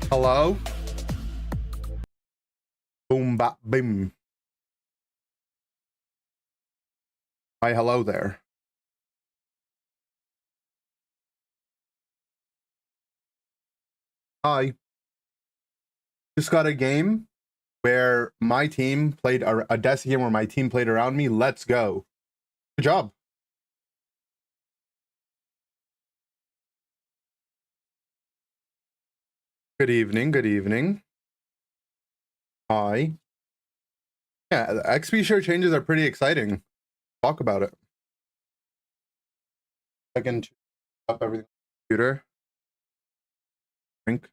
Hello? Boom, bop, boom. Hi, hello there. Hi. Just got a game where my team played a desk game where my team played around me. Let's go. Good job. Good evening. Good evening. Hi. Yeah, the XP share changes are pretty exciting. Talk about it. I can up everything on the computer. Drink.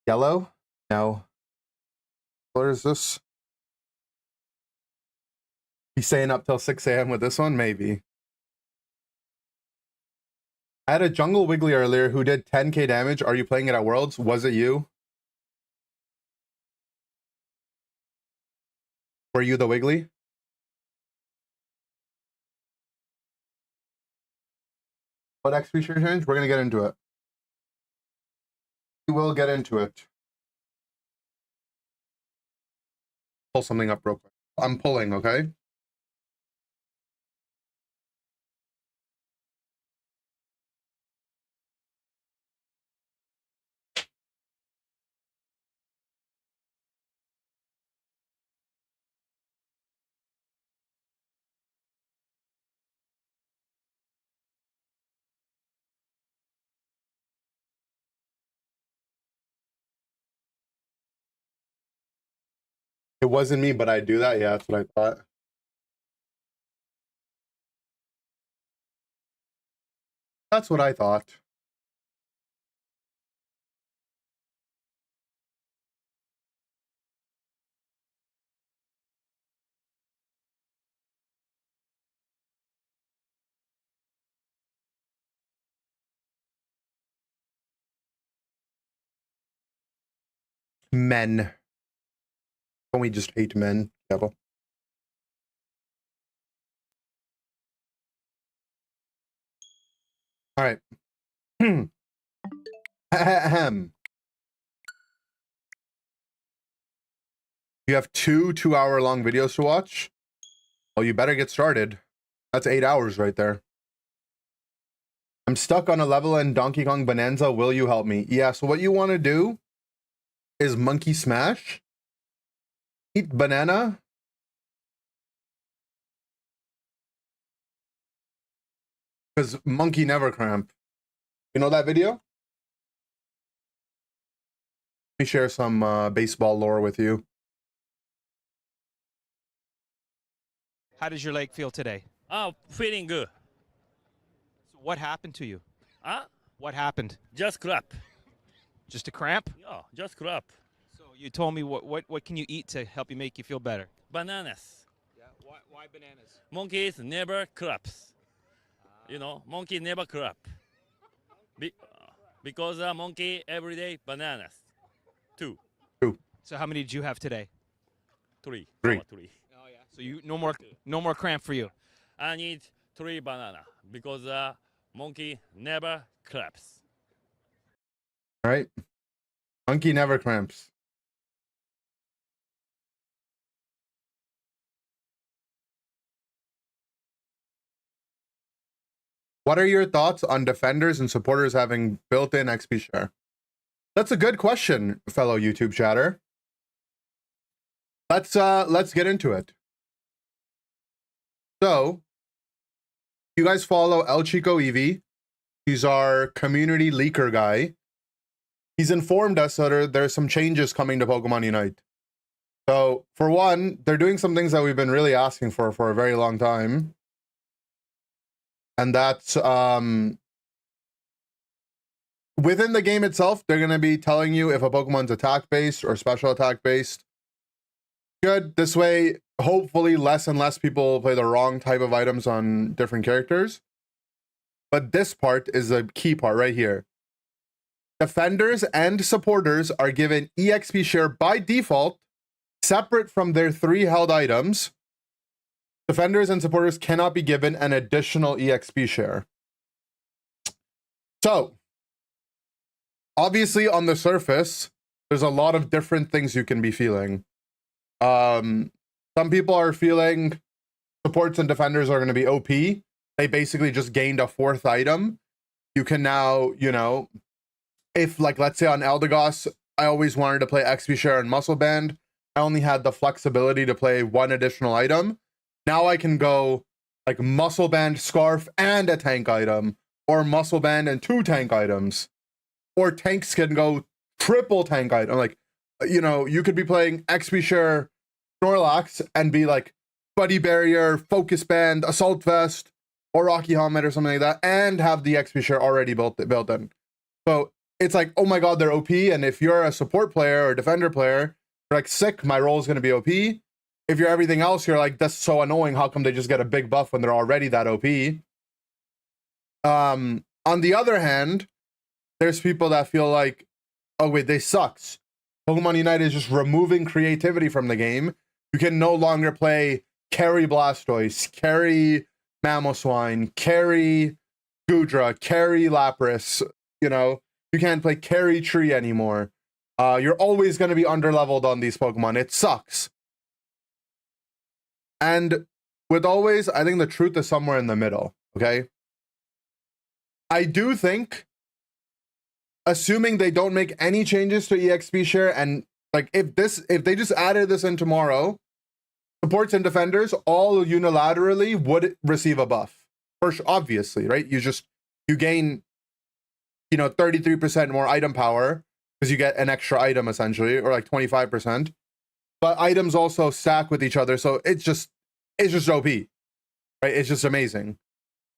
Yellow? No. What is this? You staying up till 6 a.m. with this one? Maybe. I had a jungle wiggly earlier who did 10k damage. Are you playing it at Worlds? Was it you? Were you the wiggly? What XP share change? We're gonna get into it. We will get into it. Pull something up real quick. I'm pulling, okay? It wasn't me, but I do that. Yeah, that's what I thought. That's what I thought. Men. Don't we just hate men, devil? All right. Ahem. You have two 2-hour-long videos to watch? Oh, you better get started. That's 8 hours right there. I'm stuck on a level in Donkey Kong Bonanza. Will you help me? Yeah, so what you want to do is monkey smash, eat banana, because monkey never cramp. You know that video? Let me share some baseball lore with you. How does your leg feel today? Oh, feeling good. So what happened to you? Huh? What happened? Just crap. Just a cramp? Yeah, just crap. So you told me what can you eat to help you make you feel better? Bananas. Yeah. Why bananas? Monkeys never craps. You know, monkey never crap. Because a monkey every day bananas. Two, So how many did you have today? three. Three. Oh, three. Oh yeah. So you no more cramp for you. I need 3 banana because monkey never craps. All right. Monkey never cramps. What are your thoughts on defenders and supporters having built-in XP share? That's a good question, fellow YouTube chatter. Let's get into it. So, you guys follow El Chico Eevee. He's our community leaker guy. He's informed us that there's some changes coming to Pokemon Unite. So, for one, they're doing some things that we've been really asking for a very long time. And that's within the game itself, they're going to be telling you if a Pokemon's attack-based or special attack-based. Good. This way, hopefully, less and less people play the wrong type of items on different characters. But this part is the key part right here. Defenders and supporters are given EXP share by default, separate from their 3 held items. Defenders and supporters cannot be given an additional EXP share. So, obviously on the surface, there's a lot of different things you can be feeling. Some people are feeling supports and defenders are going to be OP. They basically just gained a 4th item. You can now, you know, if like, let's say on Eldegoss, I always wanted to play XP Share and Muscle Band. I only had the flexibility to play 1 additional item. Now I can go like Muscle Band, Scarf, and a tank item, or Muscle Band and 2 tank items. Or tanks can go triple tank item. Like, you know, you could be playing XP Share Snorlax and be like Buddy Barrier, Focus Band, Assault Vest, or Rocky Helmet or something like that, and have the XP Share already built in. So it's like, oh my god, they're OP. And if you're a support player or defender player, you're like, sick, my role is going to be OP. If you're everything else, you're like, that's so annoying. How come they just get a big buff when they're already that OP? On the other hand, there's people that feel like, oh wait, they sucks. Pokemon Unite is just removing creativity from the game. You can no longer play carry Blastoise, carry Mamoswine, carry Goodra, carry Lapras. You know, you can't play carry Tree anymore. You're always going to be underleveled on these Pokemon. It sucks. And with always, I think the truth is somewhere in the middle, okay? I do think, assuming they don't make any changes to EXP Share, and like if they just added this in tomorrow, supports and defenders all unilaterally would receive a buff. First, obviously, right? You gain, you know, 33% more item power because you get an extra item essentially, or like 25%. But items also stack with each other, so it's just OP, right? It's just amazing.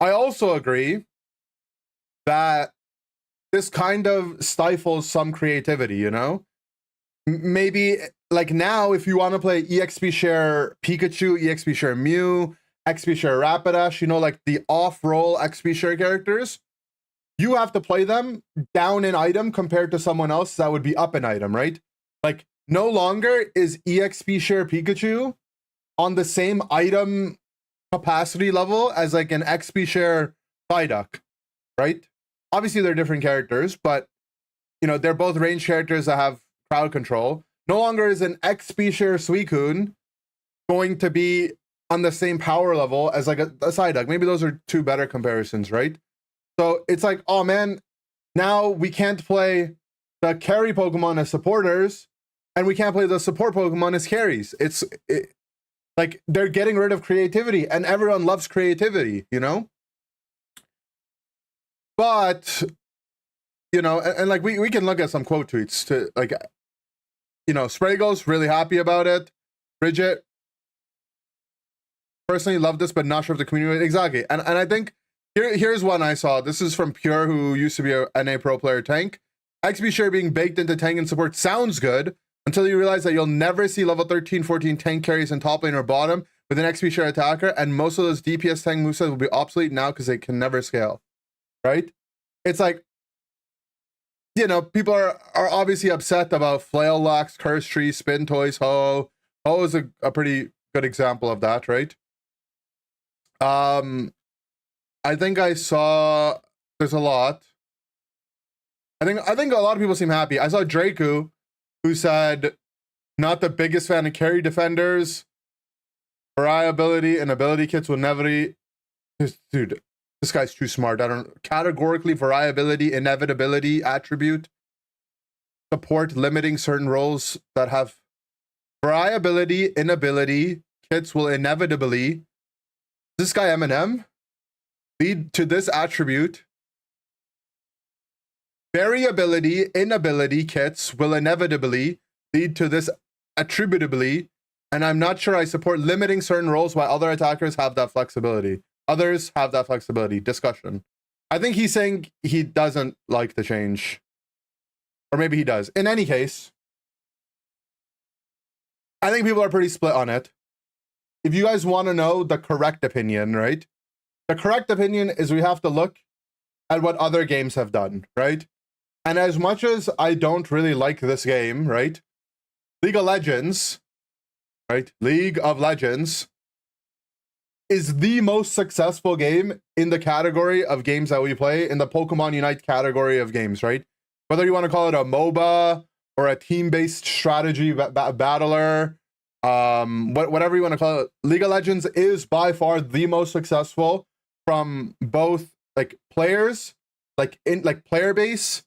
I also agree that this kind of stifles some creativity, you know? Maybe like now, if you want to play EXP Share Pikachu, EXP Share Mew, XP Share Rapidash, you know, like the off-roll XP Share characters, you have to play them down in item compared to someone else that would be up in item, right? Like, no longer is EXP Share Pikachu on the same item capacity level as like an XP Share Psyduck, right? Obviously, they're different characters, but, you know, they're both range characters that have crowd control. No longer is an XP Share Suicune going to be on the same power level as like a Psyduck. Maybe those are 2 better comparisons, right? So it's like, oh man, now we can't play the carry Pokemon as supporters, and we can't play the support Pokemon as carries. Like they're getting rid of creativity, and everyone loves creativity, you know? But, you know, and like we can look at some quote tweets to like, you know, Sprago's really happy about it. Bridget, personally love this, but not sure if the community, exactly. And I think here's one I saw. This is from Pure, who used to be a NA Pro player tank. XP Share being baked into tank and support sounds good until you realize that you'll never see level 13, 14 tank carries in top lane or bottom with an XP Share attacker, and most of those DPS tank movesets will be obsolete now because they can never scale, right? It's like, you know, people are obviously upset about Flail Locks, Curse Tree, Spin Toys, Ho. Ho is a pretty good example of that, right? I think I saw there's a lot. I think a lot of people seem happy. I saw Draku, who said, not the biggest fan of carry defenders. Variability and ability kits will never be. Dude, this guy's too smart. I don't categorically variability, inevitability attribute. Support limiting certain roles that have variability, inability kits will inevitably. This guy Eminem lead to this attribute. Variability, inability kits will inevitably lead to this attributably, and I'm not sure I support limiting certain roles while other attackers have that flexibility. Others have that flexibility. Discussion. I think he's saying he doesn't like the change. Or maybe he does. In any case, I think people are pretty split on it. If you guys want to know the correct opinion, right? The correct opinion is we have to look at what other games have done, right? And as much as I don't really like this game, right? League of Legends, right? League of Legends is the most successful game in the category of games that we play, in the Pokemon Unite category of games, right? whether you want to call it a MOBA or a team-based strategy battler, whatever you want to call it, League of Legends is by far the most successful from both like players, like player base,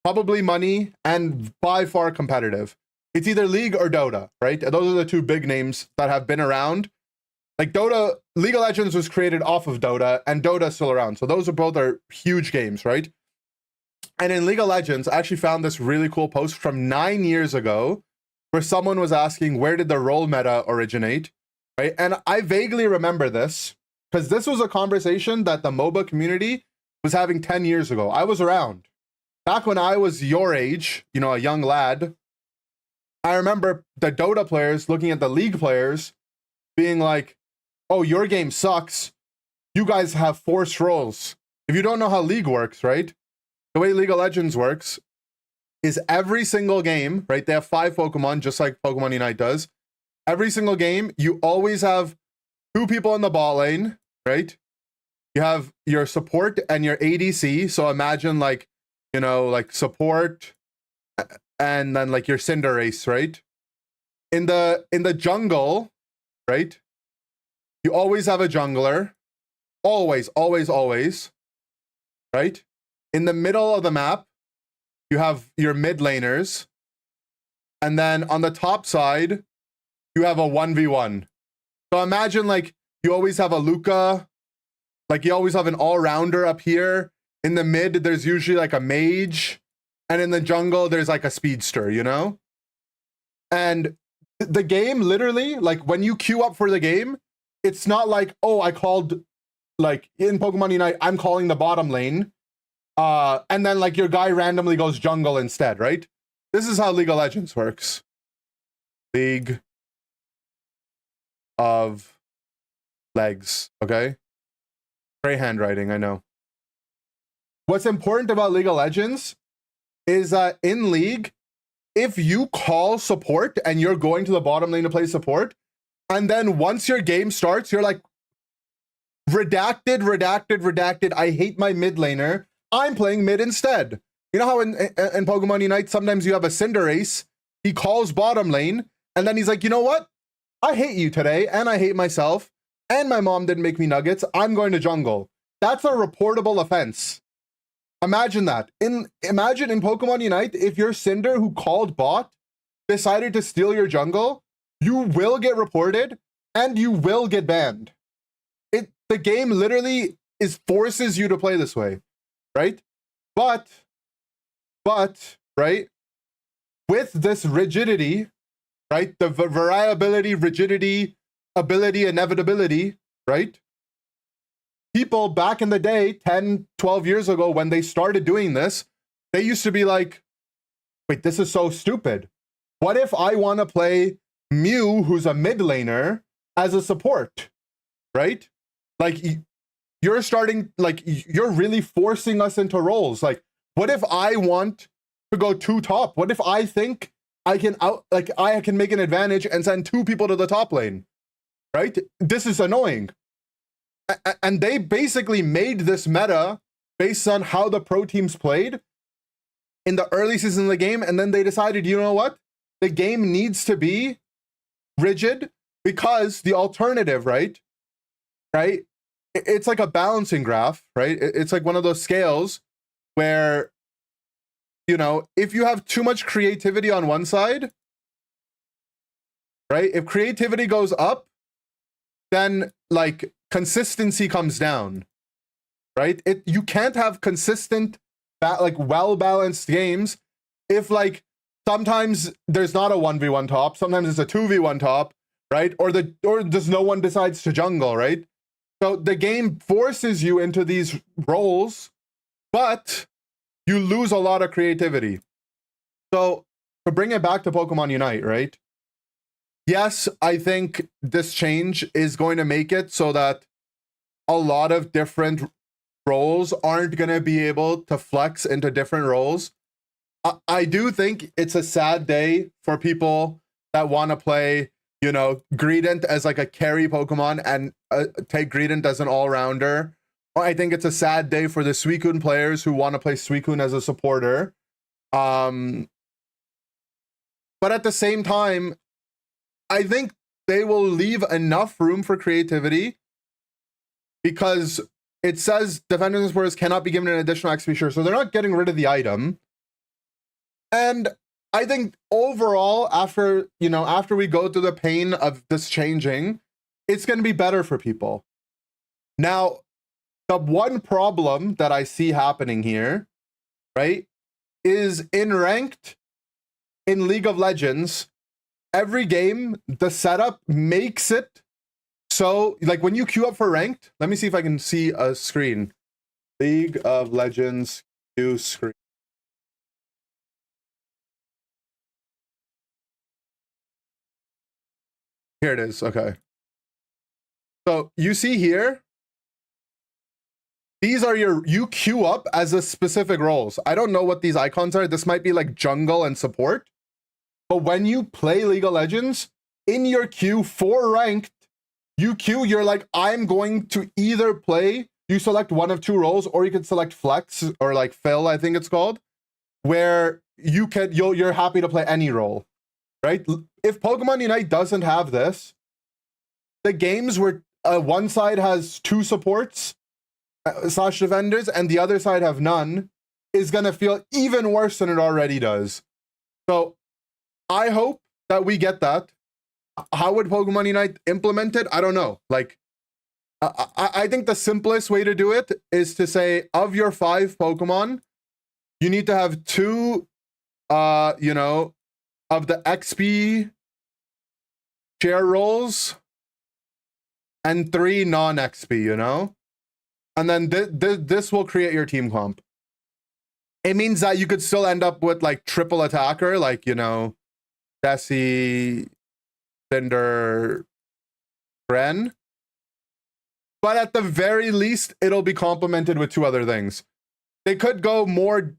probably money, and by far competitive. It's either League or Dota, right? Those are the two big names that have been around. Like Dota, League of Legends was created off of Dota, and Dota is still around. So those are both huge games, right? And in League of Legends, I actually found this really cool post from 9 years ago where someone was asking, where did the role meta originate, right? And I vaguely remember this because this was a conversation that the MOBA community was having 10 years ago. I was around. Back when I was your age, you know, a young lad, I remember the Dota players looking at the League players being like, oh, your game sucks. You guys have forced roles. If you don't know how League works, right? The way League of Legends works is every single game, right? They have 5 Pokemon, just like Pokemon Unite does. Every single game, you always have 2 people in the bot lane, right? You have your support and your ADC. So imagine like, you know, like support and then like your Cinderace, right? In the jungle, right? You always have a jungler. Always, always, always. Right? In the middle of the map, you have your mid laners. And then on the top side, you have a 1v1. So imagine like you always have a Luca, like you always have an all-rounder up here. In the mid, there's usually like a mage. And in the jungle, there's like a speedster, you know? And the game literally, like when you queue up for the game, it's not like, oh, I called, like in Pokemon Unite, I'm calling the bottom lane. And then like your guy randomly goes jungle instead, right? This is how League of Legends works. League of Legs, okay? Great handwriting, I know. What's important about League of Legends is that in League, if you call support and you're going to the bottom lane to play support, and then once your game starts, you're like, redacted, redacted, redacted. I hate my mid laner. I'm playing mid instead. You know how in Pokemon Unite, sometimes you have a Cinderace. He calls bottom lane, and then he's like, you know what? I hate you today, and I hate myself, and my mom didn't make me nuggets. I'm going to jungle. That's a reportable offense. Imagine that. Imagine in Pokemon Unite, if your Cinder who called bot decided to steal your jungle, you will get reported, and you will get banned. The game literally forces you to play this way, right? But, right, with this rigidity, right, the variability, rigidity, ability, inevitability, right? People back in the day, 10, 12 years ago, when they started doing this, they used to be like, wait, this is so stupid. What if I want to play Mew, who's a mid laner, as a support, right? Like, you're starting, like, you're really forcing us into roles. Like, what if I want to go 2 top? What if I think I can I can make an advantage and send 2 people to the top lane, right? This is annoying. And they basically made this meta based on how the pro teams played in the early season of the game. And then they decided, you know what? The game needs to be rigid because the alternative, right? It's like a balancing graph, right? It's like one of those scales where, you know, if you have too much creativity on one side, right? If creativity goes up, then like consistency comes down, right? You can't have consistent, like well-balanced games if like sometimes there's not a 1v1 top, sometimes it's a 2v1 top, right? Or just no one decides to jungle, right? So the game forces you into these roles, but you lose a lot of creativity. So to bring it back to Pokemon Unite, right? Yes, I think this change is going to make it so that a lot of different roles aren't going to be able to flex into different roles. I do think it's a sad day for people that want to play, you know, Greedent as like a carry Pokemon and take Greedent as an all-rounder. I think it's a sad day for the Suicune players who want to play Suicune as a supporter. But at the same time, I think they will leave enough room for creativity because it says defenders and supporters cannot be given an additional XP share, so they're not getting rid of the item. And I think overall, after we go through the pain of this changing, it's going to be better for people. Now, the one problem that I see happening here, right, is in ranked, in League of Legends, every game, the setup makes it so, like, when you queue up for ranked, let me see if I can see a screen. League of Legends queue screen. Here it is. Okay. So you see here, these are you queue up as a specific roles. I don't know what these icons are. This might be like jungle and support. But when you play League of Legends, in your queue for ranked, you're like, I'm going to either play, you select one of two roles, or you can select flex or like fill, I think it's called, where you're happy to play any role, right? If Pokemon Unite doesn't have this, the games where one side has two supports / defenders and the other side have none is going to feel even worse than it already does. So I hope that we get that. How would Pokemon Unite implement it? I don't know. Like, I think the simplest way to do it is to say, of your 5 Pokemon, you need to have 2, of the XP share roles and 3 non-XP, And then this will create your team comp. It means that you could still end up with like triple attacker, like, Desi, Cinder, Ren. But at the very least, it'll be complemented with 2 other things. They could go more,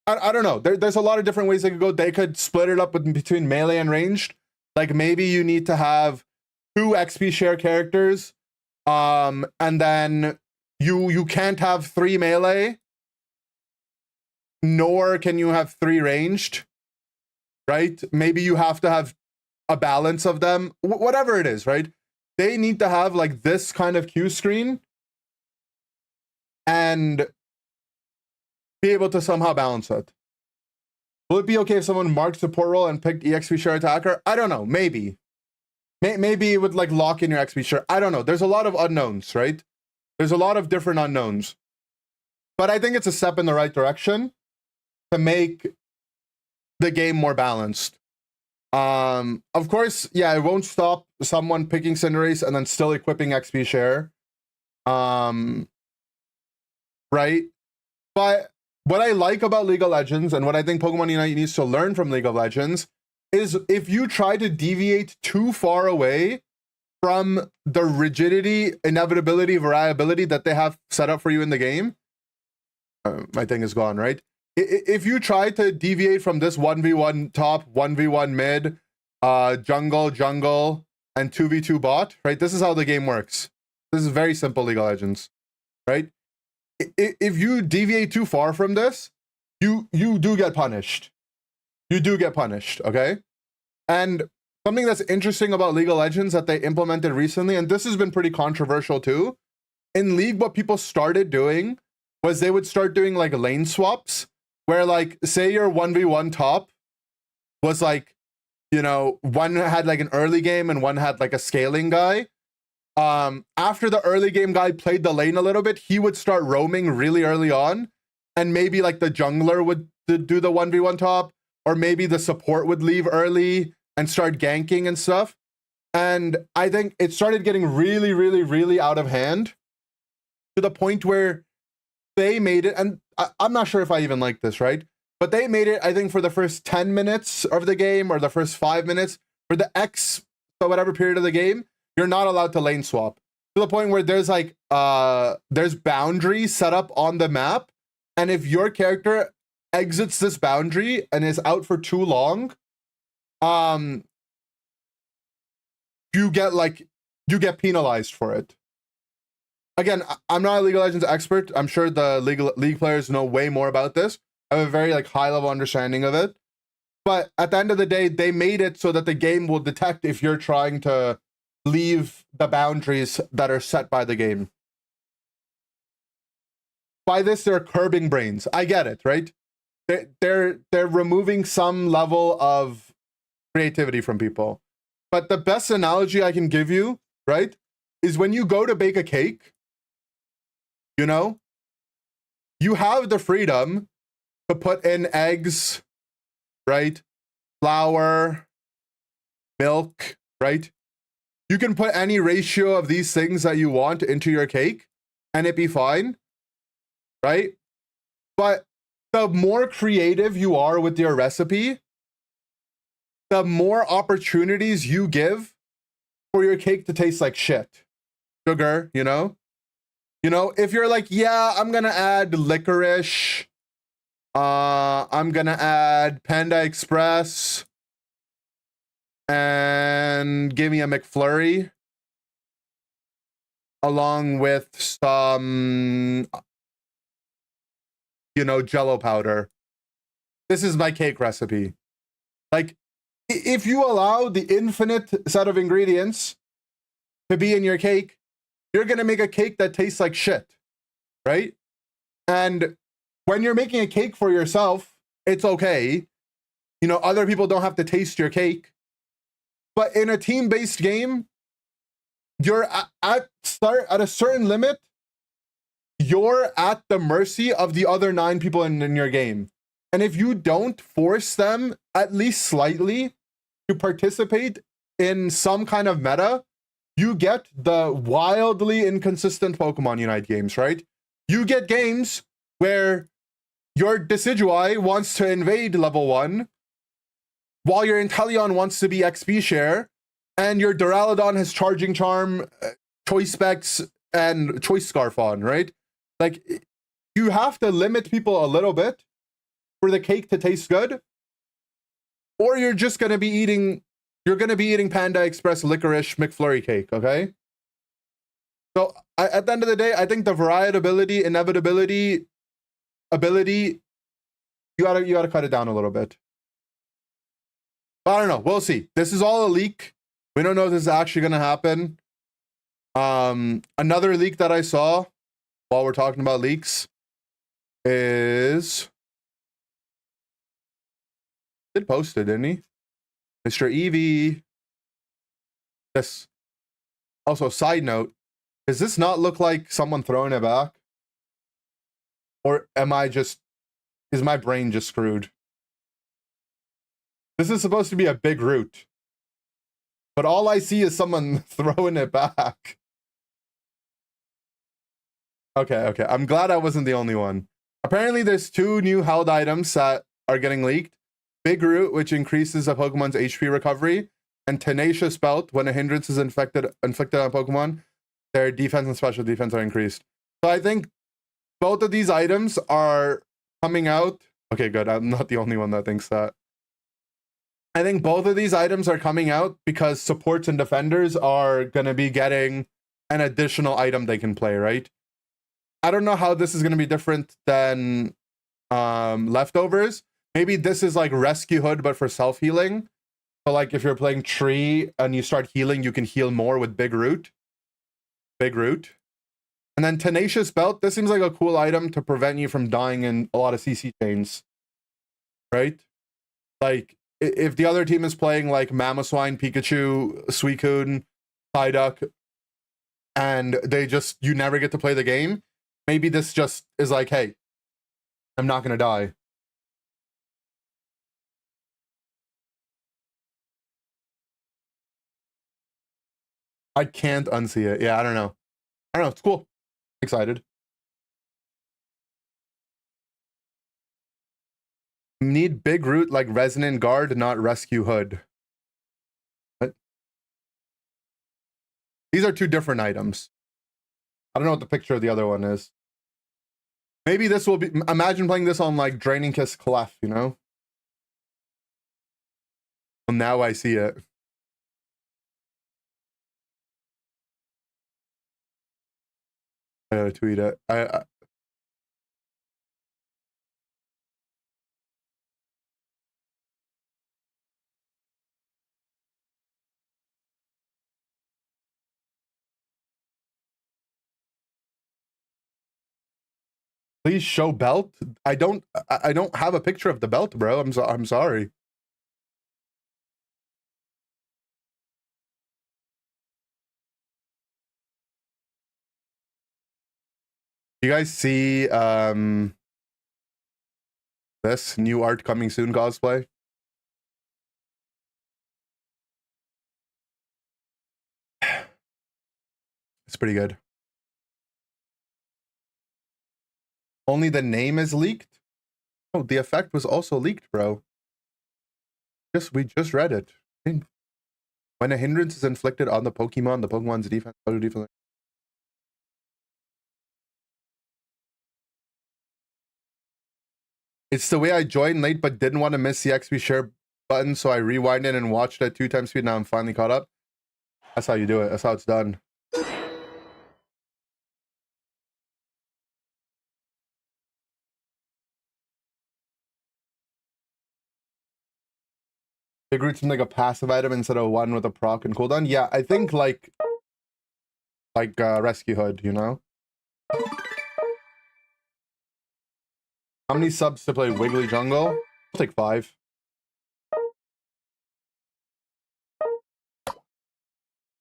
I don't know. There's a lot of different ways they could go. They could split it up between melee and ranged. Like maybe you need to have 2 XP share characters, and then you can't have 3 melee, nor can you have 3 ranged, right? Maybe you have to have a balance of them, whatever it is, right? They need to have like this kind of queue screen and be able to somehow balance it. Will it be okay if someone marked support role and picked EXP share attacker? I don't know. Maybe. Maybe it would like lock in your XP share. I don't know. There's a lot of unknowns, right? There's a lot of different unknowns. But I think it's a step in the right direction to make the game more balanced. Of course, yeah, it won't stop someone picking Cinderace and then still equipping XP share. Right? But what I like about League of Legends and what I think Pokemon Unite needs to learn from League of Legends is if you try to deviate too far away from the rigidity, inevitability, variability that they have set up for you in the game, my thing is gone, right? If you try to deviate from this 1v1 top, 1v1 mid, jungle, and 2v2 bot, right? This is how the game works. This is very simple League of Legends, right? If you deviate too far from this, you do get punished. You do get punished, okay? And something that's interesting about League of Legends that they implemented recently, and this has been pretty controversial too, in League, what people started doing was they would start doing like lane swaps, where like, say your 1v1 top was like, one had like an early game and one had like a scaling guy. After the early game guy played the lane a little bit, he would start roaming really early on, and maybe like the jungler would do the 1v1 top, or maybe the support would leave early and start ganking and stuff. And I think it started getting really, really, really out of hand to the point where they made it, and I'm not sure if I even like this, right? But they made it, I think, for the first 10 minutes of the game or the first 5 minutes, for the so whatever period of the game, you're not allowed to lane swap. To the point where there's like, there's boundaries set up on the map. And if your character exits this boundary and is out for too long, you get penalized for it. Again, I'm not a League of Legends expert. I'm sure the league players know way more about this. I have a very like high level understanding of it. But at the end of the day, they made it so that the game will detect if you're trying to leave the boundaries that are set by the game. By this, they're curbing brains. I get it, right? They're removing some level of creativity from people. But the best analogy I can give you, right, is when you go to bake a cake, you know, you have the freedom to put in eggs, right? Flour, milk, right? You can put any ratio of these things that you want into your cake and it be fine, right? But the more creative you are with your recipe, the more opportunities you give for your cake to taste like shit. Sugar, you know? You know, if you're like, yeah, I'm gonna add licorice, I'm gonna add Panda Express, and give me a McFlurry, along with some, you know, Jello powder. This is my cake recipe. Like, if you allow the infinite set of ingredients to be in your cake, you're gonna make a cake that tastes like shit, right? And when you're making a cake for yourself, it's okay. You know, other people don't have to taste your cake. But in a team-based game, you're at a certain limit, you're at the mercy of the other 9 people in your game. And if you don't force them, at least slightly, to participate in some kind of meta, you get the wildly inconsistent Pokemon Unite games, right? You get games where your Decidueye wants to invade level 1, while your Inteleon wants to be XP share, and your Duraludon has Charging Charm, Choice Specs, and Choice Scarf on, right? Like, you have to limit people a little bit for the cake to taste good, or you're just gonna be eating Panda Express licorice McFlurry cake, okay? So at the end of the day, I think the variability, inevitability, ability, you gotta cut it down a little bit. But I don't know. We'll see. This is all a leak. We don't know if this is actually gonna happen. Another leak that I saw while we're talking about leaks is did post it, didn't he? Mr. Eevee. This also, side note, does this not look like someone throwing it back? Or is my brain just screwed? This is supposed to be a big root, but all I see is someone throwing it back. Okay. I'm glad I wasn't the only one. Apparently, there's 2 new held items that are getting leaked. Big Root, which increases a Pokemon's HP recovery, and Tenacious Belt, when a hindrance is inflicted on Pokemon, their defense and special defense are increased. So I think both of these items are coming out. Okay, good. I'm not the only one that thinks that. I think both of these items are coming out because supports and defenders are going to be getting an additional item they can play, right? I don't know how this is going to be different than leftovers. Maybe this is like Rescue Hood, but for self-healing. So like if you're playing Tree and you start healing, you can heal more with Big Root. And then Tenacious Belt, this seems like a cool item to prevent you from dying in a lot of CC chains, right? Like, if the other team is playing like Mamoswine, Pikachu, Suicune, Psyduck, and you never get to play the game, maybe this just is like, hey, I'm not gonna die. I can't unsee it. Yeah, I don't know. It's cool. Excited. Need Big Root like Resonant Guard, not Rescue Hood. What? These are 2 different items. I don't know what the picture of the other one is. Maybe this will be, imagine playing this on like Draining Kiss Clef, you know? Well, now I see it. I gotta tweet it. Please show belt. I don't have a picture of the belt, bro. I'm sorry. You guys see this new art coming soon cosplay? It's pretty good. Only the name is leaked? Oh, the effect was also leaked, bro. We just read it. When a hindrance is inflicted on the Pokemon's defense, auto defense. It's the way I joined late but didn't want to miss the XP share button, so I rewinded and watched it 2 times speed. Now I'm finally caught up. That's how you do it. That's how it's done. Big Root's like a passive item instead of one with a proc and cooldown. Yeah, I think like Rescue Hood, you know? How many subs to play Wiggly Jungle? I'll take 5.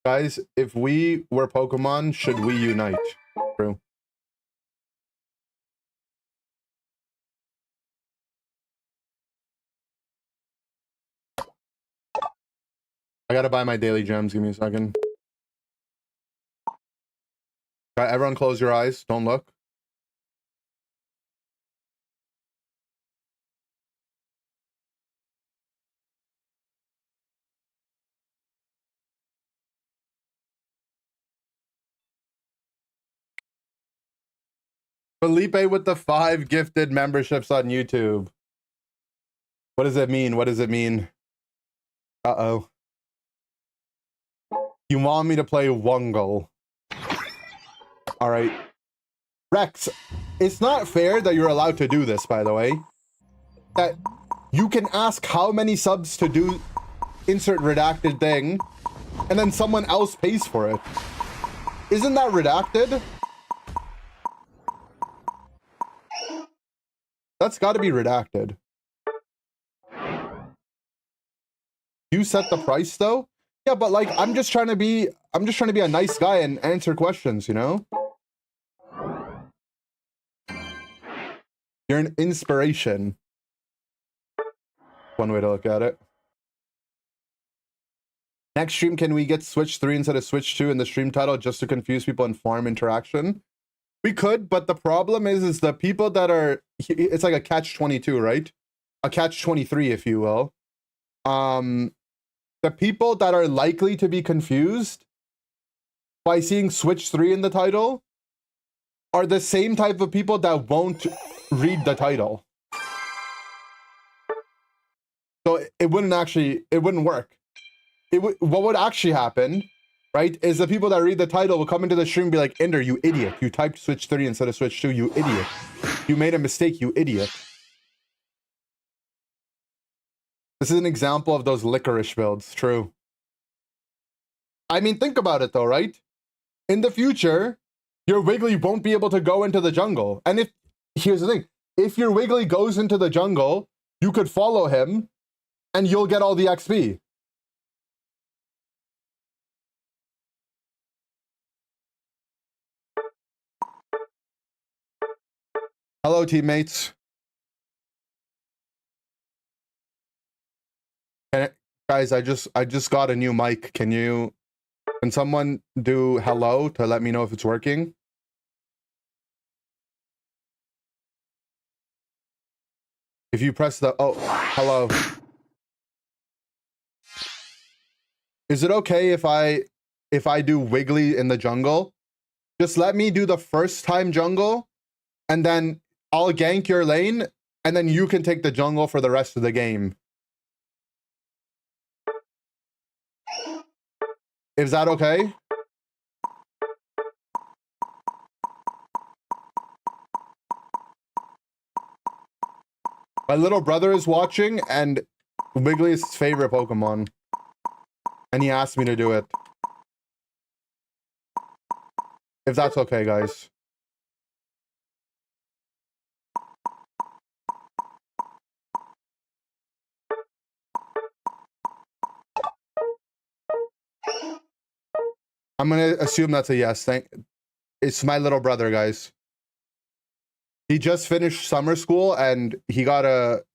Guys, if we were Pokemon, should we unite? True. I gotta buy my daily gems. Give me a second. Right, everyone close your eyes. Don't look. Felipe with the 5 gifted memberships on YouTube. What does it mean? What does it mean? Uh-oh. You want me to play Wungle. All right. Rex, it's not fair that you're allowed to do this, by the way. That you can ask how many subs to do insert redacted thing, and then someone else pays for it. Isn't that redacted? That's got to be redacted. You set the price though? Yeah, but like I'm just trying to be a nice guy and answer questions, you know? You're an inspiration. One way to look at it. Next stream, can we get Switch 3 instead of Switch 2 in the stream title just to confuse people and farm interaction? We could, but the problem is the people that are... It's like a catch-22, right? A catch-23, if you will. The people that are likely to be confused by seeing Switch 3 in the title are the same type of people that won't read the title. So it wouldn't work. What would actually happen, right, is the people that read the title will come into the stream and be like, Ender, you idiot. You typed Switch 3 instead of Switch 2, you idiot. You made a mistake, you idiot. This is an example of those licorice builds, true. I mean, think about it though, right? In the future, your Wiggly won't be able to go into the jungle. And here's the thing, if your Wiggly goes into the jungle, you could follow him and you'll get all the XP. Hello, teammates. Guys, I just got a new mic. Can someone do hello to let me know if it's working? If you press the hello. Is it okay if I do Wiggly in the jungle? Just let me do the first time jungle, and then I'll gank your lane, and then you can take the jungle for the rest of the game. Is that okay? My little brother is watching, and Wiggly is his favorite Pokemon. And he asked me to do it. If that's okay, guys. I'm gonna assume that's a yes. It's my little brother, guys. He just finished summer school and he got a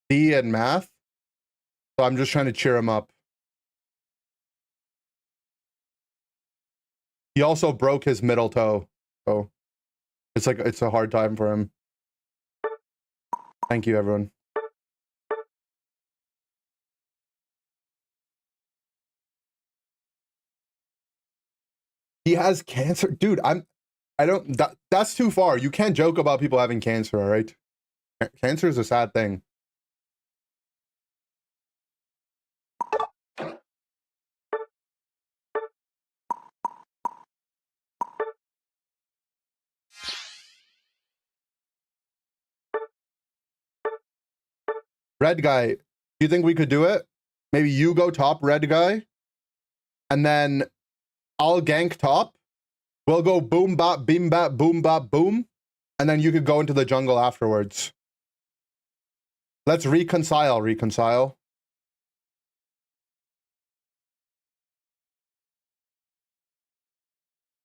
D in math. So I'm just trying to cheer him up. He also broke his middle toe. So it's a hard time for him. Thank you, everyone. He has cancer. Dude, that's too far. You can't joke about people having cancer, all right? Cancer is a sad thing. Red guy, do you think we could do it? Maybe you go top, red guy, and then I'll gank top. We'll go boom bop, beam bop, boom bop, boom, and then you could go into the jungle afterwards. Let's reconcile.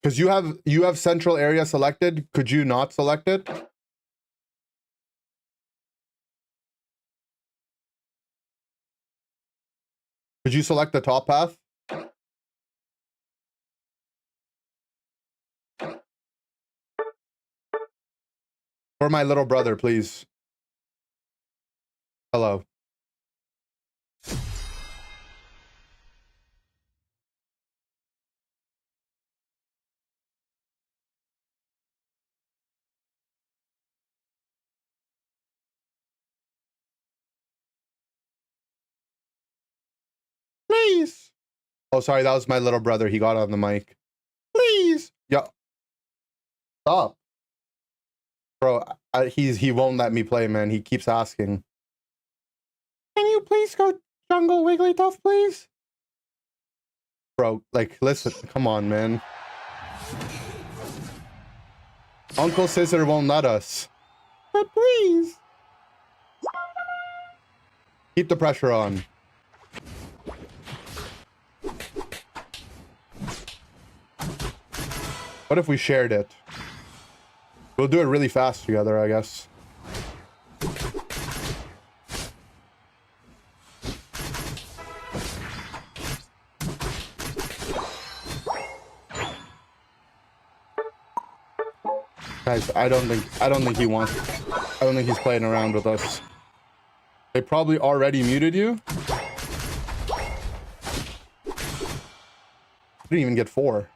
Because you have central area selected. Could you not select it? Could you select the top path? For my little brother, please. Hello. Please. Oh, sorry, that was my little brother. He got on the mic. Please. Yeah. Stop. Bro, he won't let me play, man. He keeps asking. Can you please go jungle Wigglytuff, please? Bro, like, listen, come on, man. Uncle Scissor won't let us. But please. Keep the pressure on. What if we shared it? We'll do it really fast together, I guess. Guys, I don't think he wants. I don't think he's playing around with us. They probably already muted you. Didn't even get 4.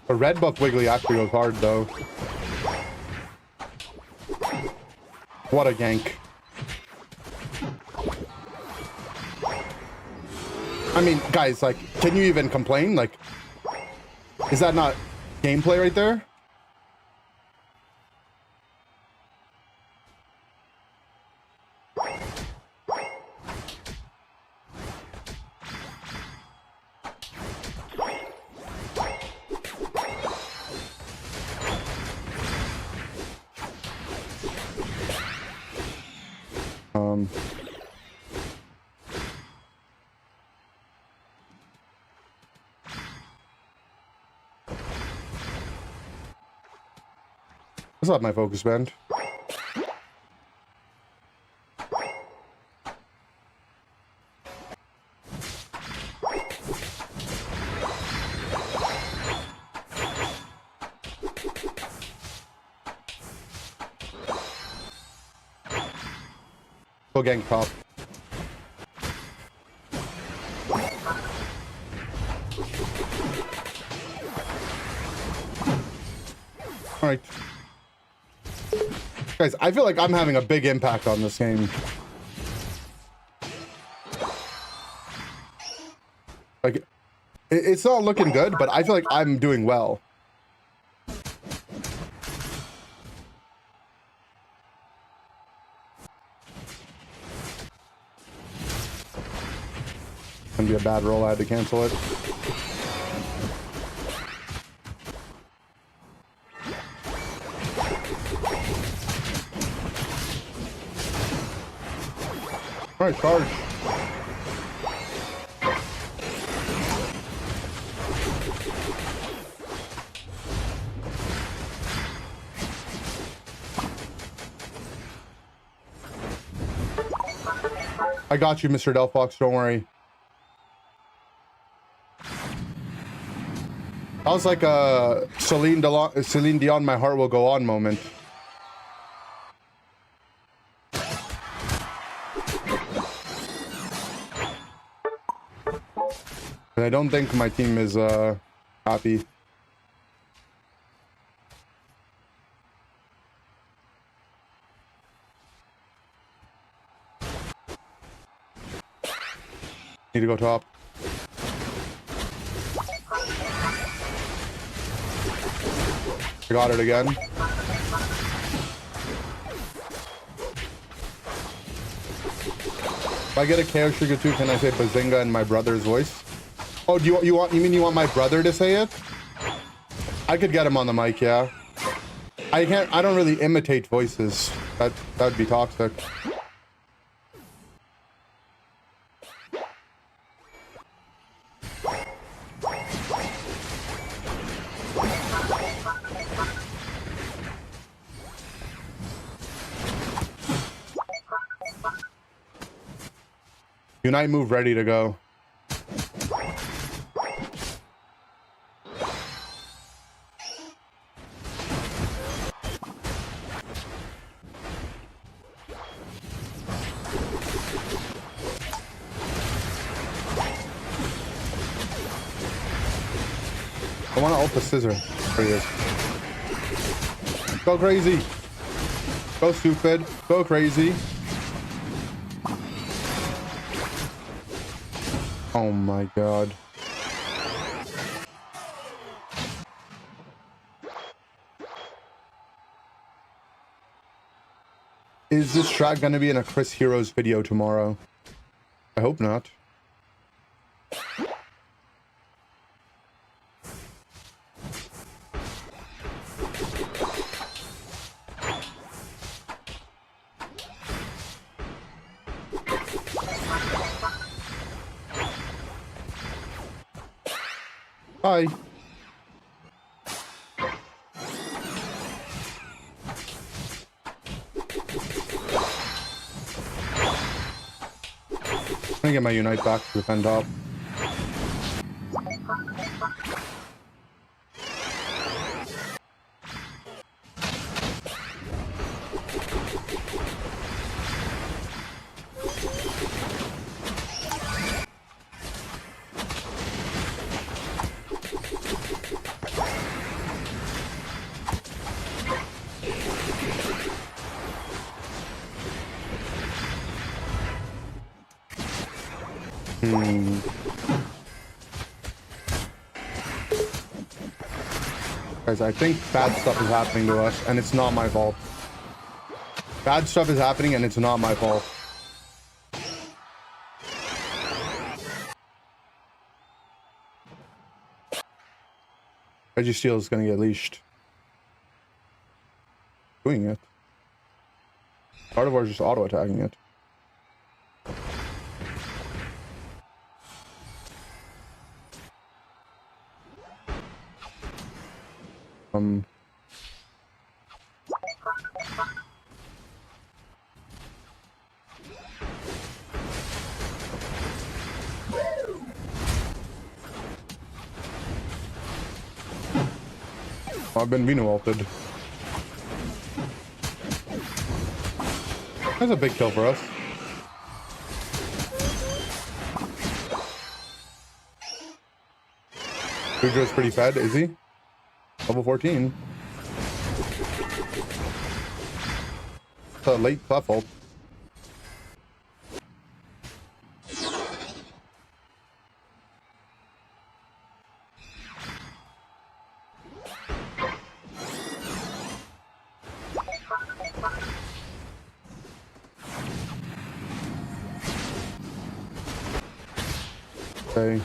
The red buff Wiggly actually goes hard, though. What a gank. I mean, guys, like, can you even complain? Like, is that not gameplay right there? What's up, my focus band? Go gank top. All right. Guys, I feel like I'm having a big impact on this game. Like, it's not looking good, but I feel like I'm doing well. Gonna be a bad roll. I had to cancel it. All right, charge. I got you, Mr. Delphox. Don't worry. That was like a Celine Dion, my heart will go on moment. I don't think my team is happy. Need to go top. I got it again. If I get a KO Sugar 2, can I say Bazinga in my brother's voice? Oh, you mean you want my brother to say it? I could get him on the mic, yeah. I don't really imitate voices. That'd be toxic. Unite move ready to go. I want to ult the scissor. There he is. Go crazy. Go stupid. Go crazy. Oh my god. Is this track gonna be in a Chris Heroes video tomorrow? I hope not. Bye. I'm gonna get my Unite back to defend up. Guys, I think bad stuff is happening to us, and it's not my fault. Bad stuff is happening, and it's not my fault. Registeel is gonna get leashed. Doing it. Part of ours just auto attacking it. I've been Vino ulted. That's a big kill for us. Gujo's pretty fed, is he? Level 14. It's a late clef ult. Okay.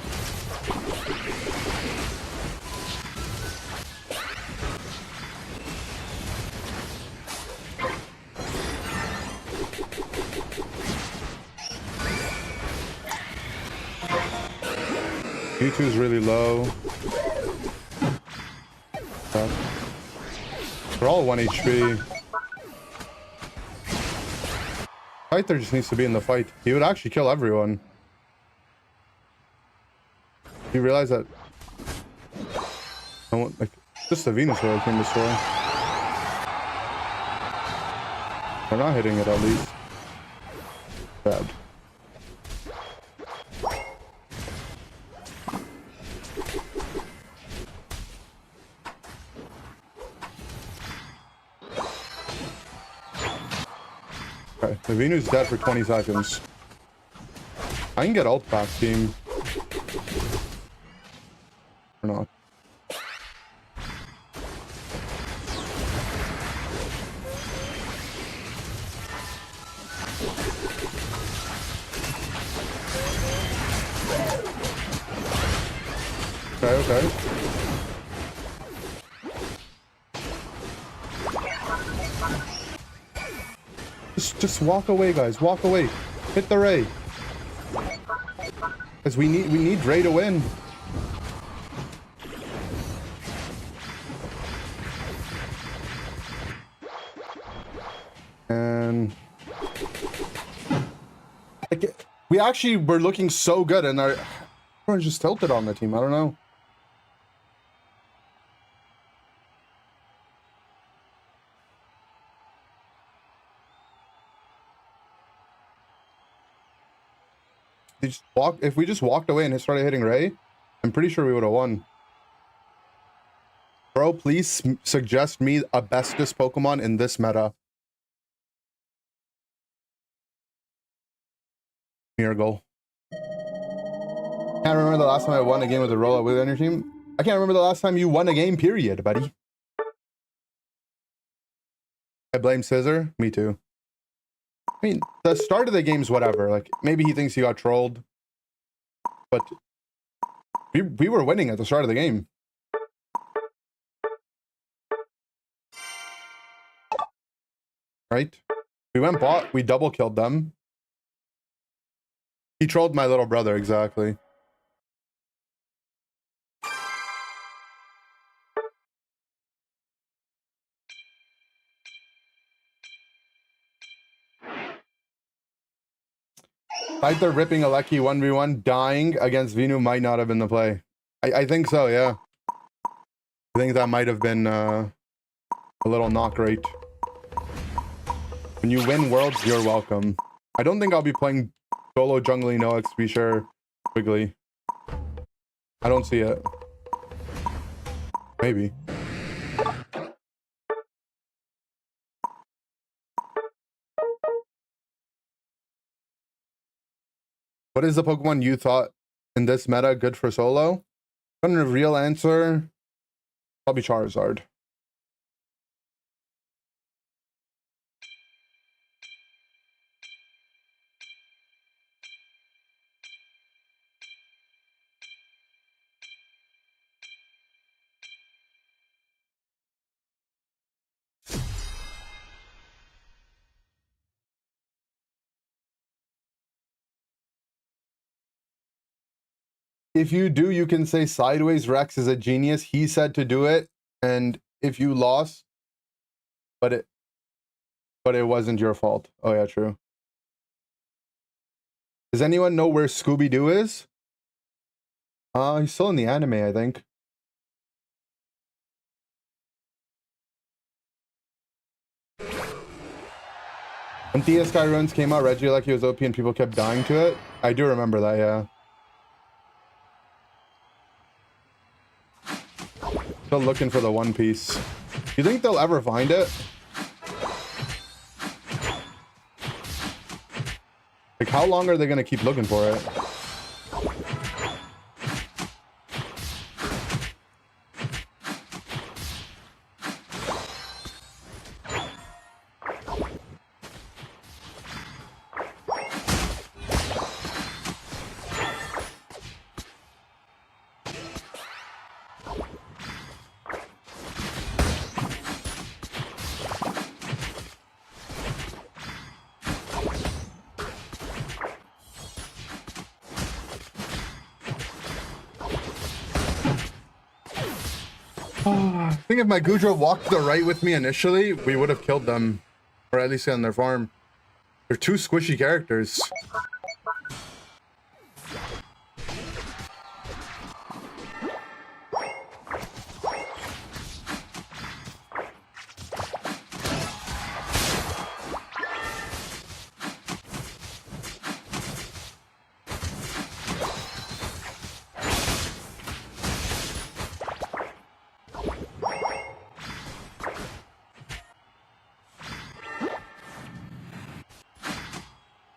Mewtwo's really low. They're all 1 HP. Scyther just needs to be in the fight. He would actually kill everyone. You realize that? I want, like, just the Venus really came to destroy. We're not hitting it at least. Bad. Okay, the Venu's dead for 20 seconds. I can get ult back, team. Or not. Okay. Just walk away, guys. Walk away. Hit the Ray. Because we need Ray to win. And like, we actually were looking so good, and everyone's just tilted on the team. I don't know. If we just walked away and started hitting Ray, I'm pretty sure we would have won. Bro, please suggest me a bestest Pokemon in this meta. Miracle. Can't remember the last time I won a game with a rollout with your team. I can't remember the last time you won a game, period, buddy. I blame Scissor. Me too. I mean, the start of the game's whatever. Like, maybe he thinks he got trolled. But we were winning at the start of the game. Right? We went bot, we double killed them. He trolled my little brother, exactly. Scyther ripping a lucky 1v1, dying against Venu might not have been the play. I think so, yeah. I think that might have been a little not great. When you win worlds, you're welcome. I don't think I'll be playing solo jungling no XP share quickly. I don't see it. Maybe. What is the Pokemon you thought in this meta good for solo? Kind of real answer, probably Charizard. If you do, you can say Sideways Rex is a genius. He said to do it, and if you lost, but it wasn't your fault. Oh yeah, true. Does anyone know where Scooby-Doo is? He's still in the anime, I think. When Thea Sky Runs came out, Reggie like he was OP and people kept dying to it. I do remember that, yeah. Still looking for the One Piece. You think they'll ever find it? Like, how long are they gonna keep looking for it? I think if my Gudra walked to the right with me initially, we would have killed them. Or at least on their farm. They're two squishy characters.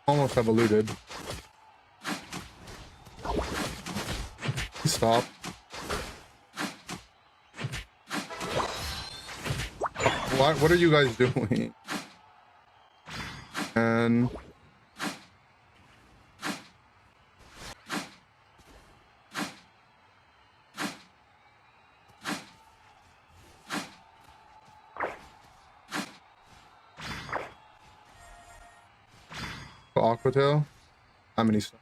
Almost have eluded. Stop. What are you guys doing? And Aquatail. How many stuff?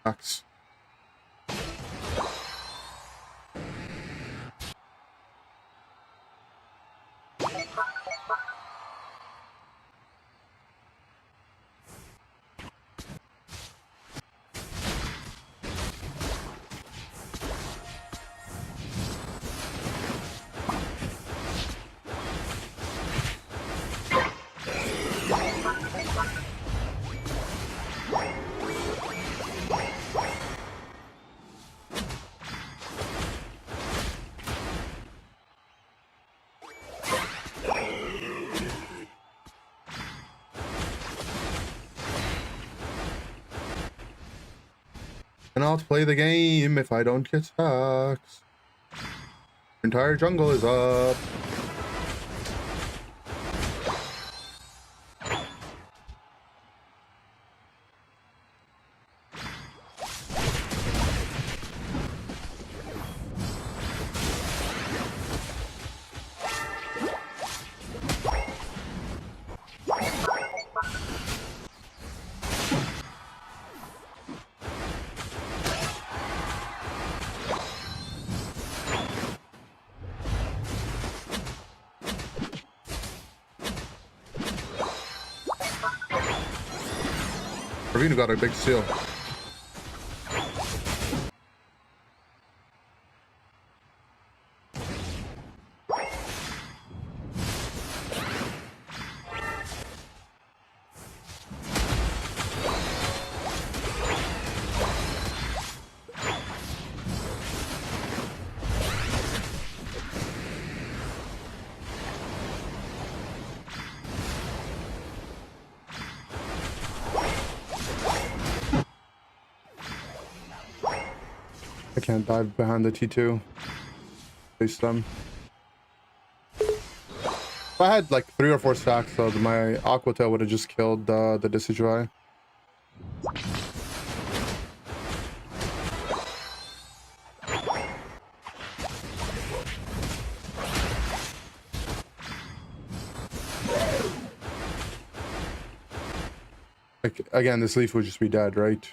Max. Cannot play the game if I don't get stacks. Entire jungle is up. Ravina got a big seal. I can't dive behind the T2. Face them. If I had like 3 or 4 stacks, though, my Aquatail would have just killed the Decidueye. Like, again, this leaf would just be dead, right?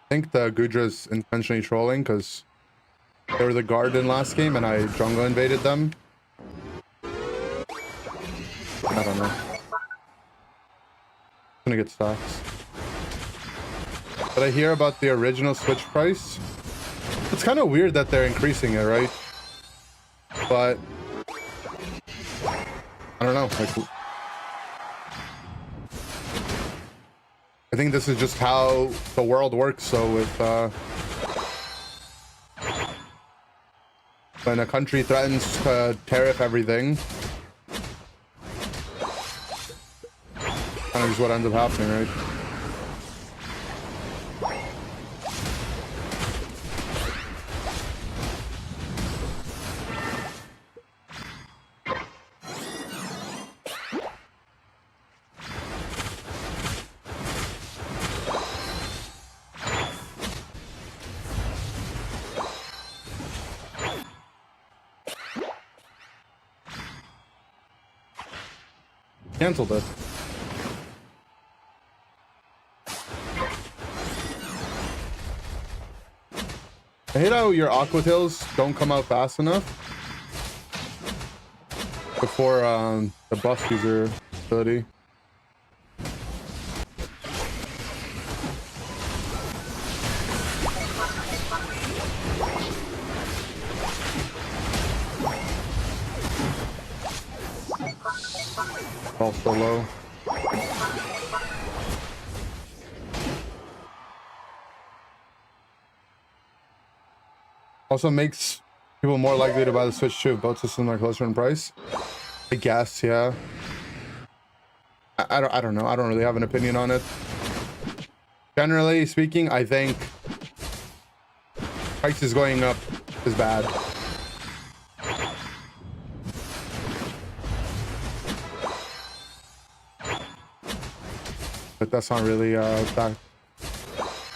I think the Gudra's intentionally trolling because they were the garden last game and I jungle invaded them. I don't know. I'm gonna get stocks. But I hear about the original Switch price. It's kind of weird that they're increasing it, right? But I don't know. Like, I think this is just how the world works. So if when a country threatens to tariff everything, kind of just what ends up happening, right? Canceled it. I hate how your aqua tails don't come out fast enough before the buff user ability. Also low. Also makes people more likely to buy the Switch too. Both systems are closer in price. I guess, yeah. I don't know. I don't really have an opinion on it. Generally speaking, I think prices going up is bad. But that's not really that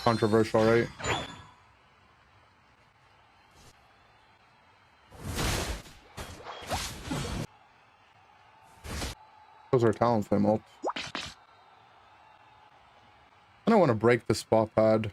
controversial, right? Those are talent flame ult. I don't want to break the spot pad.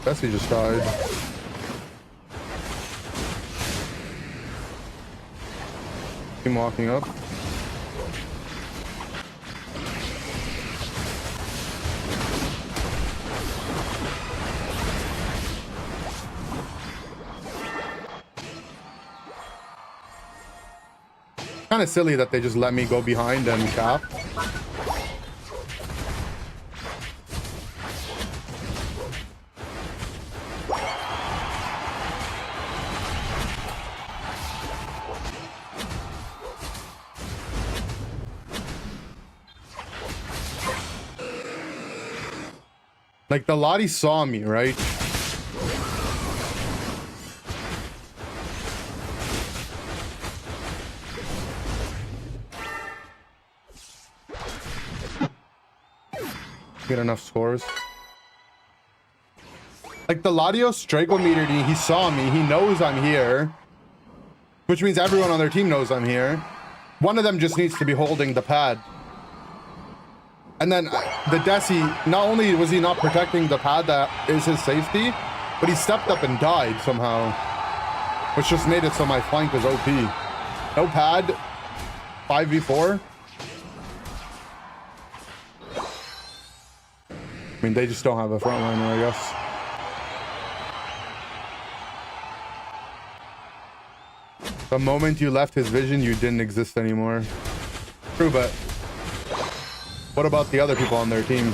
Guess he just died. Him walking up. Kind of silly that they just let me go behind and cap. Like, the Lottie saw me, right? Get enough scores. Like, the Latios Draco metered me, he saw me, he knows I'm here. Which means everyone on their team knows I'm here. One of them just needs to be holding the pad. And then the Desi, not only was he not protecting the pad that is his safety, but he stepped up and died somehow. Which just made it so my flank was OP. No pad, 5v4. I mean, they just don't have a frontliner, I guess. The moment you left his vision, you didn't exist anymore. True, but what about the other people on their team?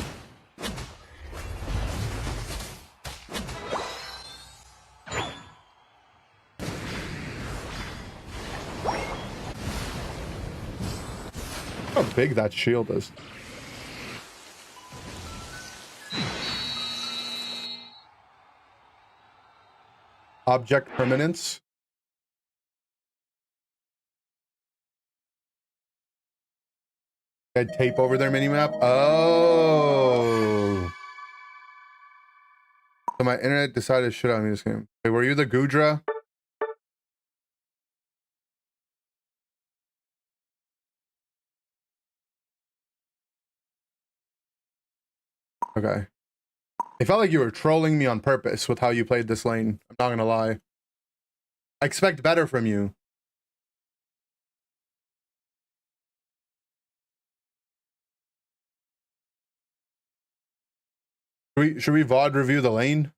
How big that shield is. Object permanence. Had tape over their minimap. Oh. So my internet decided to shit on me this game. Wait, were you the Gudra? Okay. It felt like you were trolling me on purpose with how you played this lane. I'm not gonna lie. I expect better from you. Should we VOD review the lane?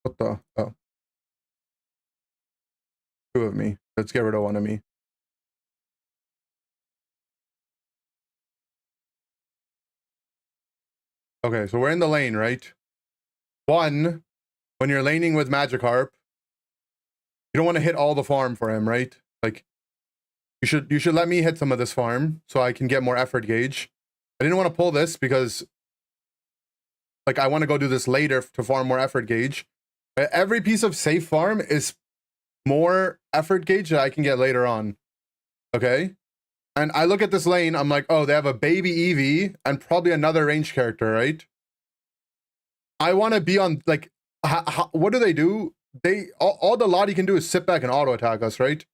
What the? Oh. 2 of me. Let's get rid of 1 of me. Okay, so we're in the lane, right? 1, when you're laning with Magikarp, you don't want to hit all the farm for him, right? Like, you should let me hit some of this farm so I can get more effort gauge. I didn't want to pull this because, like, I want to go do this later to farm more effort gauge. Every piece of safe farm is more effort gauge that I can get later on. Okay? And I look at this lane, I'm like, oh, they have a baby Eevee and probably another range character, right? I want to be on, like, what do? All the Lottie can do is sit back and auto attack us, right?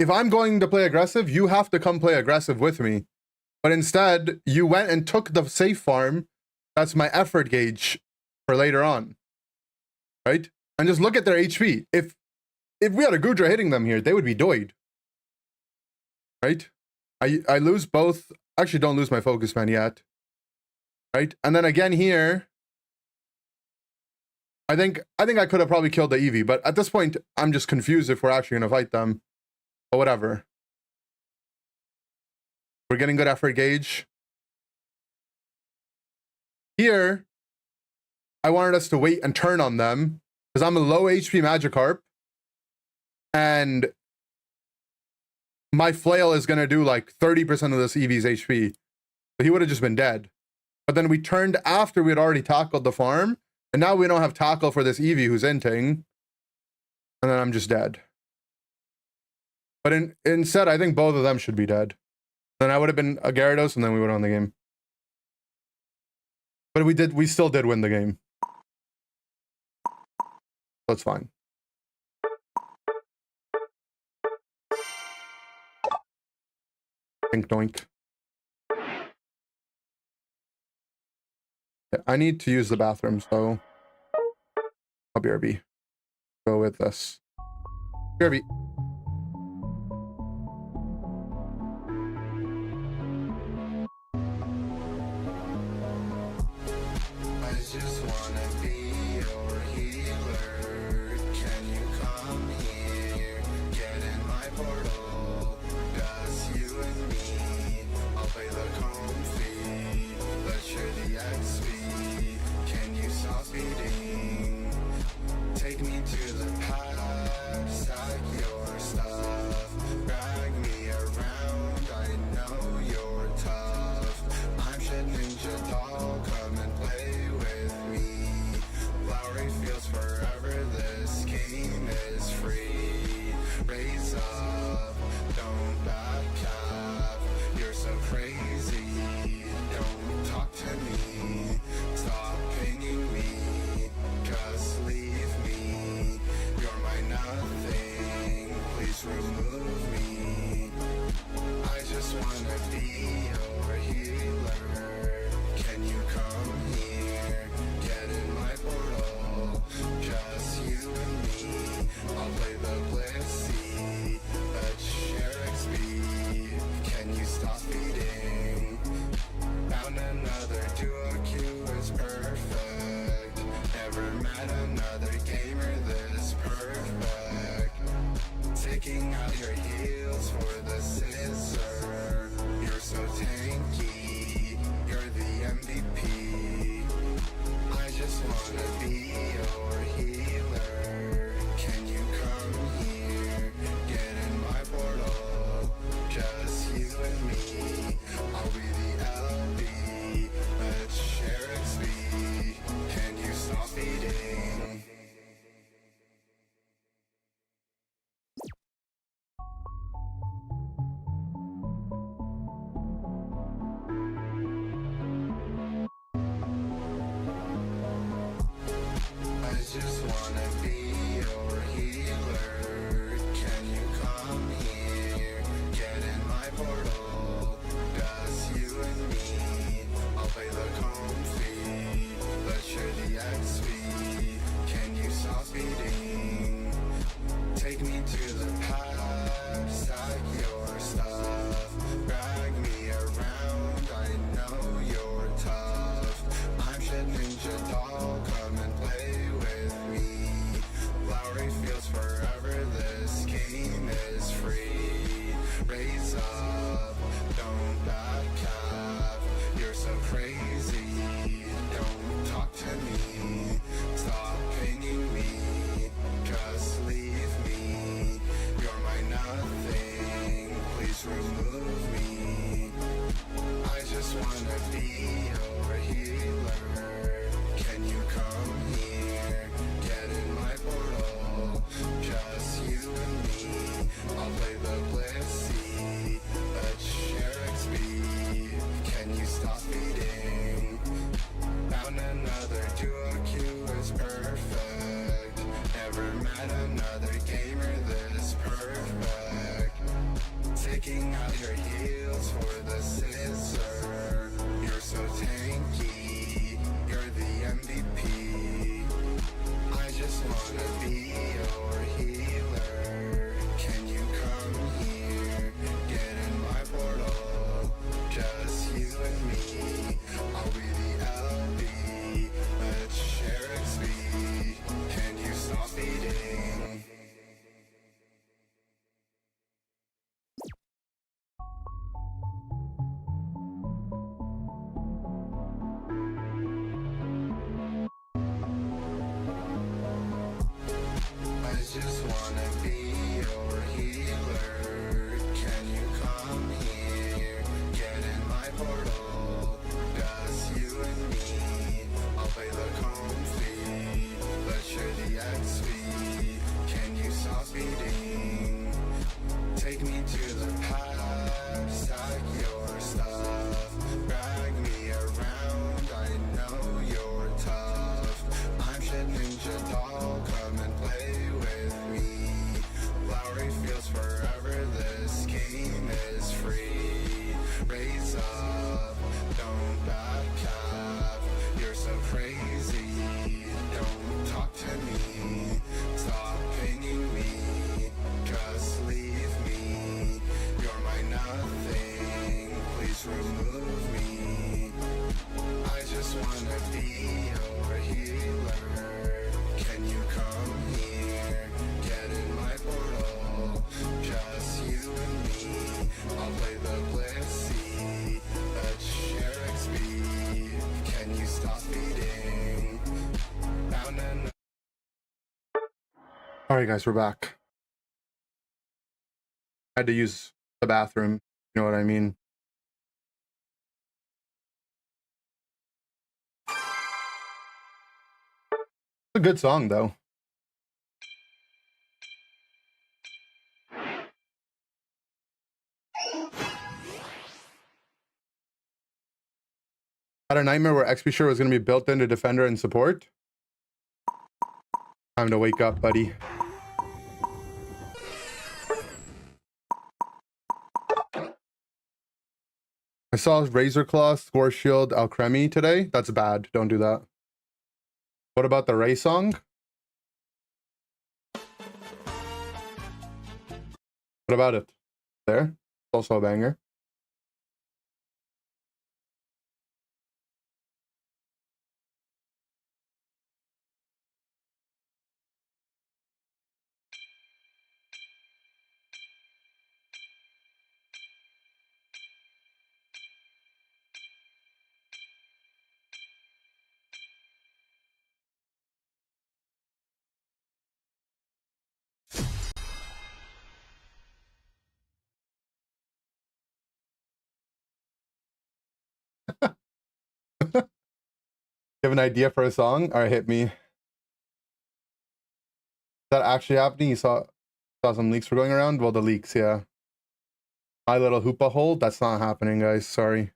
If I'm going to play aggressive, you have to come play aggressive with me. But instead, you went and took the safe farm. That's my effort gauge for later on, right? And just look at their HP. If we had a Gudra hitting them here, they would be doid. Right? I lose both. Actually, don't lose my focus man yet. Right? And then again here, I think I could have probably killed the Eevee, but at this point, I'm just confused if we're actually going to fight them. But whatever. We're getting good effort gauge. Here, I wanted us to wait and turn on them because I'm a low HP Magikarp. And my flail is going to do like 30% of this Eevee's HP. But he would have just been dead. But then we turned after we had already tackled the farm. And now we don't have tackle for this Eevee who's inting. And then I'm just dead. But instead, I think both of them should be dead. Then I would have been a Gyarados and then we would have won the game. But we still did win the game. That's fine. Dink doink. Yeah, I need to use the bathroom, so I'll BRB. Go with this. BRB. I just wanna be your healer. Can you come here? Get in my portal. Just you and me. I'll play the comfy. Let's share the XP. Can you stop speeding? Take me to the past. Stack your stuff. Drag me around. I know you're tough. I'm shit ninja doll. Come and play with me. Flowery fields forever. This game is free. Raise up. Don't back up. You're so crazy. Don't talk to me. Stop pinging me. Just leave me. You're my nothing. Please remove me. I just wanna be your healer. Can you come here? Get in my portal. Just you and me. I'll play the Blissey. Let's share XP. Can you stop feeding? Found another duo Q is perfect. Never met another gamer this perfect. Taking out your heels for the scissor. You're so tanky. You're the MVP. I just wanna be your healer. Can you come here? Get in my portal. Just you and me. I'll be the LB. Let's share XP. Can you stop feeding? I just wanna be your healer. Can you come here? Get in my portal. Just you and me. I'll be the LB. Let's share XP. Can you stop eating? I just wanna be your healer. Can you come here? Get in my portal. Just you and me. I'll play the comfy. Let's share the XP. Can you stop speeding? Take me to the past. Stack your stuff. Drag me around. I know you're tough. I'm shit ninja doll. Come and play with me. Flowery feels forever. This game is free. Raise up. Don't back up. You're so crazy. Don't talk to me. Stop pinging me. Just leave me. You're my nothing. Please remove me. I just wanna be your healer. Can you come here? Get in my portal. Just you and me. I'll play the Blissey. Let's share XP. Can you stop eating? Down and All right, guys, we're back. I had to use the bathroom. You know what I mean? It's a good song, though. Had a nightmare where XP Share was going to be built into Defender and support. Time to wake up, buddy. I saw Razor Claw, Score Shield, Alcremie today. That's bad. Don't do that. What about the Ray song? What about it? There. It's also a banger. You have an idea for a song? All right, hit me. Is that actually happening? You saw some leaks were going around? Well, the leaks, yeah. My little hoopa hole? That's not happening, guys. Sorry.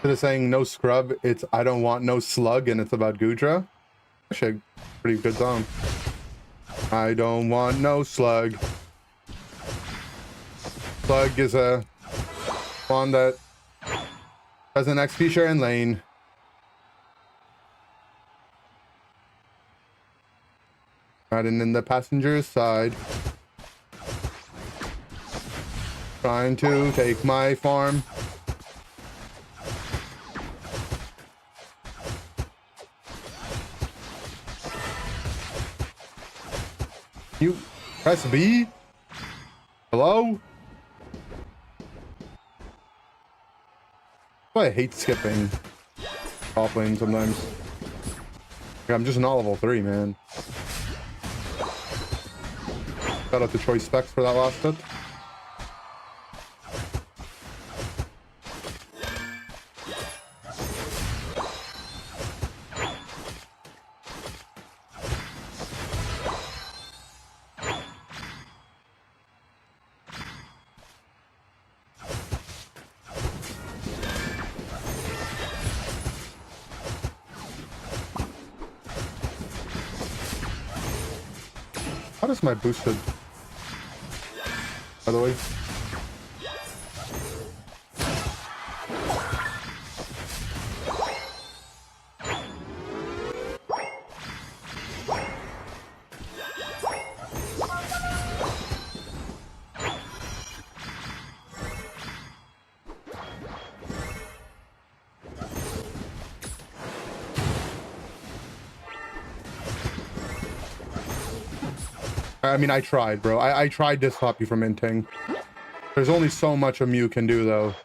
Instead of saying no scrub, it's I don't want no slug, and it's about Gudra. Actually, pretty good song. I don't want no slug. Slug is a one that has an XP share in lane. Riding in the passenger's side. Trying to take my farm. You press B? Hello? That's why I hate skipping off lane sometimes. Like, I'm just not level 3, man. Shout out to Choice Specs for that last bit. What is my boosted? By the way. I mean, I tried, bro. I tried to stop you from minting. There's only so much a Mew can do, though.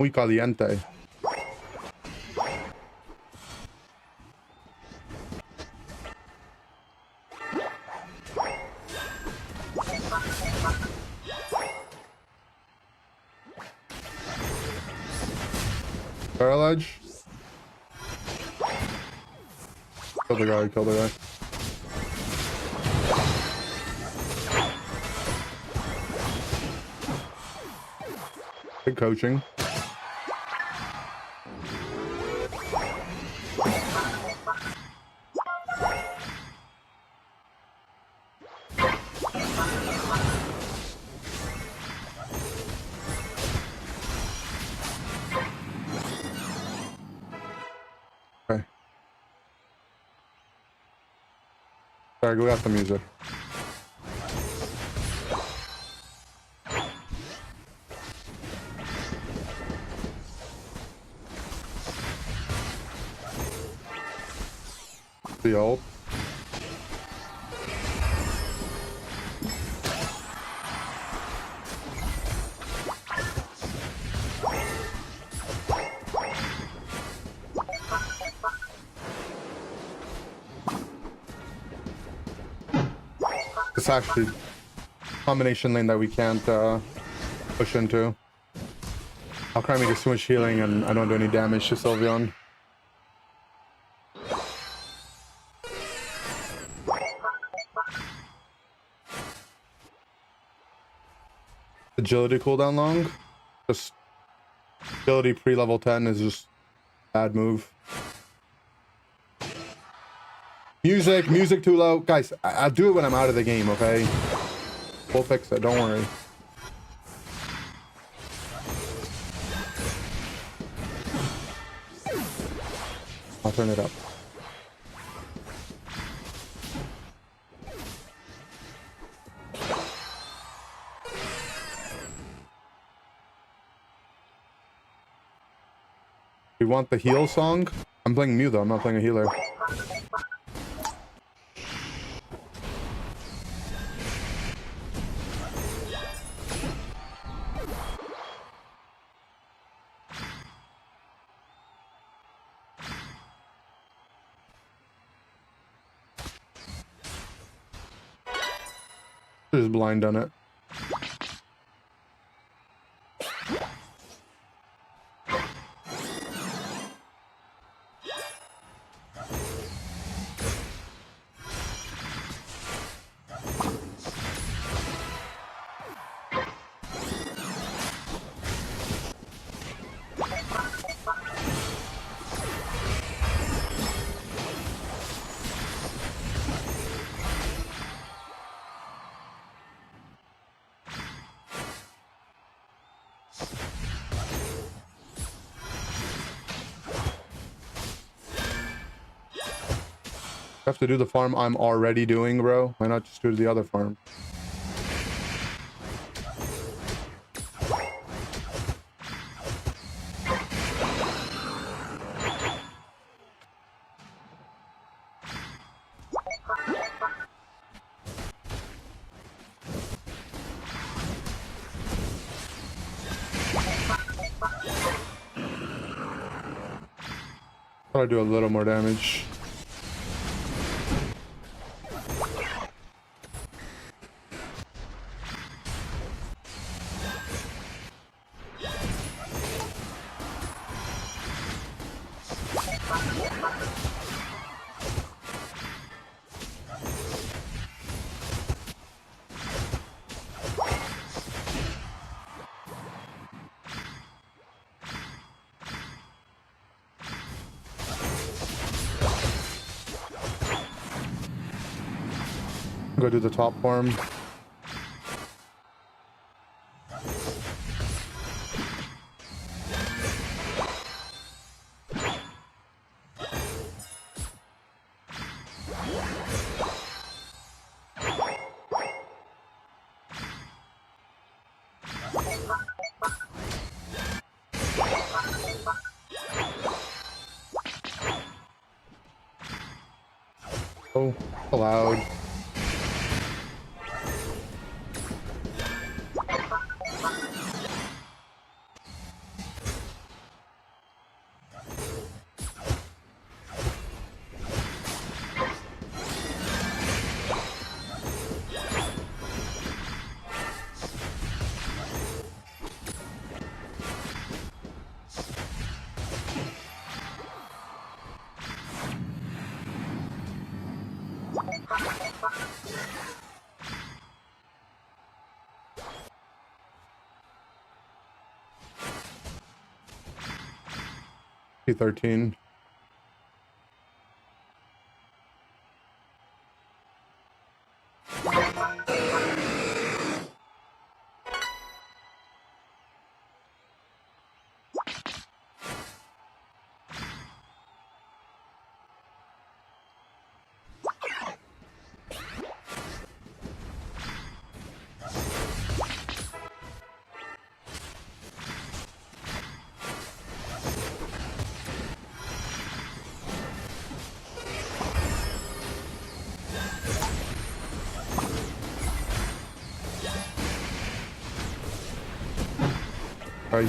Muy caliente. Barrel edge. Kill the guy, kill the guy. Good coaching. Okay. Sorry, go out the music. The ult. It's actually a combination lane that we can't push into. I'll cry me get too much healing and I don't do any damage to Sylveon. Agility cooldown long? Just agility pre-level 10 is just bad move. Music too low. Guys, I'll do it when I'm out of the game, okay? We'll fix it, don't worry. I'll turn it up. You want the heal song? I'm playing Mew though, I'm not playing a healer. Just blind on it. Have to do the farm I'm already doing, bro. Why not just do the other farm? Thought I'd do a little more damage. Go do the top form. Oh, allowed. P13. Right.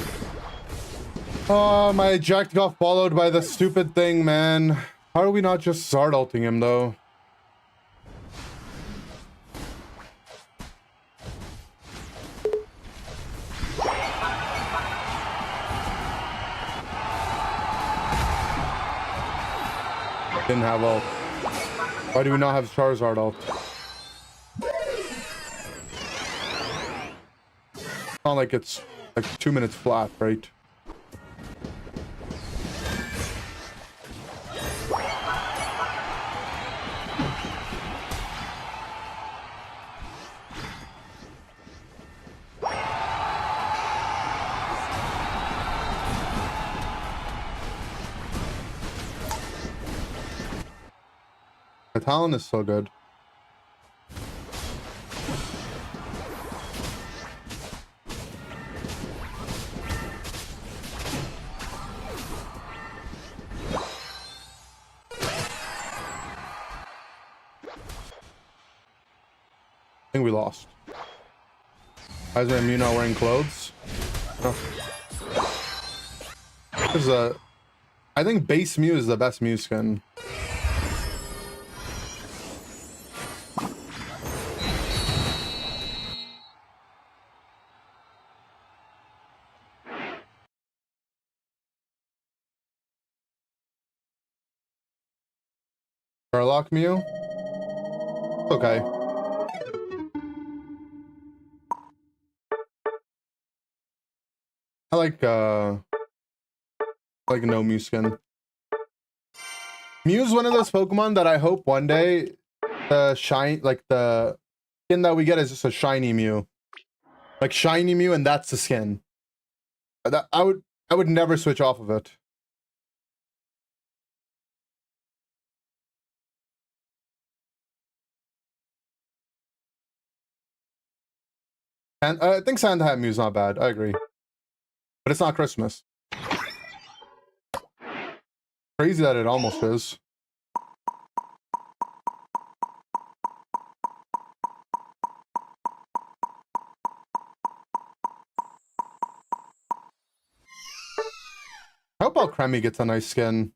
Oh, my eject got followed by the stupid thing, man. How are we not just Zard ulting him, though? Didn't have ult. Why do we not have Charizard ult? Not like it's like 2 minutes flat, right? The talent is so good. I think we lost. Why is my Mew not wearing clothes? Oh. This is I think base Mew is the best Mew skin. Sherlock Mew? Okay. I like no Mew skin. Mew's one of those Pokemon that I hope one day the skin that we get is just a shiny Mew. Like shiny Mew, and that's the skin. That I would never switch off of it. And I think Santa Hat Mew's not bad. I agree. But it's not Christmas. Crazy that it almost is. I hope Alcremie gets a nice skin.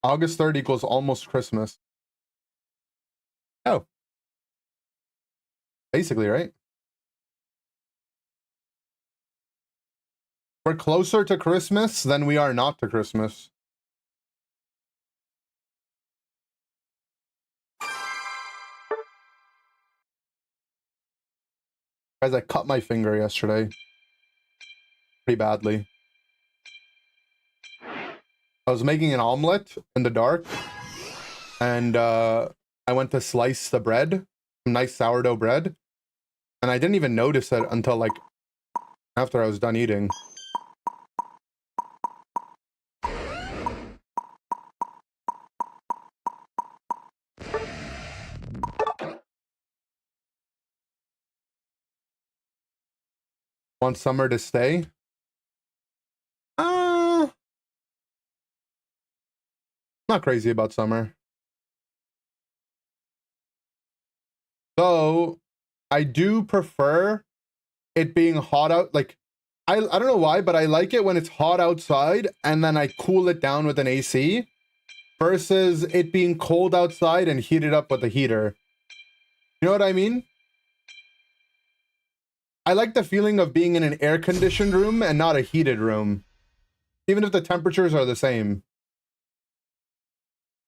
August 3rd equals almost Christmas. Oh. Basically, right? We're closer to Christmas than we are not to Christmas. Guys, I cut my finger yesterday. Pretty badly. I was making an omelet in the dark. And I went to slice the bread. Some nice sourdough bread. And I didn't even notice it until like after I was done eating. Want summer to stay? Not crazy about summer. Though I do prefer it being hot out. Like I don't know why, but I like it when it's hot outside and then I cool it down with an AC versus it being cold outside and heat it up with a heater. You know what I mean? I like the feeling of being in an air-conditioned room and not a heated room, even if the temperatures are the same.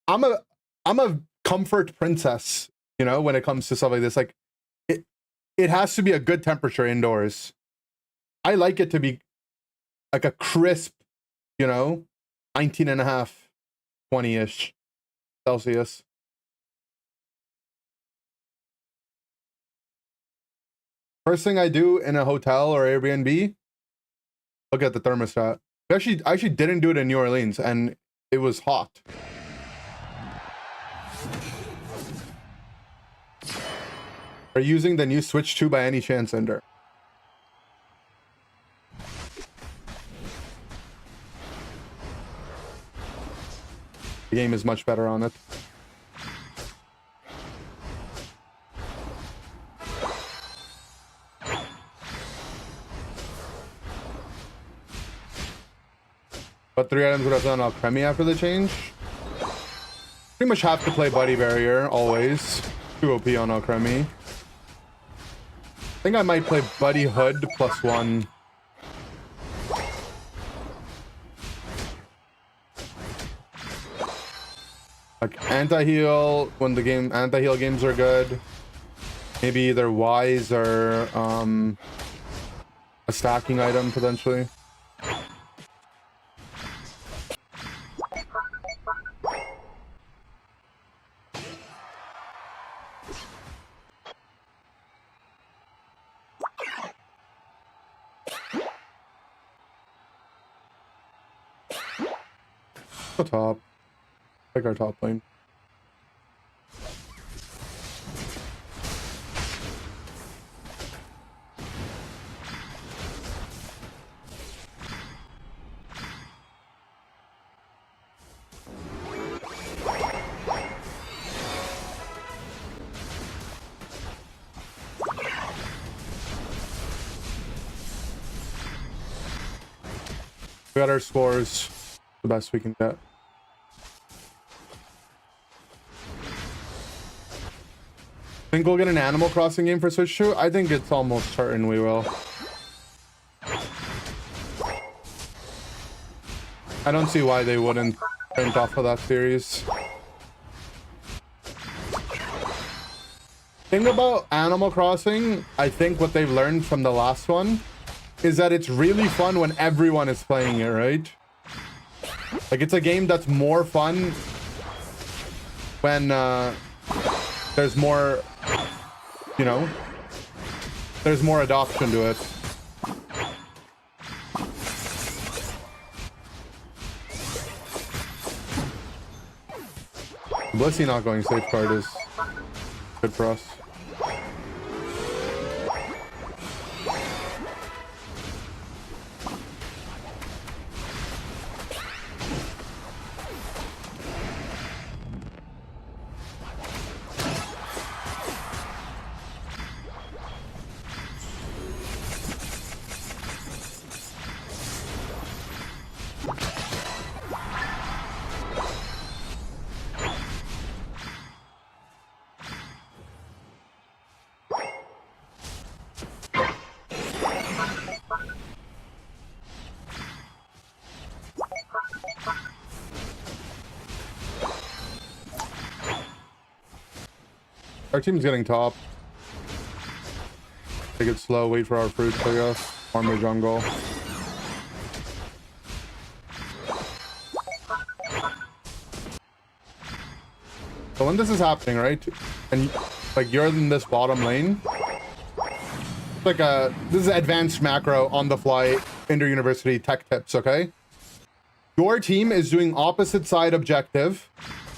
I'm a comfort princess, you know, when it comes to stuff like this. Like it has to be a good temperature indoors. I like it to be like a crisp, you know, 19.5, 20-ish Celsius. First thing I do in a hotel or Airbnb, look at the thermostat. I actually didn't do it in New Orleans, and it was hot. Are you using the new Switch 2 by any chance, Ender? The game is much better on it. But 3 items would have done Alchemy after the change. Pretty much have to play Buddy Barrier, always. 2 OP on Alchemy. I think I might play Buddy Hood +1. Like anti-heal, when the game anti-heal games are good. Maybe either Wise or a stacking item potentially. Go top. Take our top lane. We got our scores. The best we can get. Think we'll get an Animal Crossing game for Switch 2? I think it's almost certain we will. I don't see why they wouldn't print off of that series. Thing about Animal Crossing, I think what they've learned from the last one is that it's really fun when everyone is playing it, right? Like, it's a game that's more fun when there's more, you know, there's more adoption to it. Blissey not going safeguard is good for us. Our team's getting top. Take it slow, wait for our fruits, I guess. Farm the jungle. So when this is happening, right? And like you're in this bottom lane. Like this is advanced macro on the fly inter-university tech tips, okay? Your team is doing opposite side objective.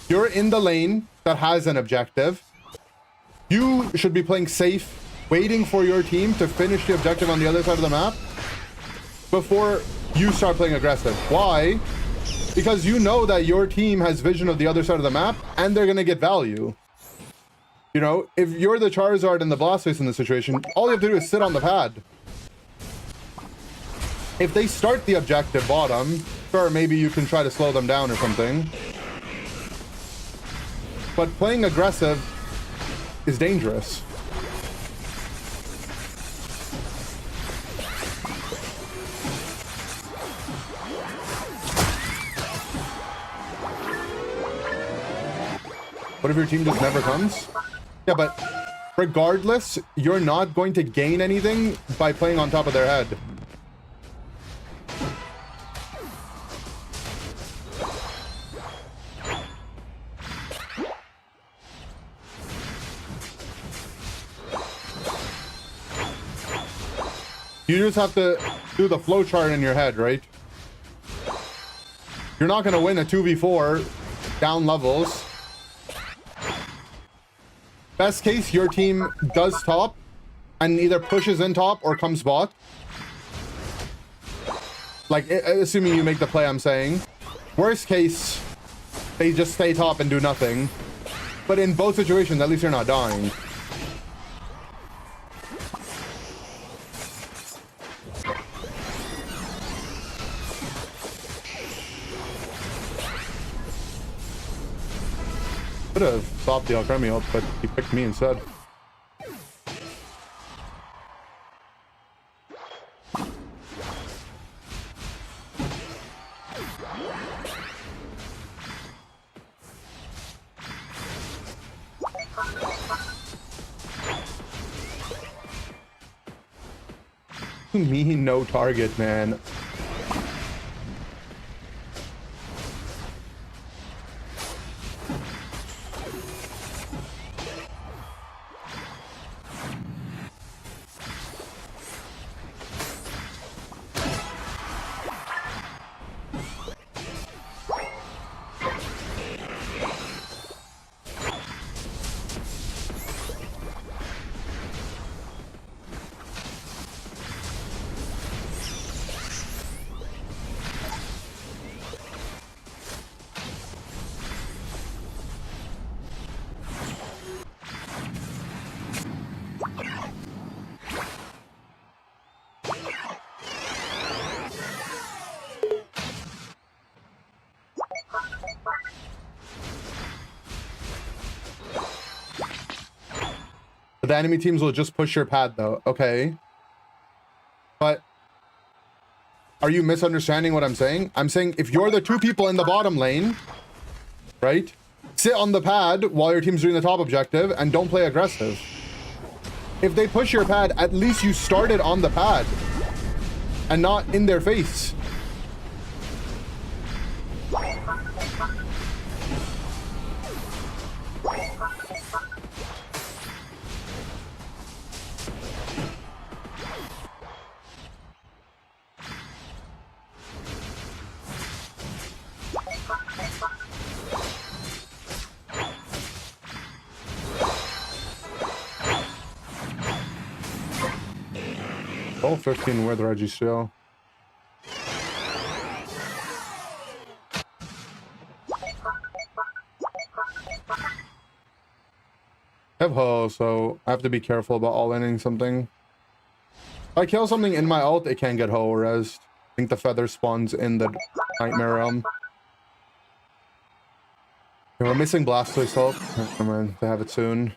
You're in the lane that has an objective. You should be playing safe, waiting for your team to finish the objective on the other side of the map before you start playing aggressive. Why? Because you know that your team has vision of the other side of the map and they're gonna get value. You know, if you're the Charizard and the Blastoise in this situation, all you have to do is sit on the pad. If they start the objective bottom, sure, maybe you can try to slow them down or something. But playing aggressive is dangerous. What if your team just never comes? Yeah, but regardless, you're not going to gain anything by playing on top of their head. You just have to do the flow chart in your head, right? You're not going to win a 2v4 down levels. Best case, your team does top and either pushes in top or comes bot. Like, assuming you make the play I'm saying. Worst case, they just stay top and do nothing. But in both situations, at least you're not dying. Could have stopped the Alchemy ult, but he picked me instead. Me no target, man. The enemy teams will just push your pad though. Okay. But are you misunderstanding what I'm saying? I'm saying if you're the two people in the bottom lane, right? Sit on the pad while your team's doing the top objective and don't play aggressive. If they push your pad, at least you started on the pad and not in their face. Oh, 15 with Registeel. I have Ho, so I have to be careful about all-inning something. If I kill something in my ult, it can get Ho or Res. I think the feather spawns in the Nightmare Realm. Okay, we're missing Blastoise ult. Never mind, they have it soon.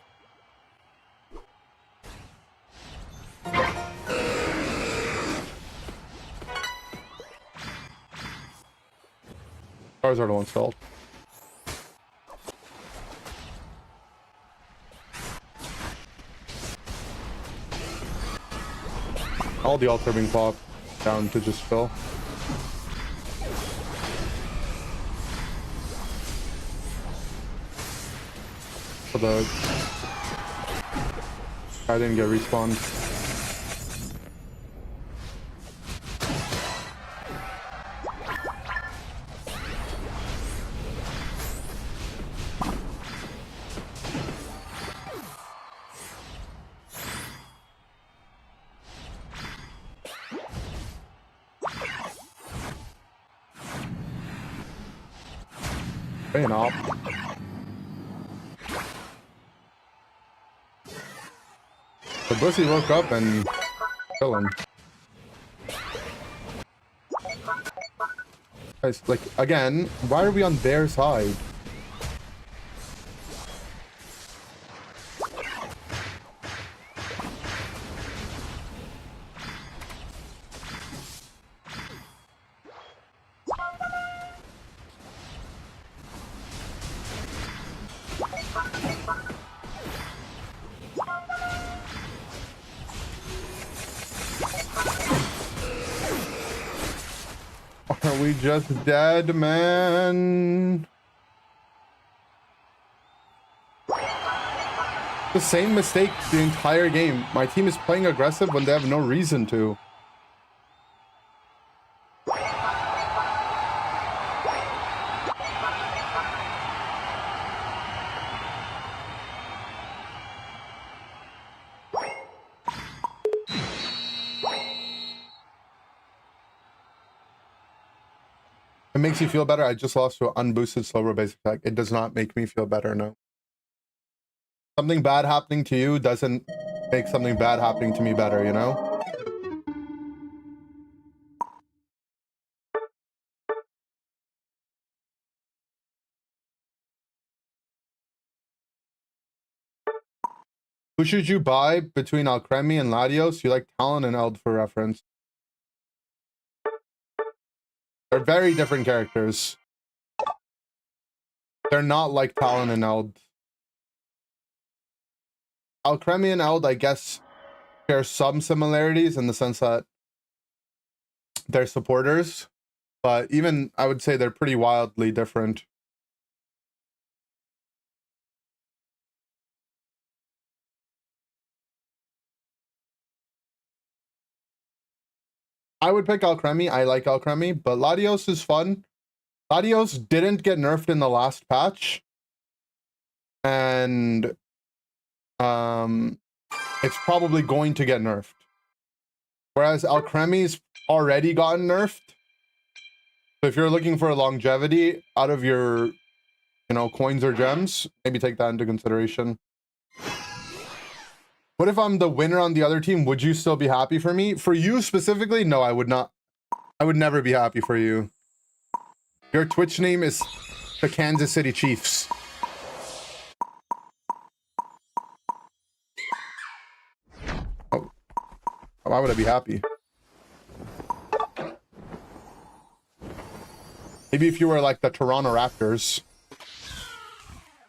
Charizard won't stall. all the ults are being popped down to just fill. For the... I didn't get respawned. Paying off. The Bussy woke up and kill him. Guys, like, again, why are we on their side? Are we just dead, man? The same mistake the entire game. My team is playing aggressive when they have no reason to. It makes you feel better. I just lost to an unboosted slower base attack. It does not make me feel better, no. Something bad happening to you doesn't make something bad happening to me better, you know? Who should you buy between Alcremie and Latios? You like Talon and Eld for reference. They're very different characters. They're not like Talon and Eld. Alcremie and Eld, I guess, share some similarities in the sense that they're supporters, but even I would say they're pretty wildly different. I would pick Alcremie. I like Alcremie, but Latios is fun. Latios didn't get nerfed in the last patch. And it's probably going to get nerfed. Whereas Alcremie's already gotten nerfed. So if you're looking for longevity out of your, you know, coins or gems, maybe take that into consideration. What if I'm the winner on the other team? Would you still be happy for me? For you specifically? No, I would not. I would never be happy for you. Your Twitch name is the Kansas City Chiefs. Oh. Why would I be happy? Maybe if you were like the Toronto Raptors.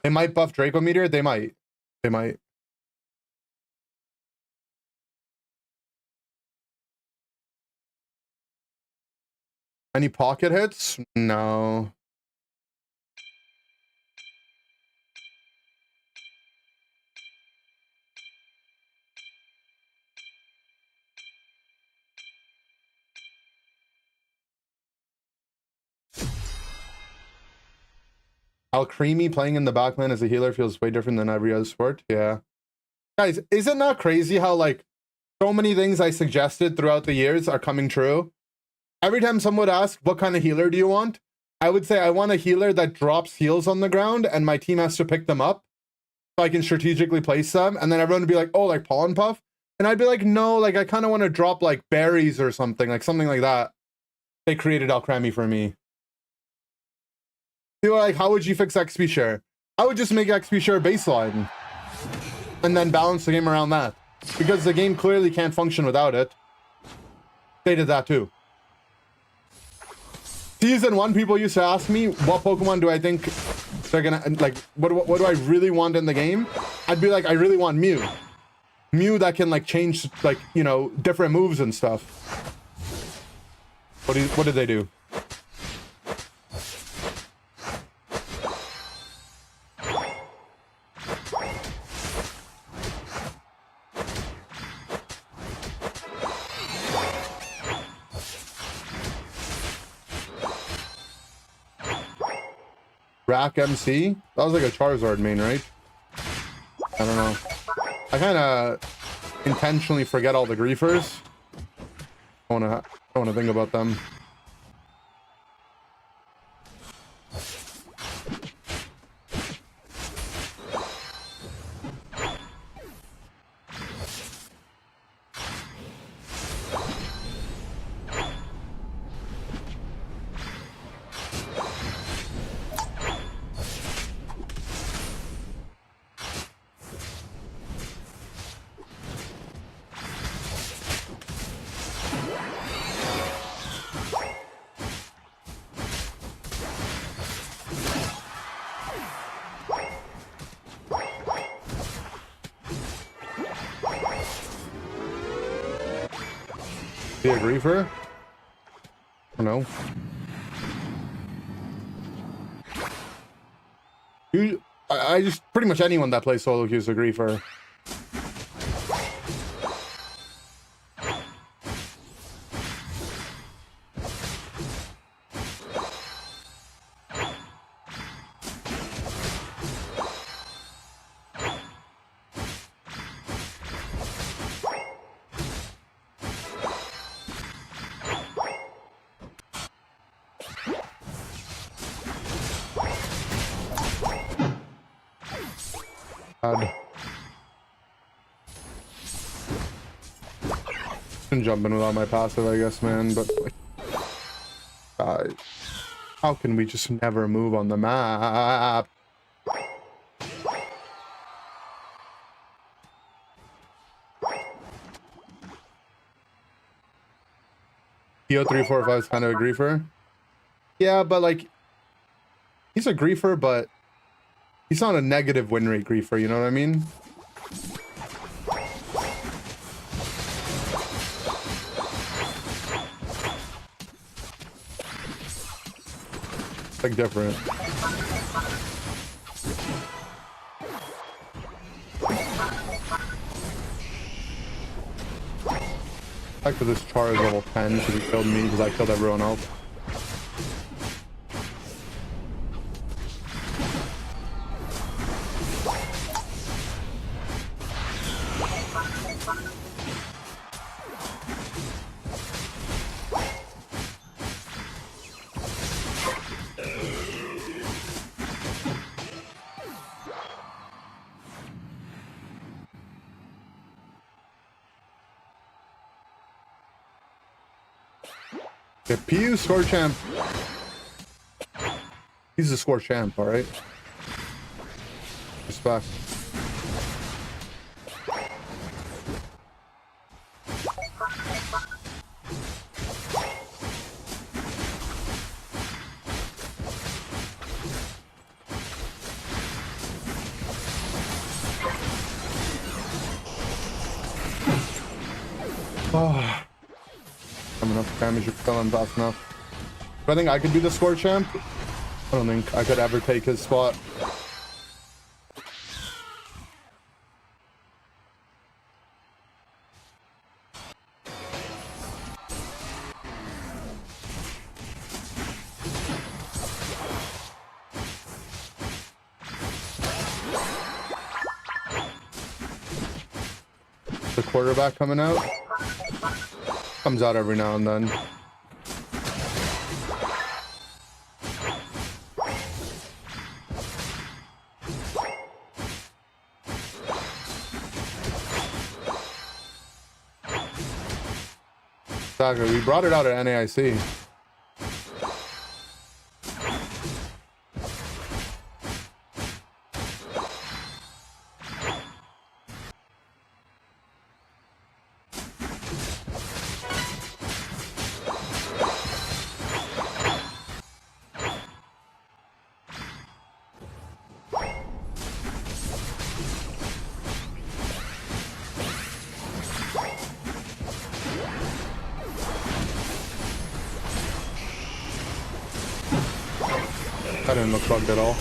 They might buff Draco Meteor. They might. They might. Any pocket hits? No. Alcremie playing in the backline as a healer feels way different than every other sport. Yeah. Guys, isn't that crazy how like so many things I suggested throughout the years are coming true? Every time someone would ask, what kind of healer do you want? I would say, I want a healer that drops heals on the ground and my team has to pick them up so I can strategically place them. And then everyone would be like, oh, like Pollen Puff? And I'd be like, no, like I kind of want to drop like berries or something like that. They created Alcremie for me. People are like, how would you fix XP share? I would just make XP share baseline and then balance the game around that because the game clearly can't function without it. They did that too. Season 1, people used to ask me, what Pokemon do I think they're gonna, like, what do I really want in the game? I'd be like, I really want Mew. Mew that can like change like, you know, different moves and stuff. What did they do? Rack MC? That was like a Charizard main, right? I don't know. I kind of intentionally forget all the griefers. I don't want to think about them. Be a griefer? I don't know. I just pretty much anyone that plays solo queue is a griefer. Can jump in without my passive, I guess, man, but like, how can we just never move on the map? Keo345 is kind of a griefer. Yeah, but like, he's a griefer, but he's not a negative win rate griefer, you know what I mean? Like different. Back to this Char is level 10 because he killed me because I killed everyone else. Okay, PU score champ. He's a score champ, alright? Respect. Oh. Enough damage, you're killing fast enough. Do I think I could be the score champ? I don't think I could ever take his spot. The quarterback coming out? Comes out every now and then. Exactly, we brought it out at NAIC. That didn't look bugged at all.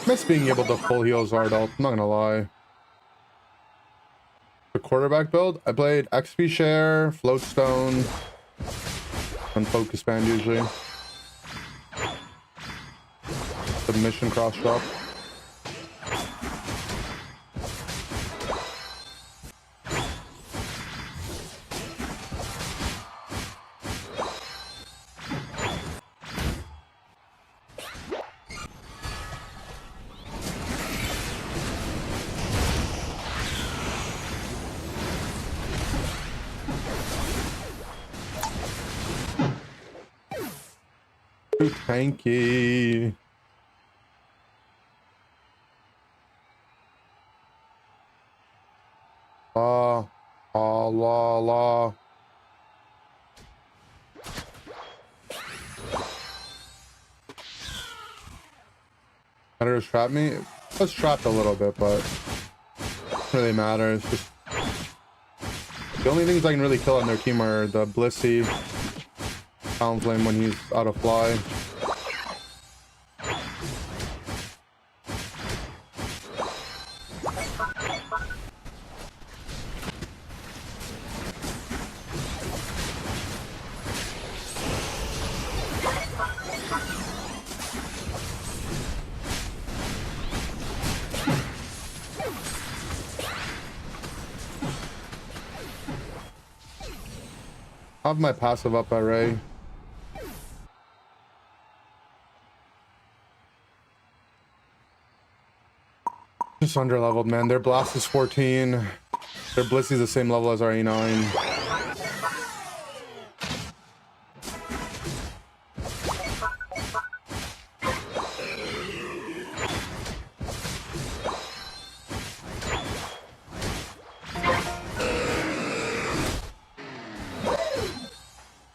Miss being able to full heal Zard ult, I'm not gonna lie. The quarterback build, I played XP share, float stone, and focus band usually. Submission cross drop. Too tanky. La. Predators trap me. It was trapped a little bit, but it doesn't really matter. It's just the only things I can really kill on their team are the Blissey, Talonflame when he's out of fly. I have my passive up array. Just under leveled, man. Their blast is 14. Their Blissey is the same level as our A9.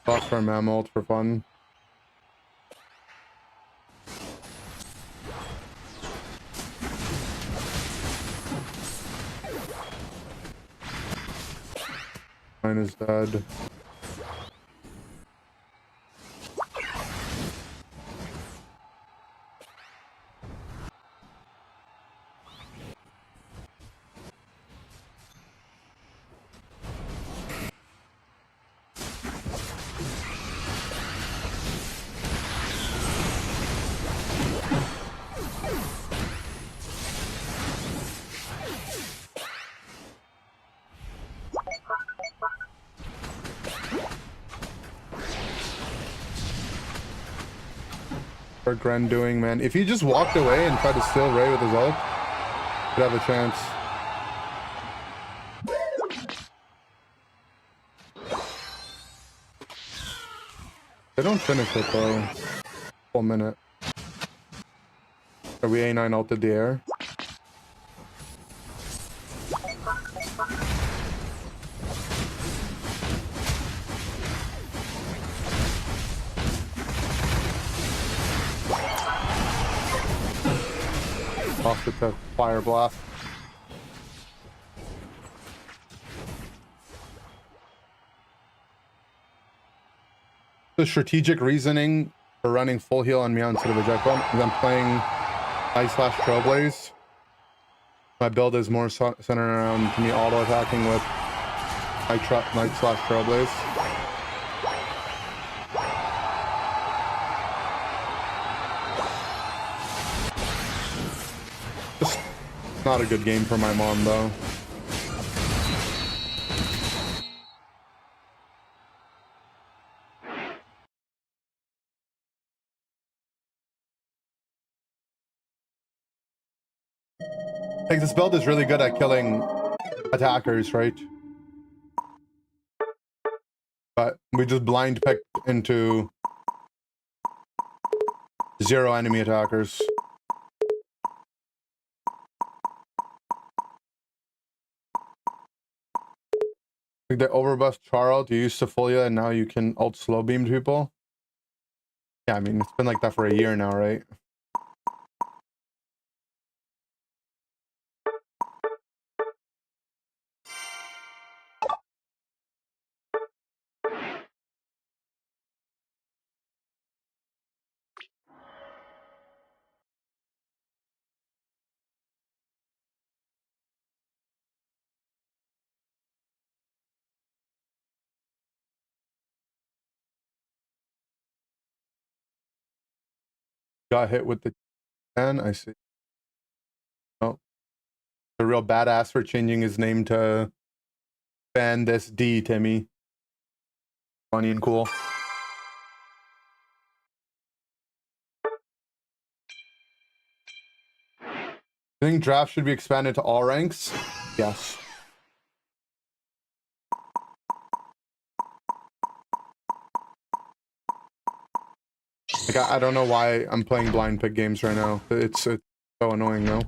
Lost for a mammal ult for fun. Mine is dead. What Gren doing, man? If he just walked away and tried to steal Ray with his ult, could have a chance. They don't finish it though. 1 minute. Are we A9 ulted the air? Off with the fire blast. The strategic reasoning for running full heal on Meow instead of eject bomb is I'm playing Night/Trailblaze. My build is more centered around me auto attacking with Night/Trailblaze. Just not a good game for my mom though. Like this build is really good at killing attackers, right? But we just blind picked into 0 enemy attackers. Like they overbuffed Charl to use Sofolia and now you can ult slow beam people. Yeah, I mean, it's been like that for a year now, right? Got hit with the 10, I see. Oh. A real badass for changing his name to ban this D, Timmy. Funny and cool. I think draft should be expanded to all ranks. Yes. Like I don't know why I'm playing blind pick games right now. It's so annoying though.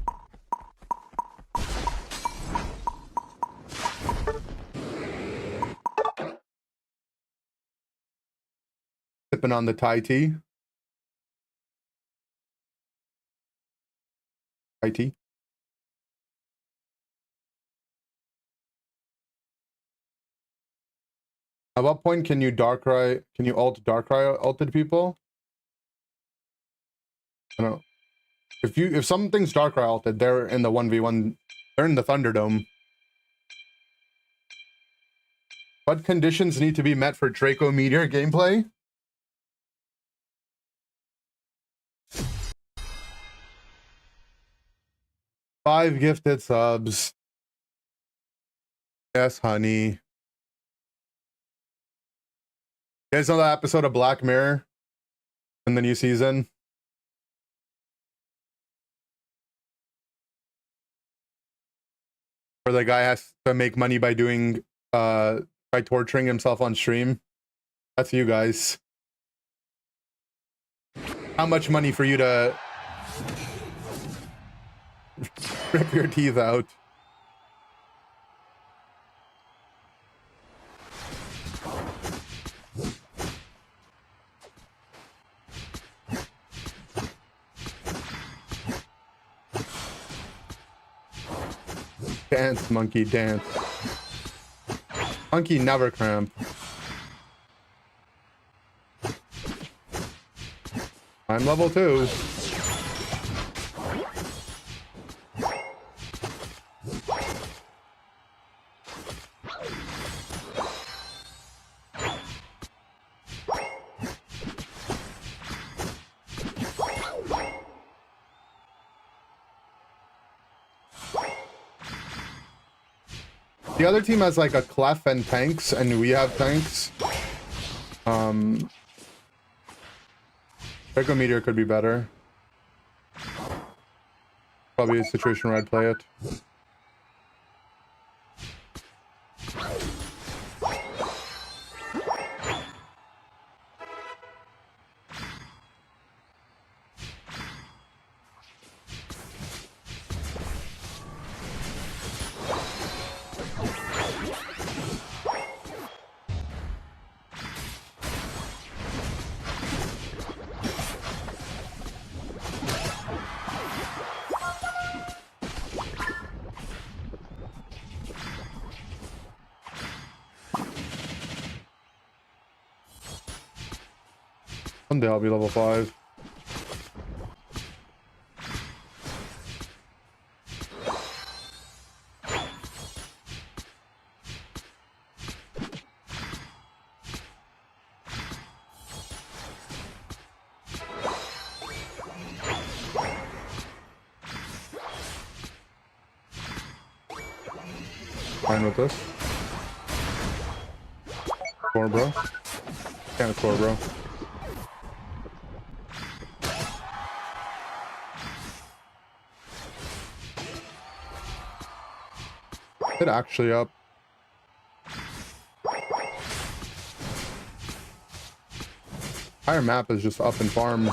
Sipping on the Thai tea. Thai tea. At what point can you Darkrai? Can you ult Darkrai ulted people? I don't know. If something's Darkrai ulted, they're in the 1v1. They're in the Thunderdome. What conditions need to be met for Draco Meteor gameplay? Five gifted subs. Yes, honey. You guys know that episode of Black Mirror in the new season? Where the guy has to make money by doing by torturing himself on stream. That's you guys. How much money for you to rip your teeth out? Dance, monkey, dance. Monkey never cramp. I'm level 2. The other team has like a Clef and tanks, and we have tanks. Draco Meteor could be better. Probably a situation where I'd play it. Someday I'll be level 5. Fine with this. Score, bro. Can't score, bro. It actually up. Entire map is just up and farm.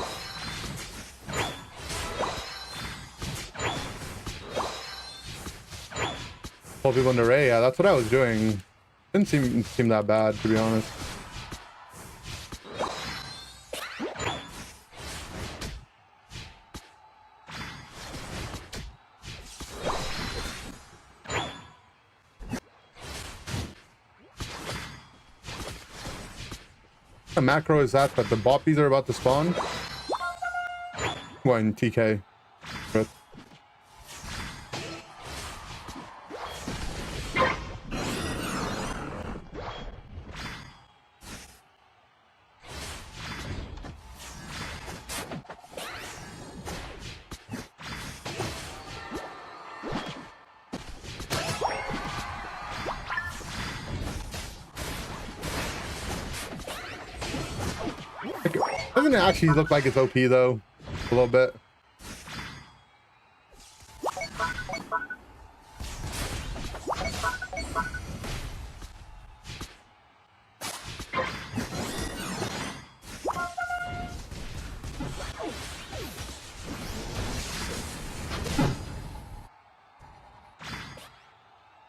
Pull people into Ray. Yeah, that's what I was doing. Didn't seem that bad, to be honest. What macro is that the boppies are about to spawn? Going TK. Good. Doesn't it actually look like it's OP though? A little bit.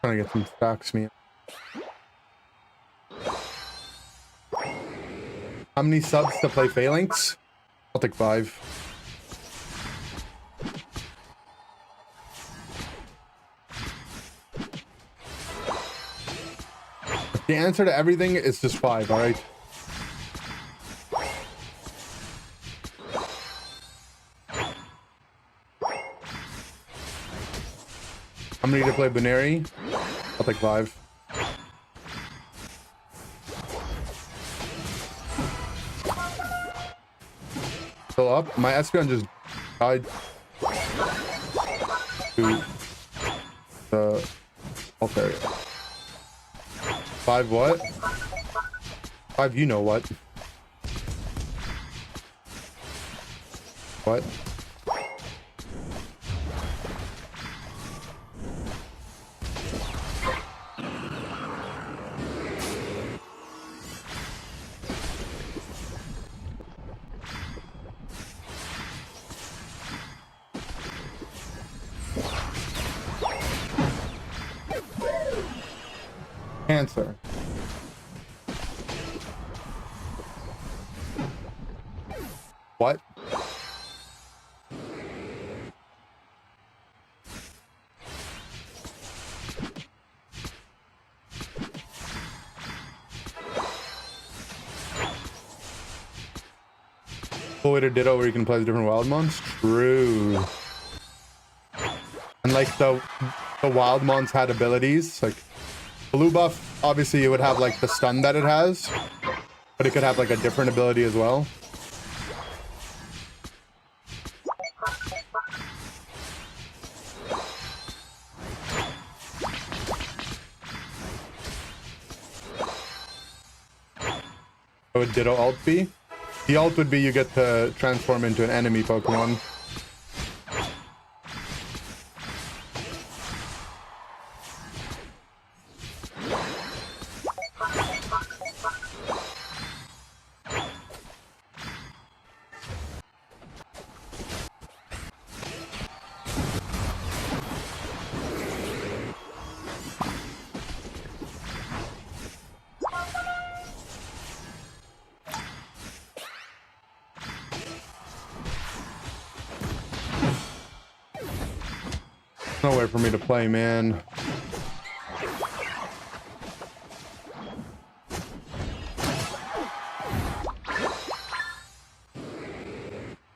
Trying to get some stacks, man. How many subs to play Phalanx? I'll take 5. The answer to everything is just 5, alright? How many to play Binary? I'll take 5. Still up? My Espeon just died to the alt area. 5 what? 5 you know what? What? Cancer. What? Full to Ditto where you can play the different wild mons? True. And like the wild mons had abilities, like blue buff, obviously it would have like the stun that it has, but it could have like a different ability as well. What would Ditto ult be? The ult would be you get to transform into an enemy Pokemon. Nowhere for me to play, man.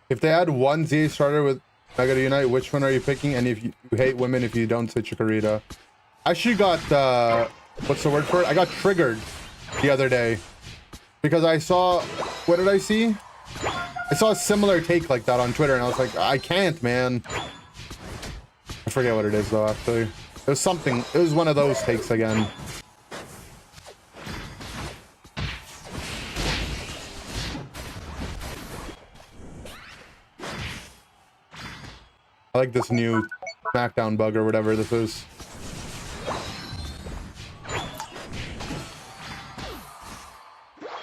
If they add one ZA starter with Mega to Unite, which one are you picking? And if you hate women, if you don't say Chikorita. I actually got, what's the word for it? I got triggered the other day because I saw, what did I see? I saw a similar take like that on Twitter and I was like, I can't, man. I forget what it is though, actually. It was something, it was one of those takes again. I like this new SmackDown bug or whatever this is.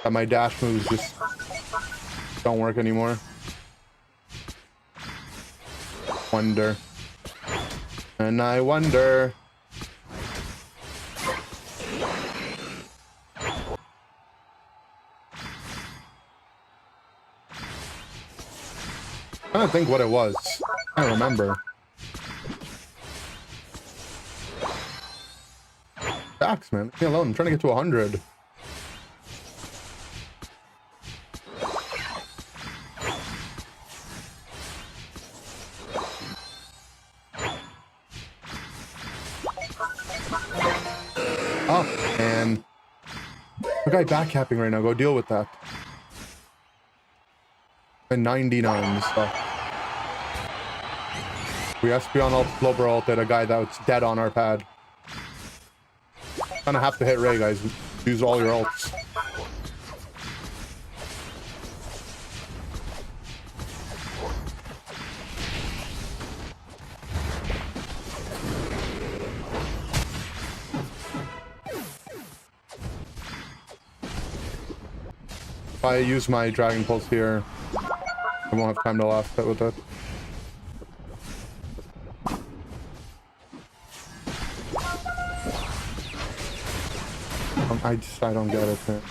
That my dash moves just don't work anymore. Wonder. And I wonder. I don't think what it was. I don't remember. Stacks, man. Leave me alone. I'm trying to get to 100. Oh, man. The guy backcapping right now. Go deal with that. And 99 stuff. We Espeon ult, Slowbro ulted a guy that's dead on our pad. Gonna have to hit Ray, guys. Use all your ults. If I use my Dragon Pulse here, I won't have time to last hit with it. I don't get it, man.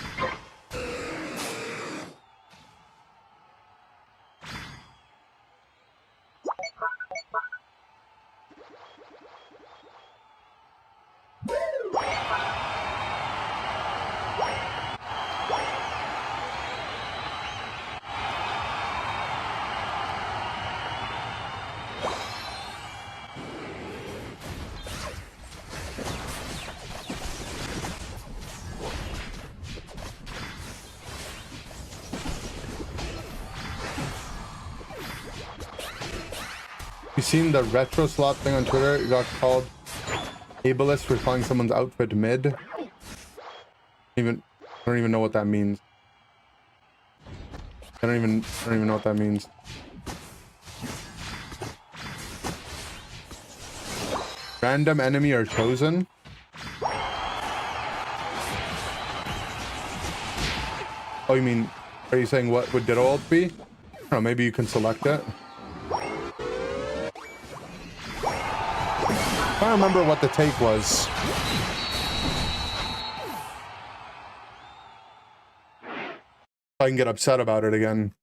You seen the retro slot thing on Twitter? It got called ableist for calling someone's outfit mid. I don't even know what that means. I don't even know what that means. Random enemy are chosen. Oh, you mean, are you saying what would Ditto ult be? I don't know, maybe you can select it. I don't remember what the take was. I can get upset about it again.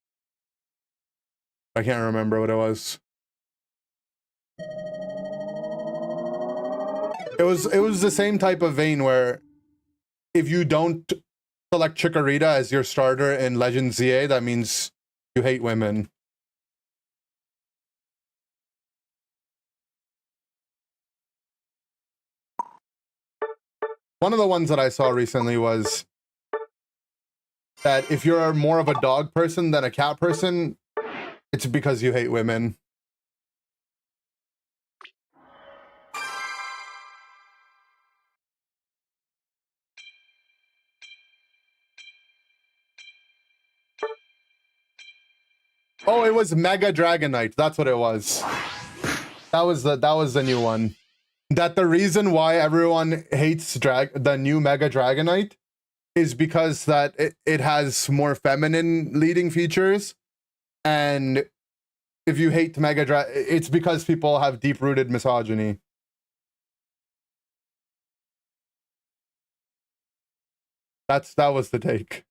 I can't remember what it was. It was the same type of vein where if you don't select Chikorita as your starter in Legend ZA, that means you hate women. One of the ones that I saw recently was that if you're more of a dog person than a cat person, it's because you hate women. Oh, it was Mega Dragonite. That's what it was. That was the new one. That the reason why everyone hates the new Mega Dragonite is because that it has more feminine leading features, and if you hate it's because people have deep-rooted misogyny. That was the take.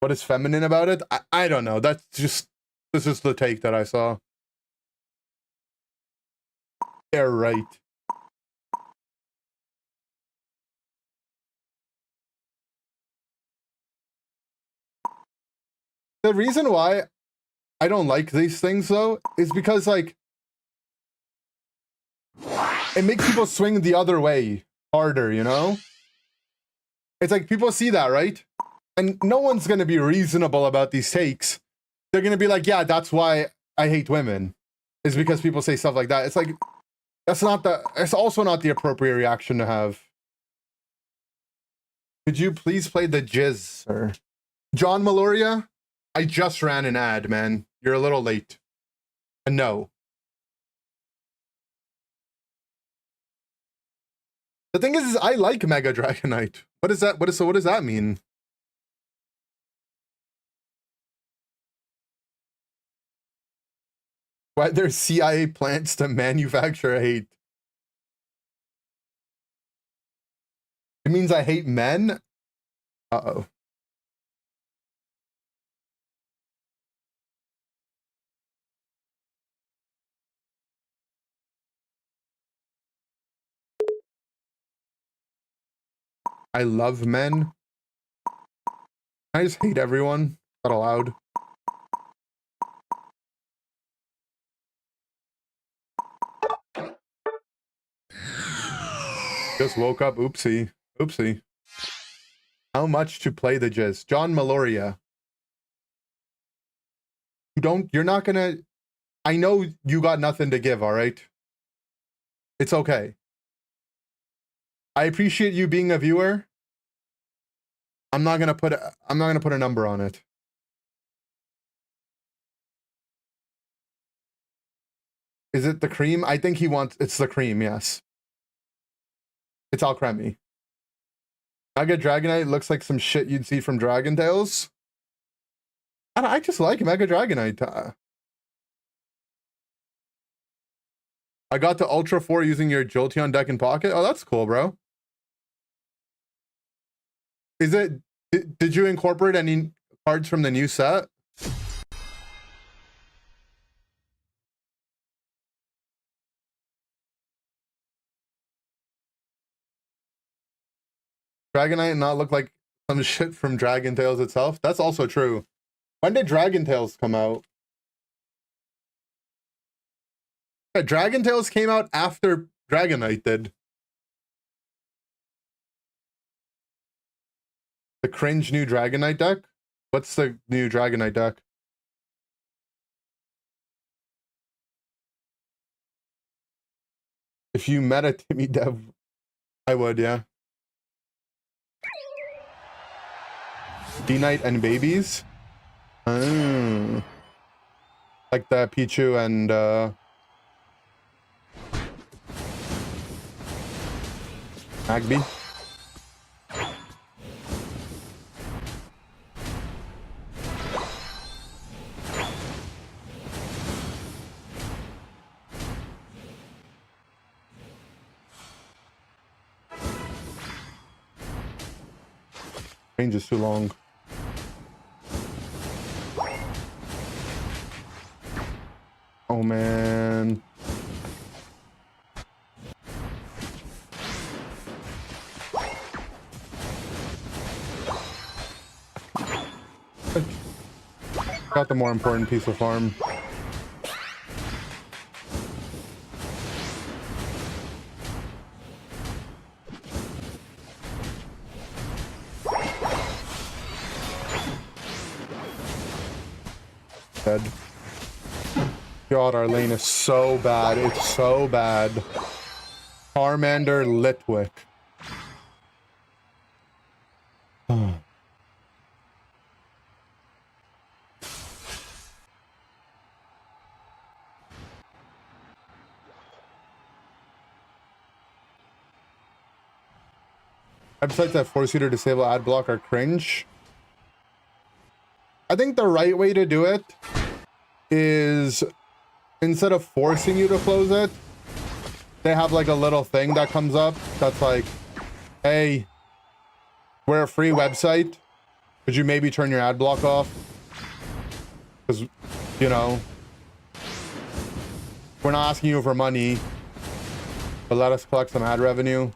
What is feminine about it? I don't know. This is the take that I saw. Yeah, right. The reason why I don't like these things, though, is because, like, it makes people swing the other way harder, you know? It's like people see that, right? And no one's going to be reasonable about these takes. They're going to be like, yeah, that's why I hate women. Is because people say stuff like that. It's like, it's also not the appropriate reaction to have. Could you please play the jizz, sir? John Meloria? I just ran an ad, man. You're a little late. And no. The thing is I like Mega Dragonite. What is that? What does that mean? Why there's CIA plans to manufacture hate? It means I hate men? Uh-oh. I love men. I just hate everyone. Not allowed. Just woke up. Oopsie. Oopsie. How much to play the jizz? John Maloria. You're not gonna, I know you got nothing to give, all right? It's okay. I appreciate you being a viewer. I'm not gonna put a number on it. Is it the cream? I think it's the cream, yes. It's all creamy. Mega Dragonite looks like some shit you'd see from Dragon Tales. I just like Mega Dragonite. I got to Ultra 4 using your Jolteon deck in Pocket. Oh, that's cool, bro. Is it... Did you incorporate any cards from the new set? Dragonite not look like some shit from Dragon Tales itself? That's also true. When did Dragon Tales come out? Yeah, Dragon Tales came out after Dragonite did. The cringe new Dragonite deck? What's the new Dragonite deck? If you met a Timmy Dev, I would, yeah. D-Knight and babies? Oh. Like the Pichu and Magby. Range is too long. Oh man. Got the more important piece of farm. Dead. God, our lane is so bad. It's so bad. Charmander, Litwick. Websites that force you to disable ad block are cringe. I think the right way to do it is, instead of forcing you to close it, they have like a little thing that comes up that's like, hey, we're a free website. Could you maybe turn your ad block off? Because, you know, we're not asking you for money, but let us collect some ad revenue.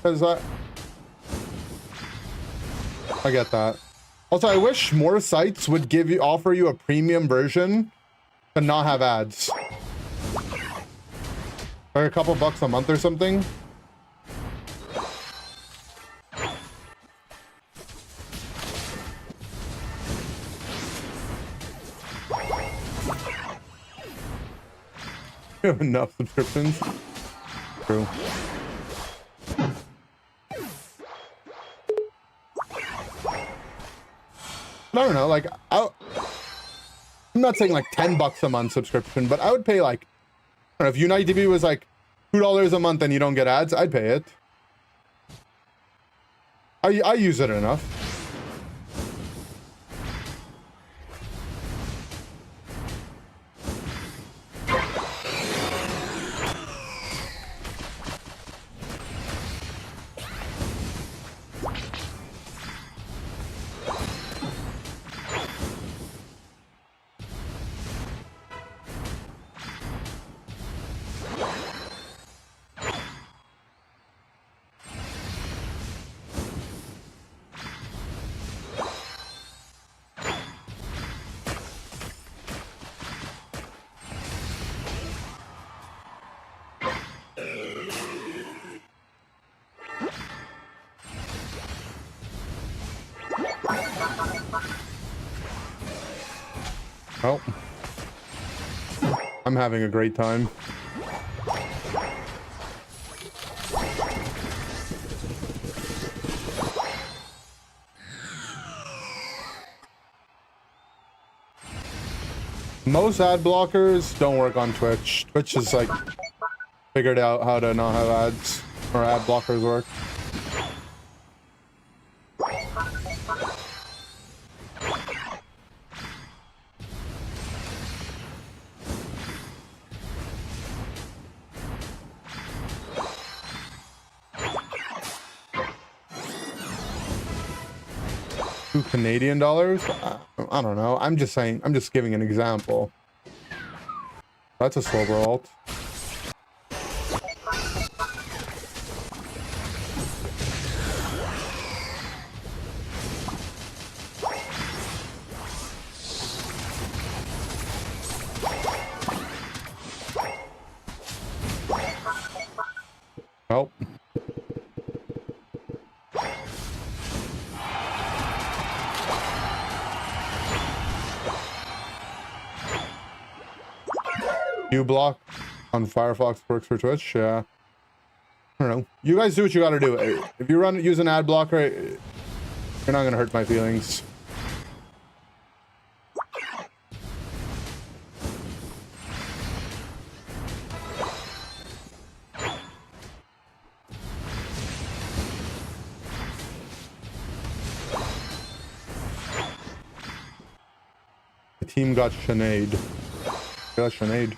Because I get that. Also, I wish more sites would offer you a premium version to not have ads. Like a couple bucks a month or something. You have enough subscriptions. True. I don't know, like, I'm not saying like 10 bucks a month subscription, but I would pay like, I don't know, if Unite TV was like $2 a month and you don't get ads, I'd pay it. I use it enough. Oh. I'm having a great time. Most ad blockers don't work on Twitch. Twitch is like figured out how to not have ads or ad blockers work. Canadian dollars? I don't know. I'm just saying, I'm just giving an example. That's a silver alt. Oh. Block on Firefox works for Twitch. Yeah, I don't know. You guys do what you got to do. If you use an ad blocker, you're not gonna hurt my feelings. The team got Sinead. Got Sinead.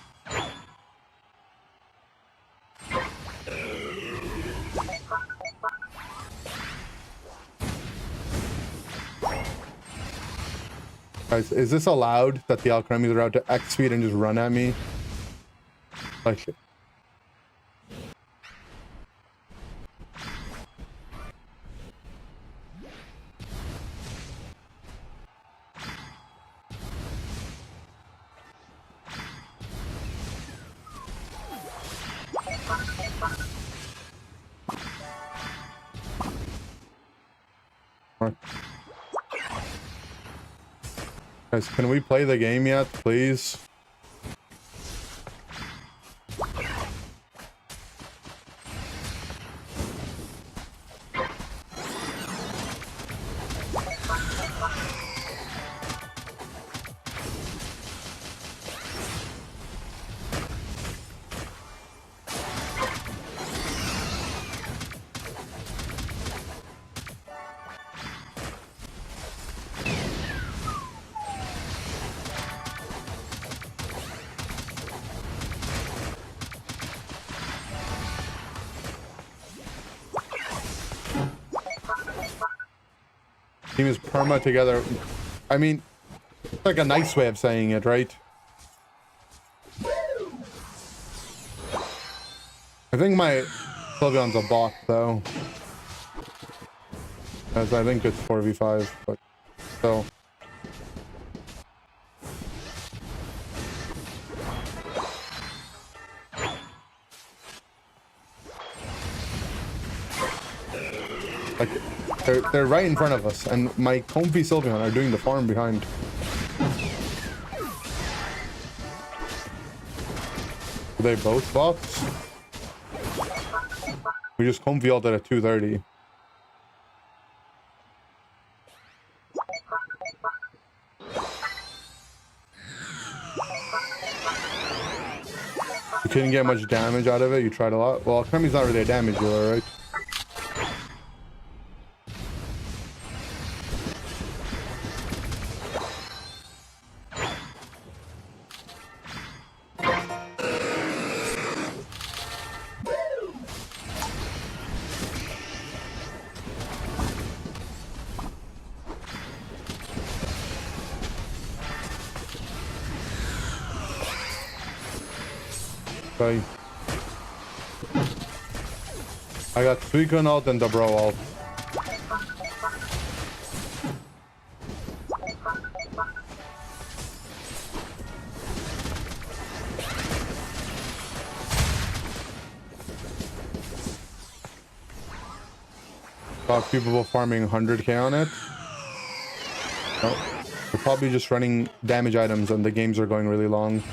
Guys, is this allowed that the Alchemi's are out to X speed and just run at me? Like, guys, can we play the game yet, please? Team is perma together. I mean, it's like a nice way of saying it, right? I think my Sylveon's a bot, though. As I think it's 4v5, but still. Like, they're right in front of us, and my Comfy Sylveon are doing the farm behind. Are they both bots? We just Comfy ulted at 230. You couldn't get much damage out of it, you tried a lot. Well, Kami's not really a damage dealer, right? Okay. I got Suicune ult and the Bro ult. Got people farming 100k on it. Oh, we're probably just running damage items and the games are going really long.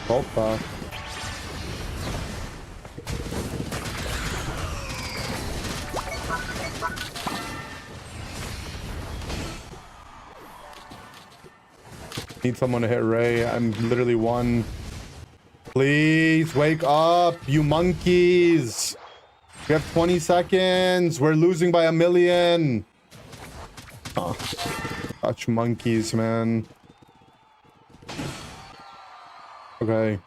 Opa. Need someone to hit Ray. I'm literally one. Please wake up, you monkeys. We have 20 seconds. We're losing by 1,000,000. Oh, such monkeys, man. Okay.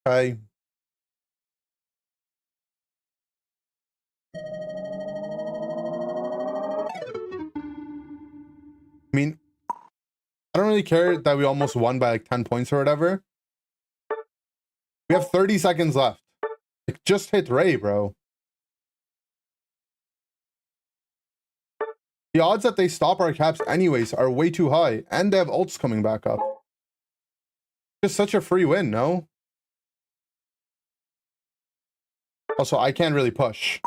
Okay. I mean, I don't really care that we almost won by like 10 points or whatever. We have 30 seconds left. Like, just hit Ray, bro. The odds that they stop our caps anyways are way too high. And they have ults coming back up. Just such a free win, no? Also, I can't really push.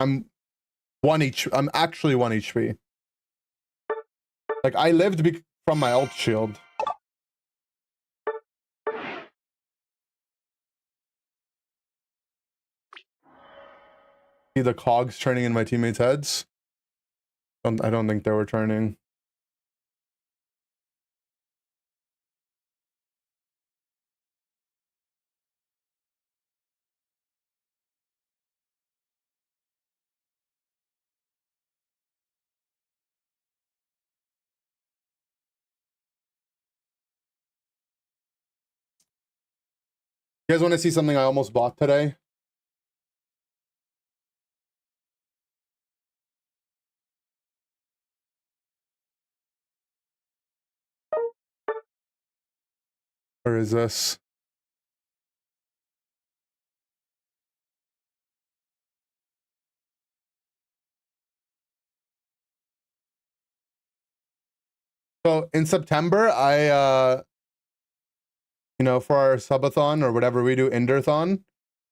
I'm actually 1 HP. Like, I lived from my ult shield. See the cogs turning in my teammates' heads? I don't think they were turning. You guys want to see something I almost bought today? Where is this? So in September, you know, for our subathon or whatever we do, Enderthon,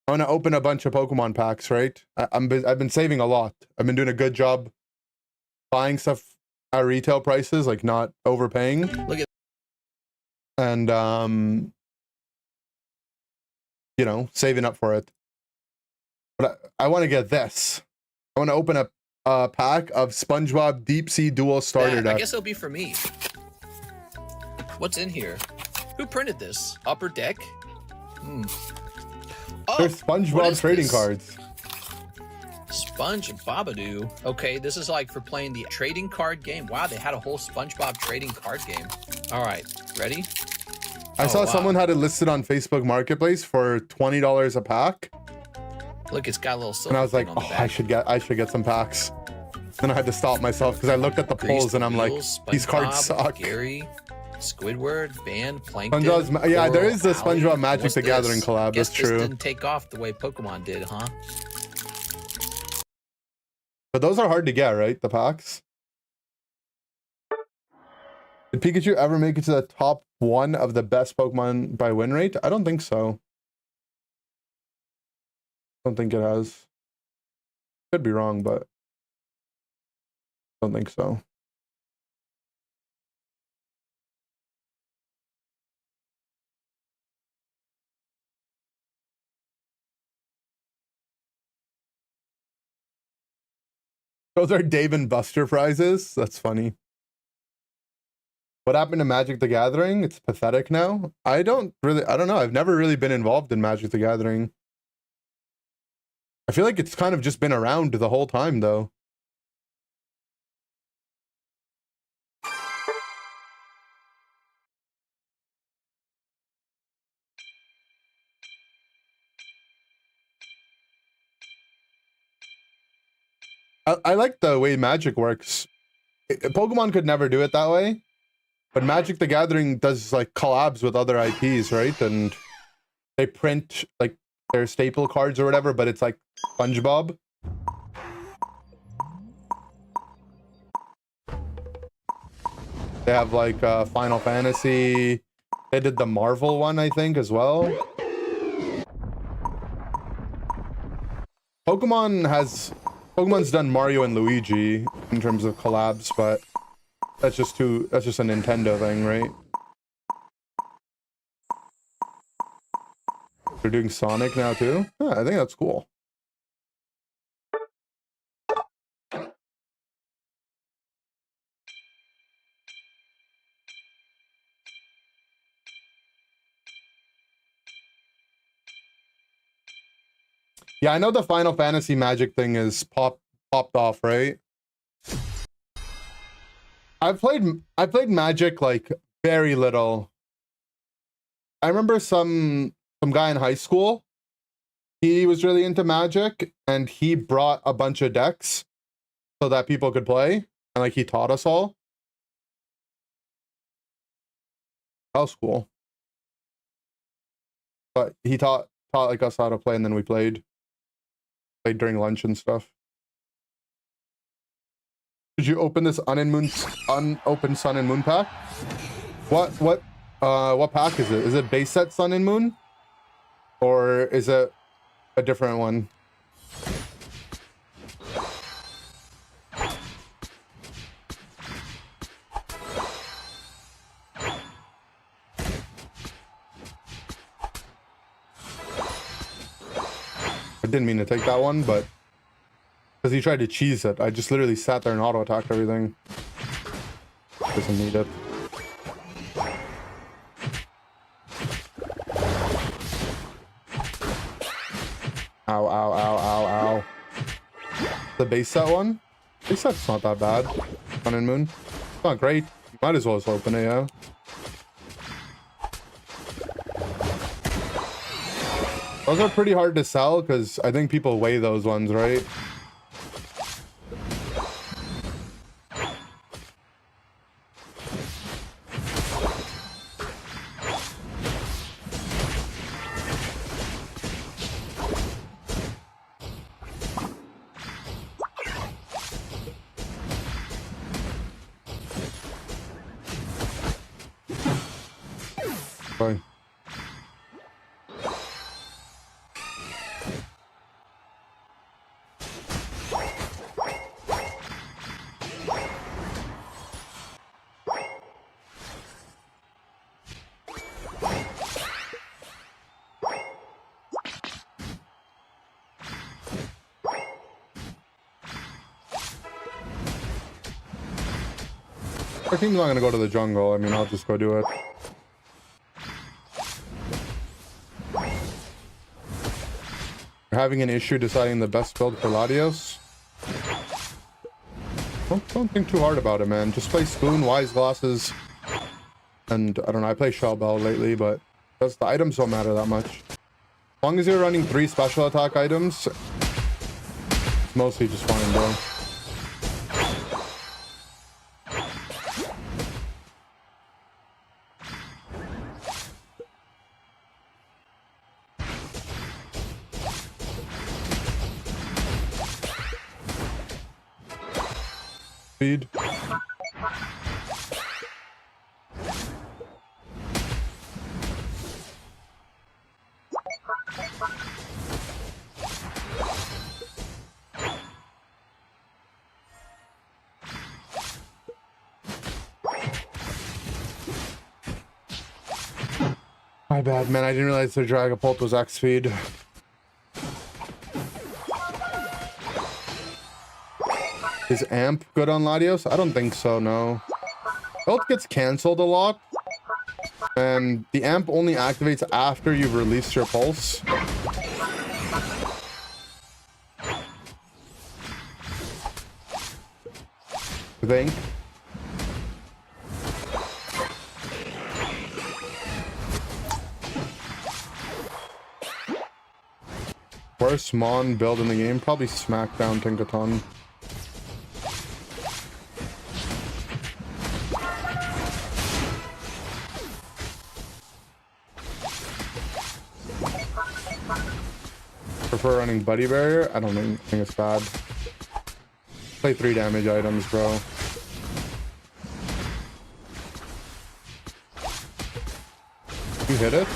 I want to open a bunch of Pokemon packs, right? I've been saving a lot. I've been doing a good job buying stuff at retail prices, like not overpaying. Look at, and you know, saving up for it. But I want to get this. I want to open a pack of SpongeBob Deep Sea Dual Starter that. Deck. I guess it'll be for me. What's in here? Who printed this? Upper Deck? Oh, They're SpongeBob trading cards. SpongeBobadoo. Okay, this is like for playing the trading card game. Wow, they had a whole SpongeBob trading card game. All right, ready? I saw someone had it listed on Facebook Marketplace for $20 a pack. Look, it's got a little silver. And I was like, thing on the oh, back. I should get some packs. Then I had to stop myself because I looked at the Grease polls and I'm like, Wheels, these cards SpongeBob, suck. Gary, Squidward, Band, Plankton. Yeah, there is the Coral, SpongeBob Alley. Magic What's the this? Gathering collab. Guess That's this true. didn't take off the way Pokemon did, huh? But those are hard to get, right? The packs. Did Pikachu ever make it to the top 1 of the best Pokemon by win rate? I don't think so. I don't think it has. Could be wrong, but I don't think so. Those are Dave and Buster prizes. That's funny. What happened to Magic the Gathering? It's pathetic now. I don't know. I've never really been involved in Magic the Gathering. I feel like it's kind of just been around the whole time, though. I like the way Magic works. Pokemon could never do it that way, but Magic the Gathering does like collabs with other IPs, right? And they print like their staple cards or whatever, but it's like SpongeBob. They have like Final Fantasy. They did the Marvel one, I think, as well. Pokemon's done Mario and Luigi in terms of collabs, but that's just a Nintendo thing, right? They're doing Sonic now too? Yeah, I think that's cool. Yeah, I know the Final Fantasy Magic thing is popped off, right? I played Magic like very little. I remember some guy in high school. He was really into Magic, and he brought a bunch of decks so that people could play, and like he taught us all. That was cool. But he taught like us how to play, and then we played during lunch and stuff. Did you open this unopened Sun and Moon pack? What pack is it? Is it base set Sun and Moon? Or is it a different one? I didn't mean to take that one, but because he tried to cheese it, I just literally sat there and auto attacked everything. Doesn't need it. Ow, ow, ow, ow, ow. The base set one? Base set's not that bad. Sun and Moon. It's not great. You might as well just open it, yeah. Those are pretty hard to sell because I think people weigh those ones, right? Fine. Our team's not gonna go to the jungle. I mean, I'll just go do it. You're having an issue deciding the best build for Latios? Don't think too hard about it, man. Just play Spoon, Wise Glasses, and I don't know, I play Shell Bell lately, but the items don't matter that much. As long as you're running 3 special attack items, it's mostly just fine, bro. Speed. My bad, man. I didn't realize the Dragapult was X speed. Is Amp good on Latios? I don't think so, no. Ult gets cancelled a lot. And the Amp only activates after you've released your pulse. I think. Worst Mon build in the game? Probably Smackdown Tinkaton. Prefer running Buddy Barrier? I don't think it's bad. Play 3 damage items, bro. You hit it?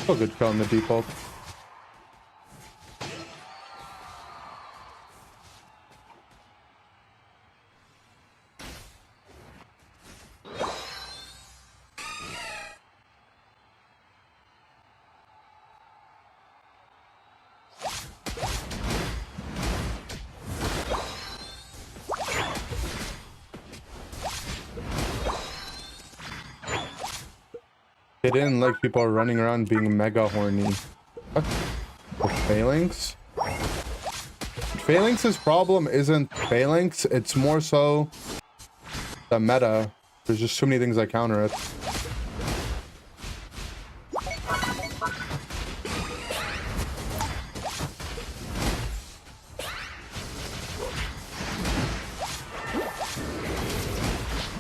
Oh, good kill on the default. They didn't like people running around being mega horny. What? The Phalanx? Phalanx's problem isn't Phalanx, it's more so the meta. There's just too many things that counter it.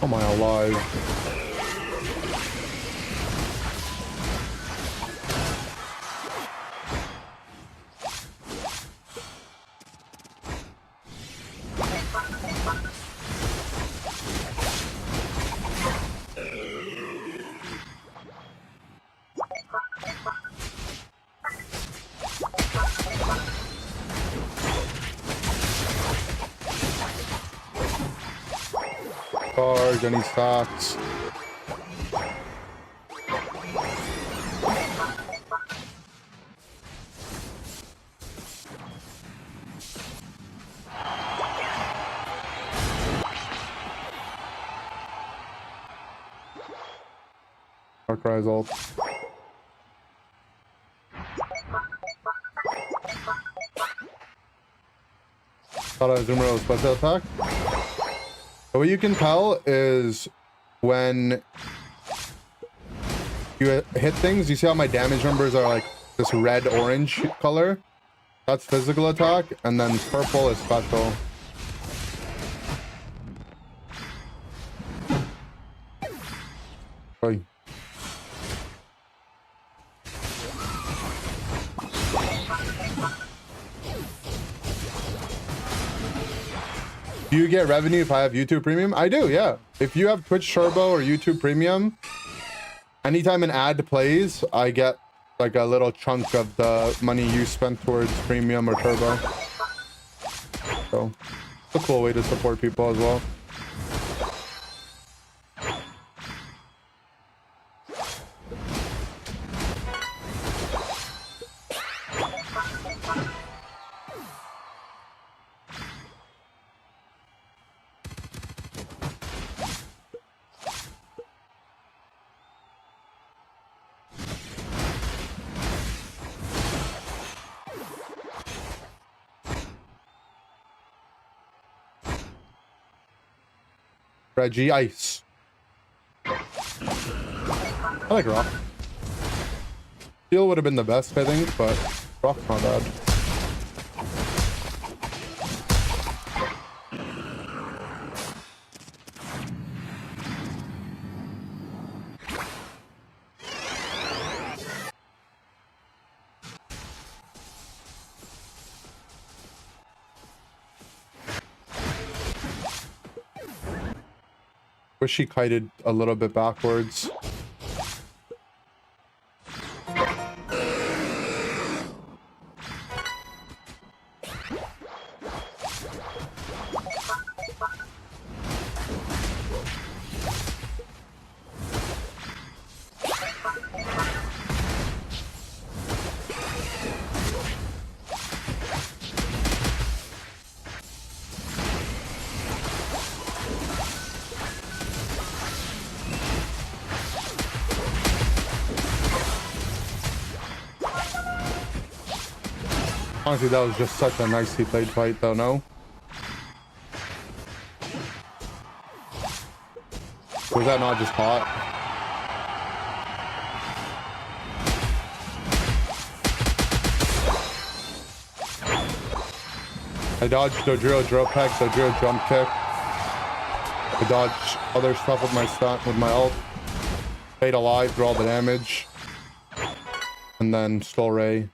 Oh my alive. Charge, any stocks. Dark Rise ult. Thought I zoomed out special attack. The way you can tell is when you hit things, you see how my damage numbers are like this red orange color? That's physical attack, and then purple is special. Oy. Do you get revenue if I have YouTube Premium? I do, yeah. If you have Twitch Turbo or YouTube Premium, anytime an ad plays, I get like a little chunk of the money you spent towards Premium or Turbo. So, it's a cool way to support people as well. Reggie Ice. I like Rock. Steel would have been the best, I think, but Rock's not bad. Wish she kited a little bit backwards. Honestly, that was just such a nicely played fight, though, no? Was that not just hot? I dodged Dojiro drill peck, Dojiro jump kick. I dodged other stuff with my stunt, with my ult. Stayed alive through all the damage. And then stole Ray.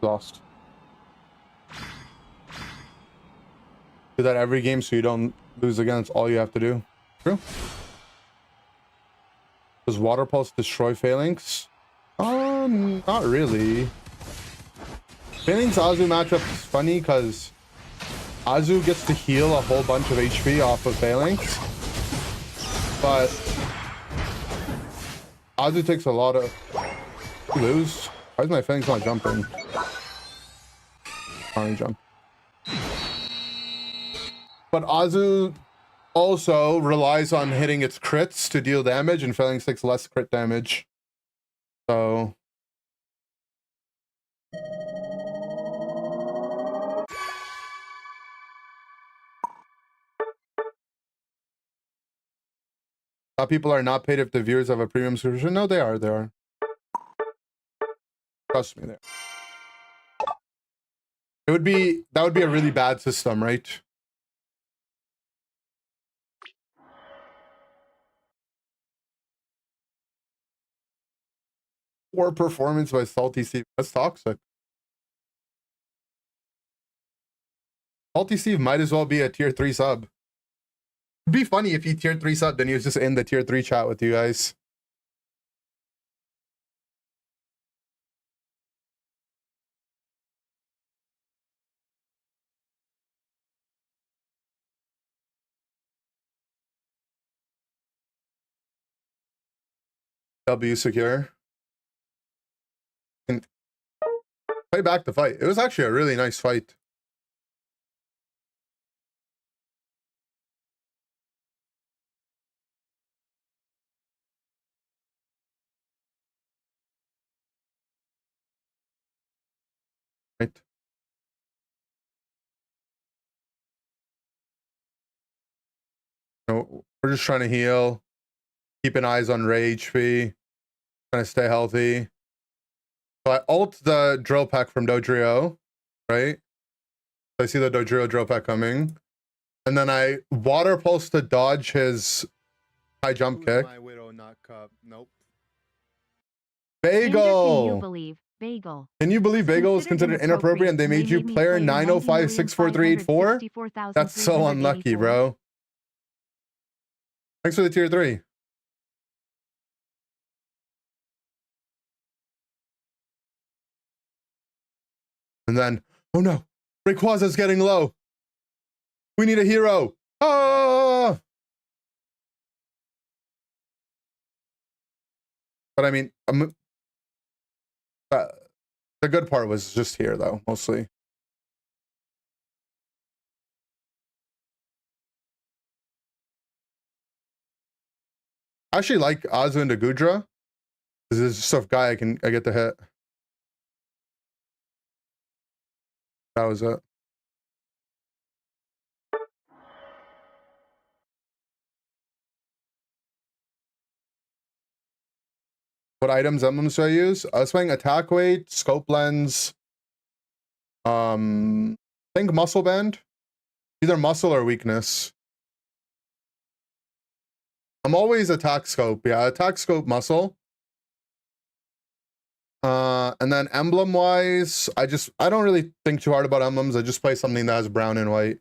Lost. Do that every game so you don't lose again. It's all you have to do. True. Does Water Pulse destroy Phalanx? Not really. Phalanx Azu matchup is funny because Azu gets to heal a whole bunch of HP off of Phalanx. But Azu takes a lot of lose. Why is my Phalanx not jumping? Finally jump. But Azu also relies on hitting its crits to deal damage, and Phalanx takes less crit damage. So people are not paid if the viewers have a premium subscription. No, they are. They are. Trust me, there. That would be a really bad system, right? Poor performance by Salty Steve. That's toxic. Salty Steve might as well be a tier 3 sub. It'd be funny if he tier 3 subbed and he was just in the tier 3 chat with you guys. W secure. And play back the fight. It was actually a really nice fight. Right. No, we're just trying to heal. Keeping eyes on Ray HP. Trying to stay healthy. So I ult the drill pack from Dojiro, right? So I see the Dojiro drill pack coming. And then I water pulse to dodge his high jump kick. My widow not cup. Nope. Bagel! Can you believe Bagel? Can you believe Bagel was considered inappropriate and they made you player 905643884? That's so unlucky, bro. Thanks for the tier 3. And then, oh no, Rayquaza's getting low. We need a hero. Ah! But I mean, the good part was just here, though, mostly. I actually like Azu and Gudra. This is just a guy I get to hit. That was it. What emblems do I use? I was playing attack weight, scope lens. I think muscle band. Either muscle or weakness. I'm always attack scope. Yeah, attack scope muscle. And then emblem wise, I don't really think too hard about emblems. I just play something that has brown and white.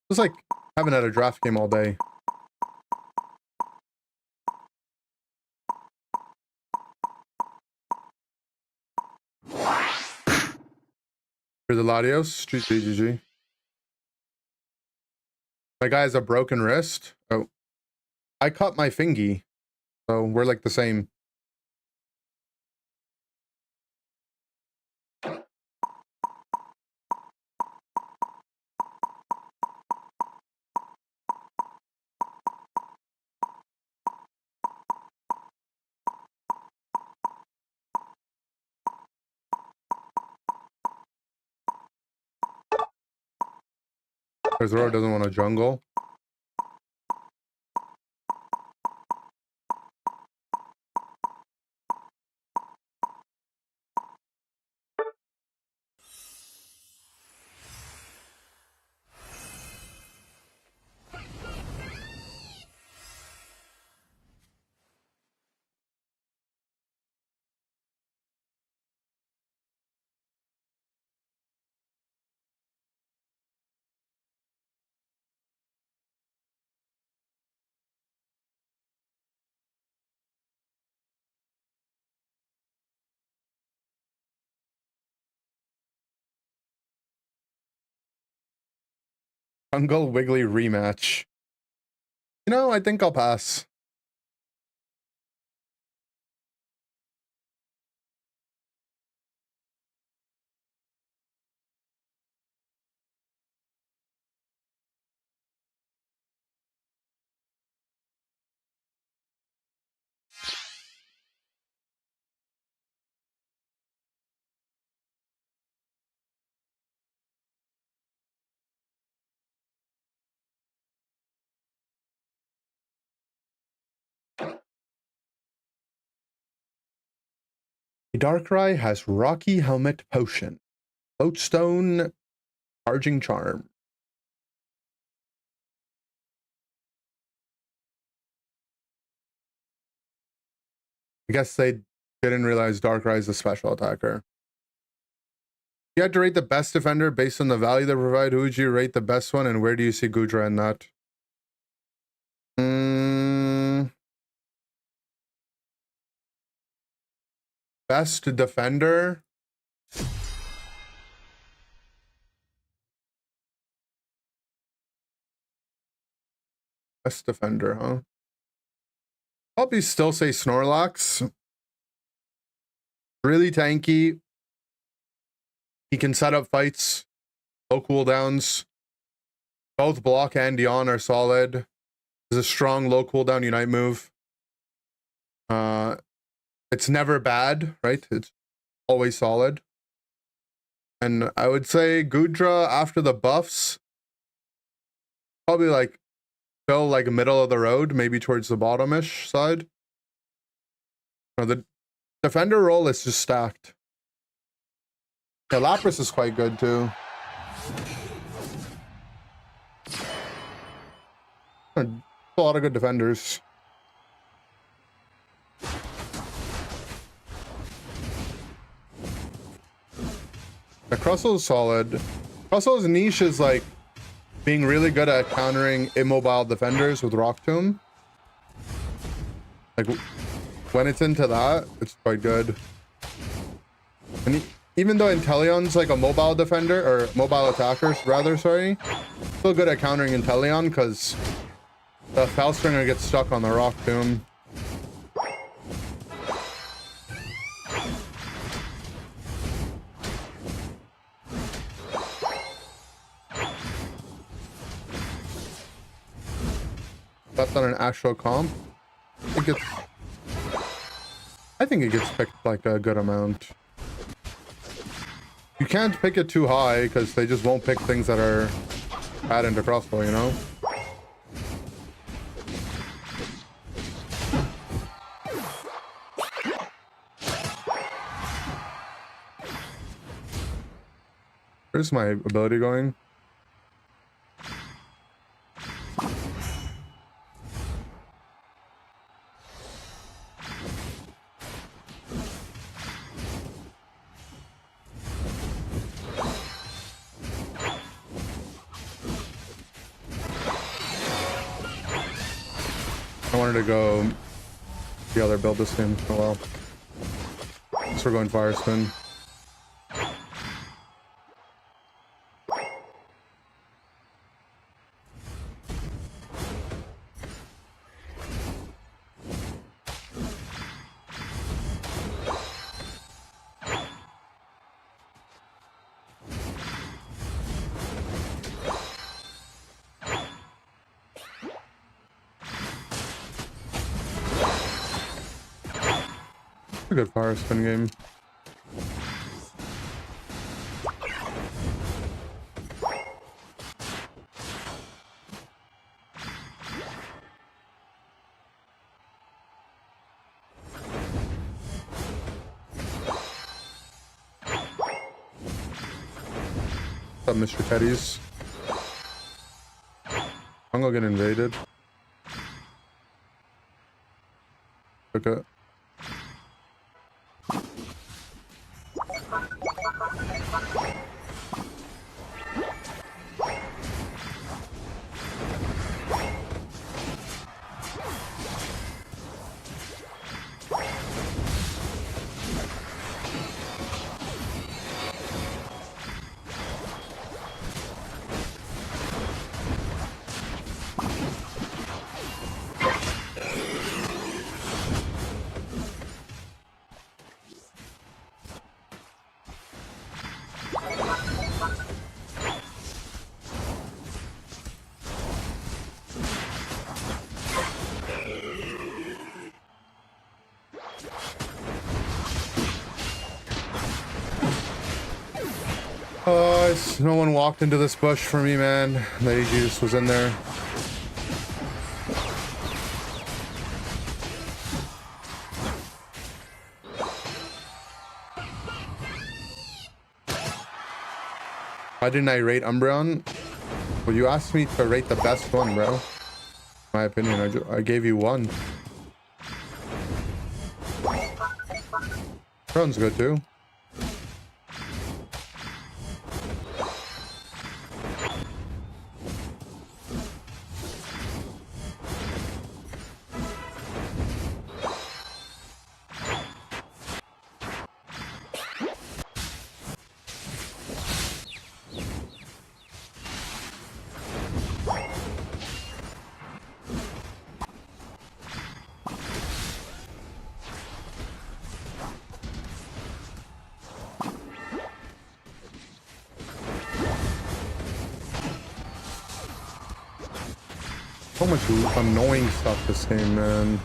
It's like haven't had a draft game all day. For the Latios, GG. My guy has a broken wrist. Oh, I cut my fingy, so we're like the same. Because Zoro doesn't want to jungle. Jungle Wiggly rematch. You know, I think I'll pass. Darkrai has Rocky Helmet Potion. Floatstone Charging Charm. I guess they didn't realize Darkrai is a special attacker. You had to rate the best defender based on the value they provide. Who would you rate the best one, and where do you see Gudra in that? Best defender. Best defender, huh? Probably still say Snorlax. Really tanky. He can set up fights. Low cooldowns. Both Block and Dion are solid. There's a strong low cooldown Unite move. It's never bad, right? It's always solid. And I would say Gudra after the buffs, probably like still like middle of the road, maybe towards the bottom-ish side. The defender role is just stacked. Yeah, Lapras is quite good too. A lot of good defenders. The Crustle is solid. Crustle's niche is like being really good at countering immobile defenders with Rock Tomb. Like when it's into that, it's quite good. And even though Inteleon's like a mobile defender, or mobile attacker rather, sorry, still good at countering Inteleon because the Felstringer gets stuck on the Rock Tomb. That's on an actual comp. I think it gets picked like a good amount. You can't pick it too high because they just won't pick things that are bad into crossbow, you know? Where's my ability going? I wanted to go the other build this game. Oh well. So we're going fire spin. A good fire spin game. What's up, Mr. Teddy's? I'm gonna get invaded. Okay. No one walked into this bush for me, man. The AG just was in there. Why didn't I rate Umbreon? Well, you asked me to rate the best one, bro. In my opinion, I gave you one. Umbreon's good too. So much annoying stuff this game, man.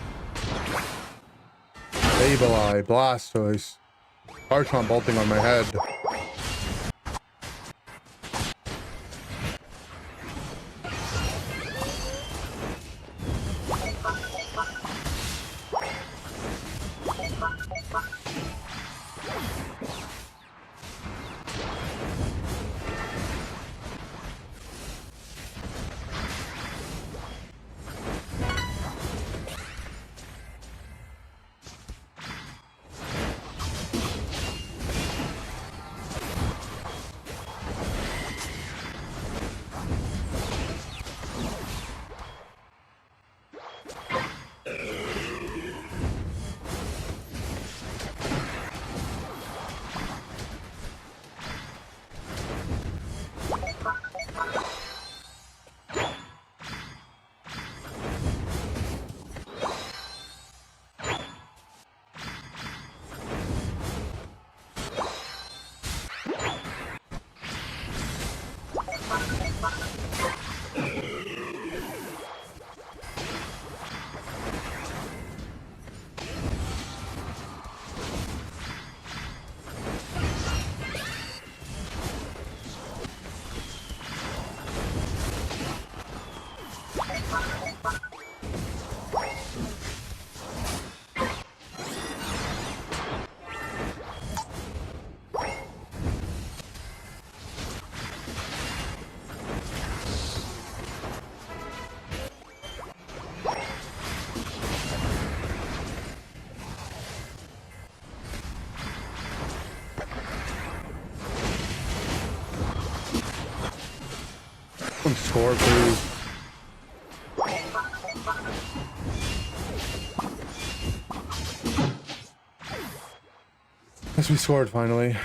Sableye, Blastoise, Archon bolting on my head. Some score, please. Yes, we scored finally.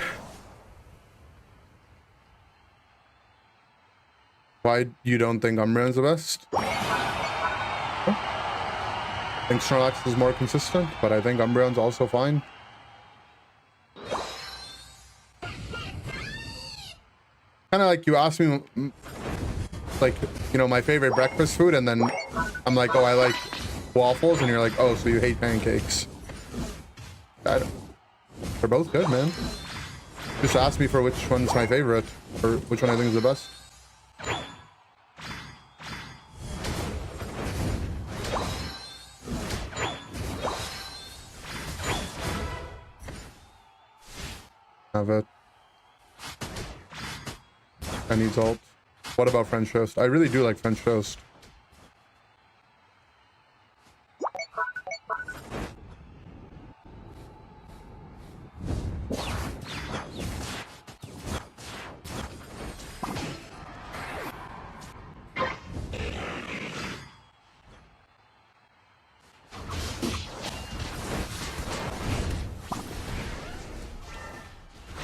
Why you don't think Umbreon's the best? I think Snorlax is more consistent, but I think Umbreon's also fine. Kind of like you asked me, like, you know, my favorite breakfast food, and then I'm like, oh, I like waffles, and you're like, oh, so you hate pancakes. They're both good, man. Just ask me for which one's my favorite, or which one I think is the best. Have it. I need salt. What about French toast? I really do like French toast.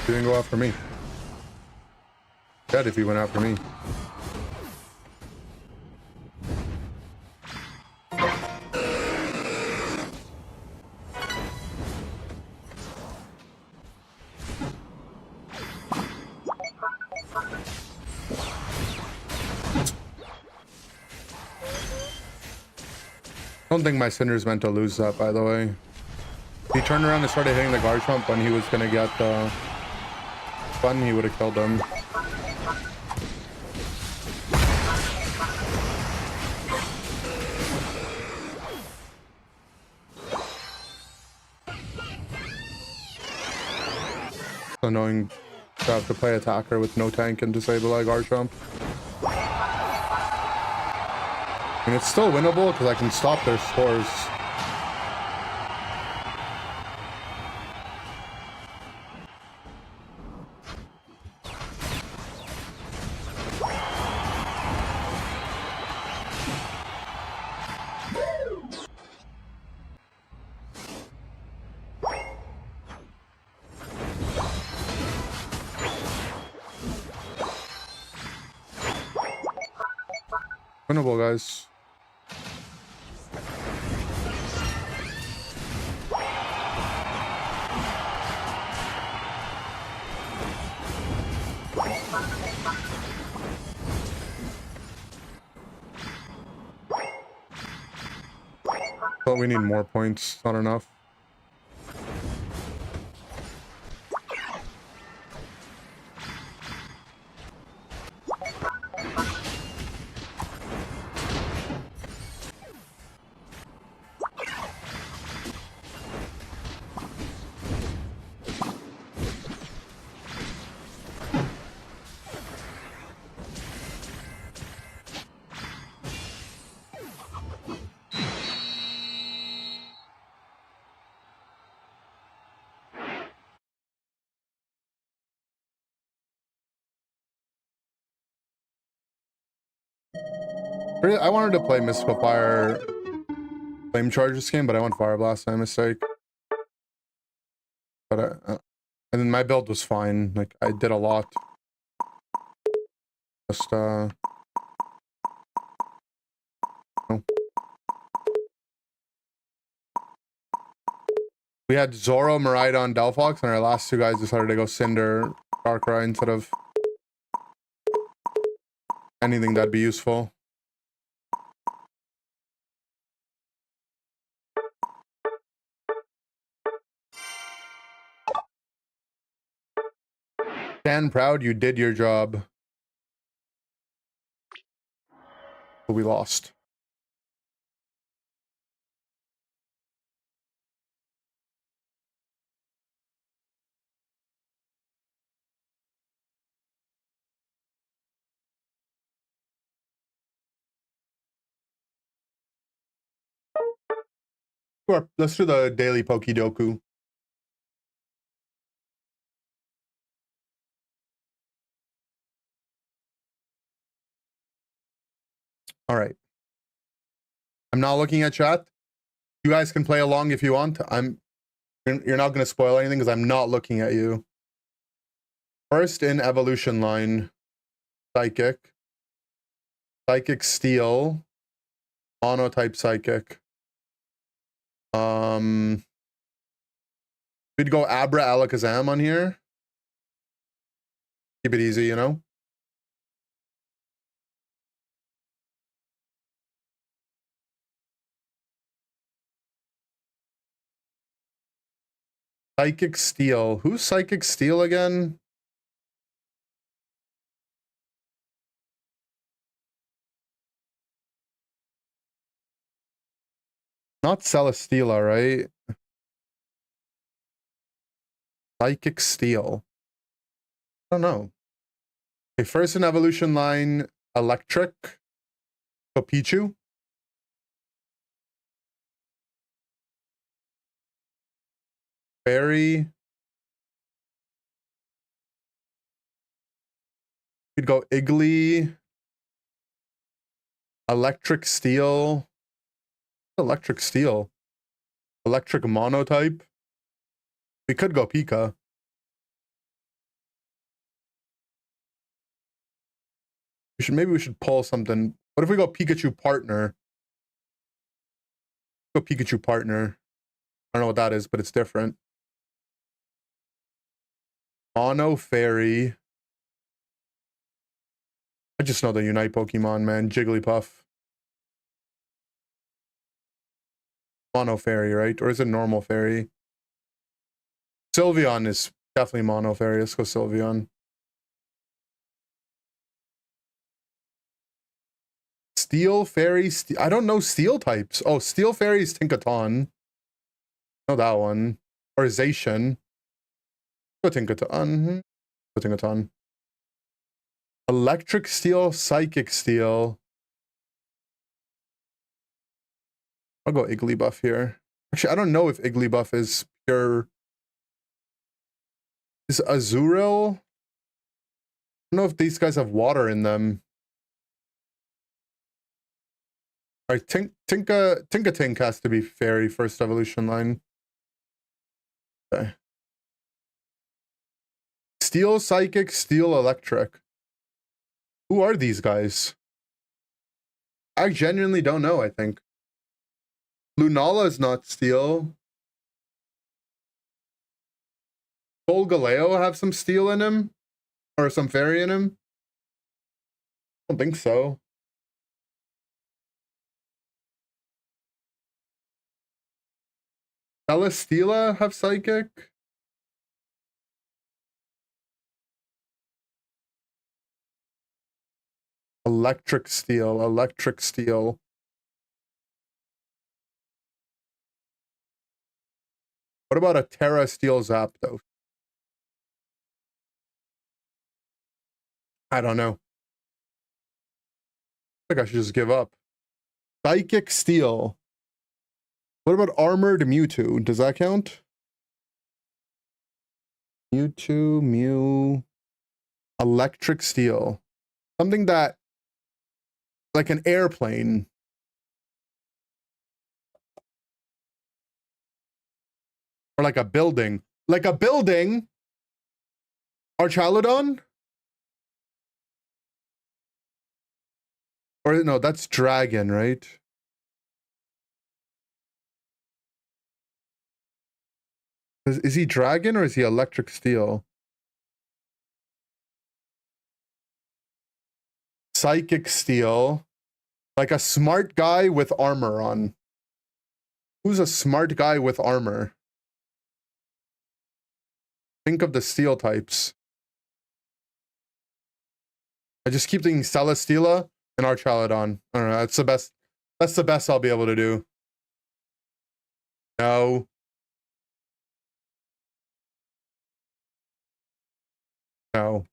He didn't go after me. Dead if he went after me. I don't think my Cinder's meant to lose that, by the way. He turned around and started hitting the Garchomp when he was gonna get the fun, he would have killed him. It's annoying to have to play attacker with no tank and disable a Garchomp. I mean, it's still winnable because I can stop their scores. Winnable, guys. But we need more points, not enough. I wanted to play Mystical Fire Flame Charge this game, but I went Fire Blast by mistake. But and then my build was fine. Like, I did a lot. Just no. We had Zoro, Miraidon, Delphox, and our last two guys decided to go Cinder, Darkrai instead of anything that'd be useful. Stand proud, you did your job. But we lost. Sure, let's do the daily Pokedoku. All right. I'm not looking at chat. You guys can play along if you want. I'm You're not going to spoil anything because I'm not looking at you. First in evolution line, Psychic. Psychic Steel. Monotype Psychic. We'd go Abra Alakazam on here. Keep it easy, you know? Psychic Steel. Who's Psychic Steel again? Not Celesteela, right? Psychic Steel. I don't know. Okay, first in evolution line, Electric. So Pichu. Fairy. You'd go Iggly. Electric Steel. Electric Steel. Electric Monotype. We could go Pika. Maybe we should pull something. What if we go Pikachu Partner? Go Pikachu Partner. I don't know what that is, but it's different. Mono Fairy. I just know the Unite Pokemon, man. Jigglypuff. Mono Fairy, right? Or is it normal Fairy? Sylveon is definitely Mono Fairy. Let's go Sylveon. Steel Fairy. I don't know Steel types. Oh, Steel Fairy is Tinkaton. Know that one. Or Zacian. Go Tinkaton. Go Tinkaton. Electric Steel, Psychic Steel. I'll go Igglybuff here. Actually, I don't know if Igglybuff is pure. Is Azurill? I don't know if these guys have water in them. All right, Tinkatink has to be Fairy first evolution line. Okay. Steel, Psychic, Steel, Electric. Who are these guys? I genuinely don't know, I think. Lunala is not Steel. Solgaleo have some Steel in him? Or some Fairy in him? I don't think so. Celesteela have Psychic? Electric Steel, Electric Steel. What about a Terra Steel Zapdos? I don't know. I think I should just give up. Psychic Steel. What about Armored Mewtwo? Does that count? Mewtwo, Mew. Electric Steel. Something that, like an airplane. Or like a building. Like a building? Archaludon? Or no, that's Dragon, right? Is he Dragon or is he Electric Steel? Psychic Steel. Like a smart guy with armor on. Who's a smart guy with armor? Think of the Steel types. I just keep thinking Celesteela and Archaludon. I don't know. That's the best. That's the best I'll be able to do. No. No.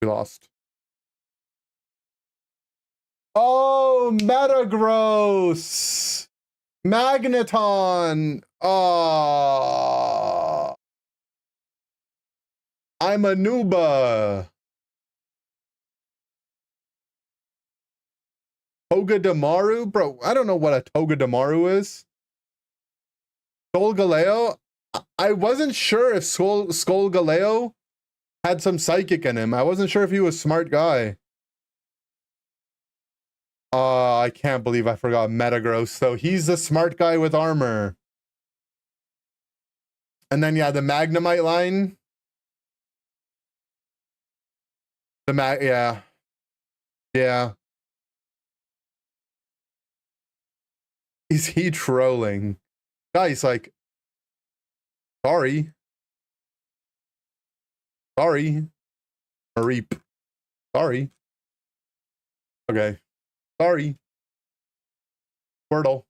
We lost. Oh, Metagross! Magneton! Oh. I'm a nooba. Togedemaru? Bro, I don't know what a Togedemaru is. Solgaleo? I wasn't sure if Skull Galeo had some psychic in him. I wasn't sure if he was a smart guy. I can't believe I forgot Metagross, though. He's the smart guy with armor. And then, yeah, the Magnemite line. Yeah. Yeah. Is he trolling? Guys, like, sorry. Sorry. Mareep. Sorry. Okay. Sorry. Squirtle.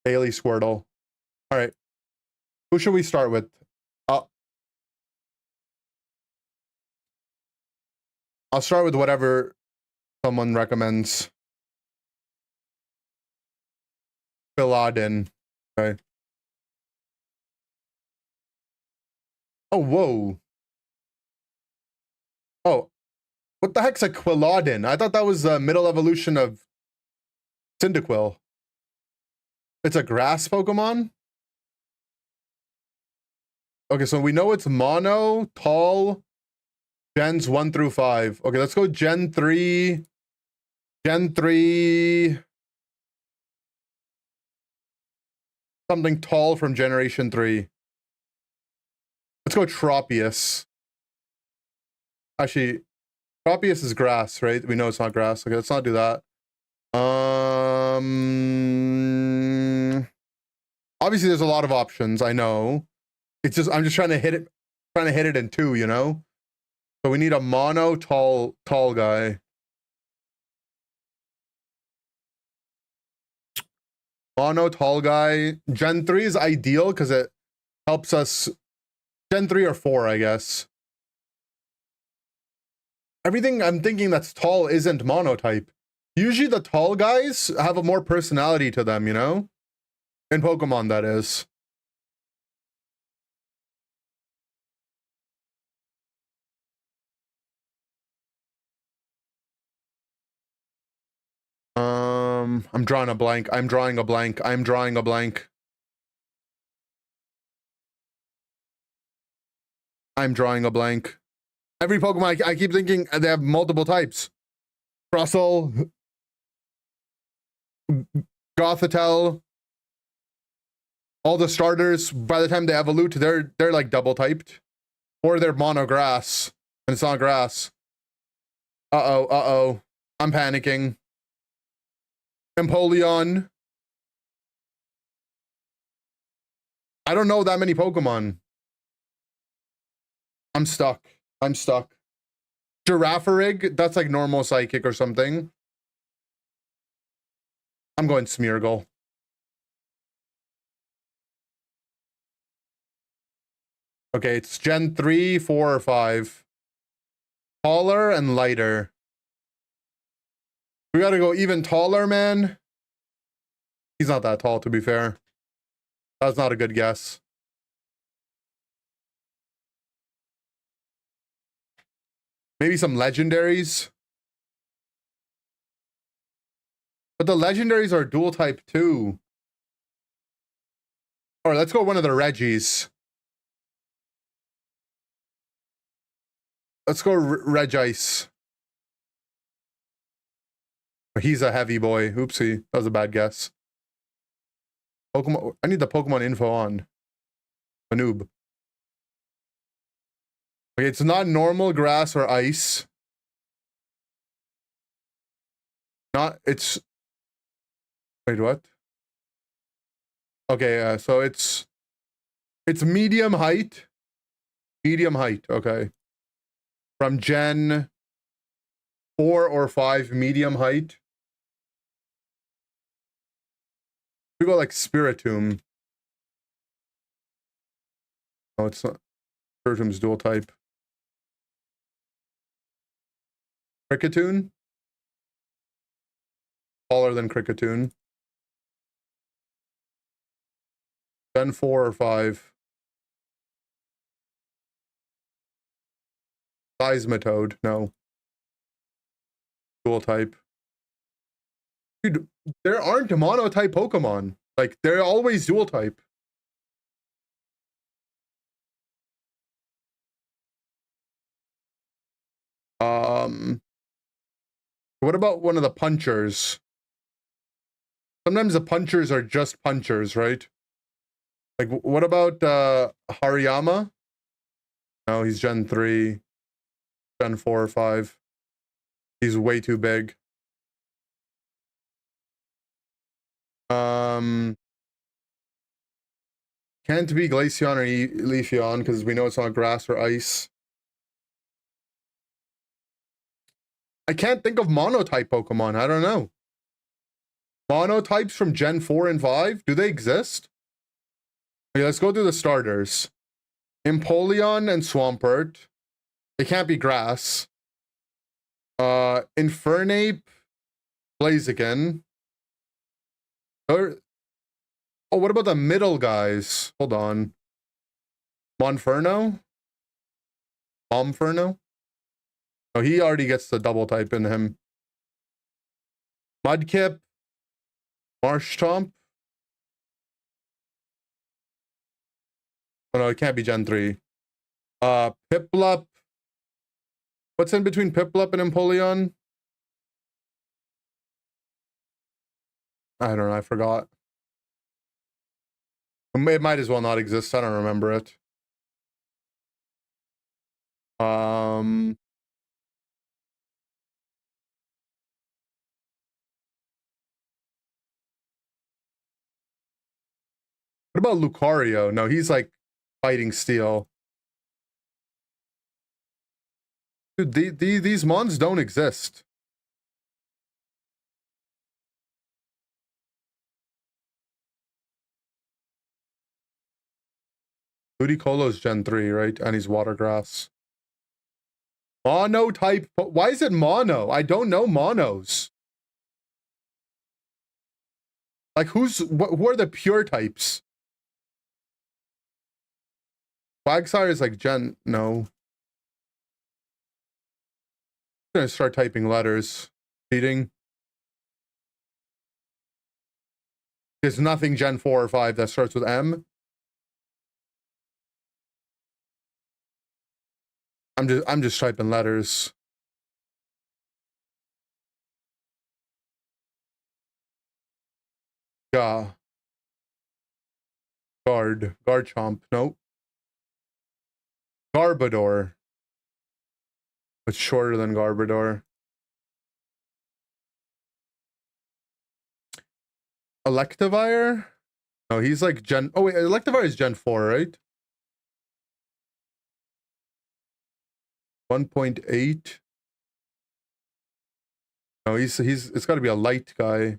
Daily Squirtle. All right. Who should we start with? I'll start with whatever someone recommends. Philodin. Okay. Oh, whoa. Oh, what the heck's a Quilladin? I thought that was the middle evolution of Cyndaquil. It's a grass Pokemon? Okay, so we know it's mono, tall, gens 1 through 5. Okay, let's go Gen 3. Gen 3. Something tall from Generation 3. Let's go Tropius. Actually, Tropius is grass, right? We know it's not grass. Okay, let's not do that. Obviously there's a lot of options, I know. It's just I'm just trying to hit it in two, you know? So we need a mono tall guy. Mono tall guy. Gen 3 is ideal because it helps us. Gen 3 or 4, I guess. Everything I'm thinking that's tall isn't monotype. Usually the tall guys have a more personality to them, you know? In Pokemon, that is. I'm drawing a blank. I'm drawing a blank. Every Pokemon, I keep thinking they have multiple types. Russell, Gothitelle, all the starters, by the time they evolute, they're like double typed. Or they're mono grass, and it's not grass. Uh-oh. I'm panicking. Empoleon. I don't know that many Pokemon. I'm stuck. Girafarig, that's like normal psychic or something. I'm going Smeargle. Okay, it's Gen 3, 4, or 5. Taller and lighter. We gotta go even taller, man. He's not that tall, to be fair. That's not a good guess. Maybe some legendaries. But the legendaries are dual type too. All right, let's go one of the Reggies. Let's go Regice. He's a heavy boy. Oopsie, that was a bad guess. Pokemon. I need the Pokemon info on. A noob. Okay, it's not normal, grass, or ice. It's... Wait, what? Okay, so it's medium height. Okay. From Gen 4 or 5, medium height. We go like Spiritomb. Oh, it's not. Spiritomb's dual type. Cricketune? Taller than Cricketune. Gen 4 or 5. Seismitoad, no. Dual type. Dude, there aren't monotype Pokemon. Like, they're always dual type. What about one of the punchers? Sometimes the punchers are just punchers, right? Like, what about Hariyama? No, he's Gen 3, Gen 4 or 5. He's way too big. Can't be Glaceon or Leafeon because we know it's not grass or ice. I can't think of monotype Pokemon. I don't know. Monotypes from Gen 4 and 5? Do they exist? Okay, let's go through the starters. Empoleon and Swampert. It can't be grass. Infernape, Blaziken. Oh, what about the middle guys? Hold on. Monferno? Momferno? Oh, he already gets the double type in him. Mudkip. Marshtomp. Oh no, it can't be Gen 3. Piplup. What's in between Piplup and Empoleon? I don't know, I forgot. It might as well not exist. I don't remember it. What about Lucario? No, he's like fighting steel. Dude, these mons don't exist. Ludicolo's Gen 3, right? And he's water grass. Mono type. Why is it mono? I don't know monos. Like, who are the pure types? Quagsire is like Gen... No. I'm gonna start typing letters. Cheating. There's nothing Gen 4 or 5 that starts with M. I'm just typing letters. Yeah. Garchomp. Nope. Garbodor. It's shorter than Garbodor. Electivire? No, he's like Gen... Oh, wait, Electivire is Gen 4, right? 1.8. No, he's it's got to be a light guy.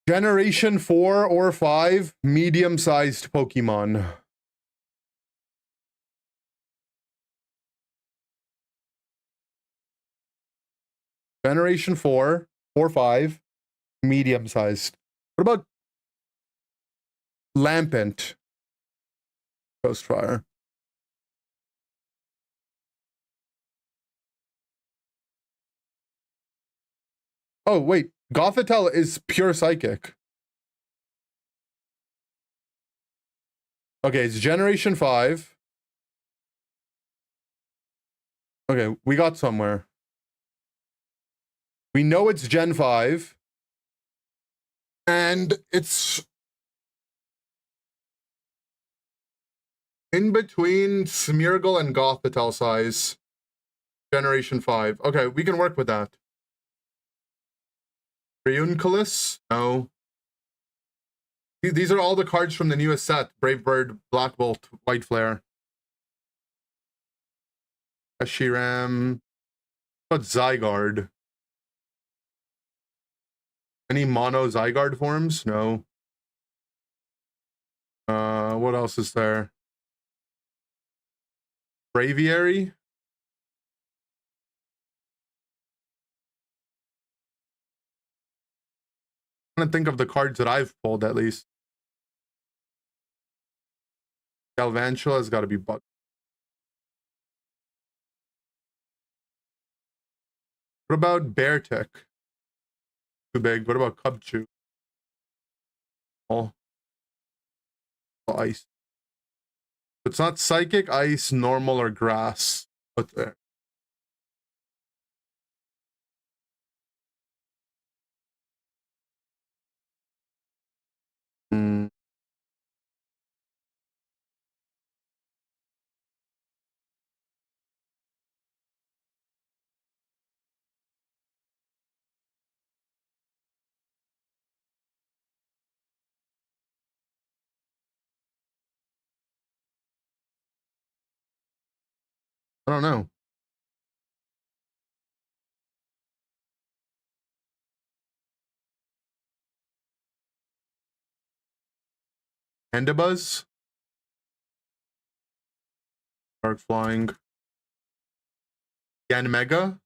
Generation 4 or 5, medium-sized Pokemon. Generation 4 or 5, medium-sized. What about Lampent? Ghostfire. Oh, wait. Gothitelle is pure psychic. Okay, it's Generation 5. Okay, we got somewhere. We know it's Gen 5. And it's in between Smeargle and Gothitelle size. Generation 5. Okay, we can work with that. Reunculus? No. These are all the cards from the newest set. Brave Bird, Black Bolt, White Flare. Ashiram. What about Zygarde? Any mono Zygarde forms? No. What else is there? Braviary? I'm trying to think of the cards that I've pulled, at least. Galvantula has got to be bug. What about Beartick? Too big. What about Cubchoo? Oh, ice. It's not psychic, ice, normal, or grass. What's there? Hmm. I don't know. Endabuzz? Dark Flying. Yanmega?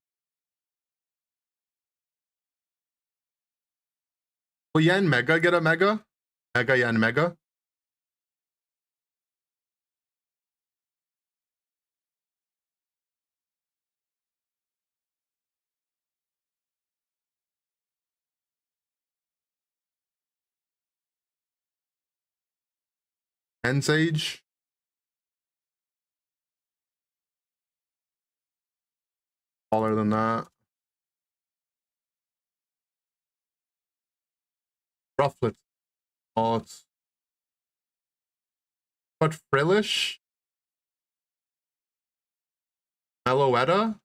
Will Yanmega get a Mega? Mega Yanmega? Ensage? Taller than that. Rufflet. Oh, it's... But Frillish? Meloetta?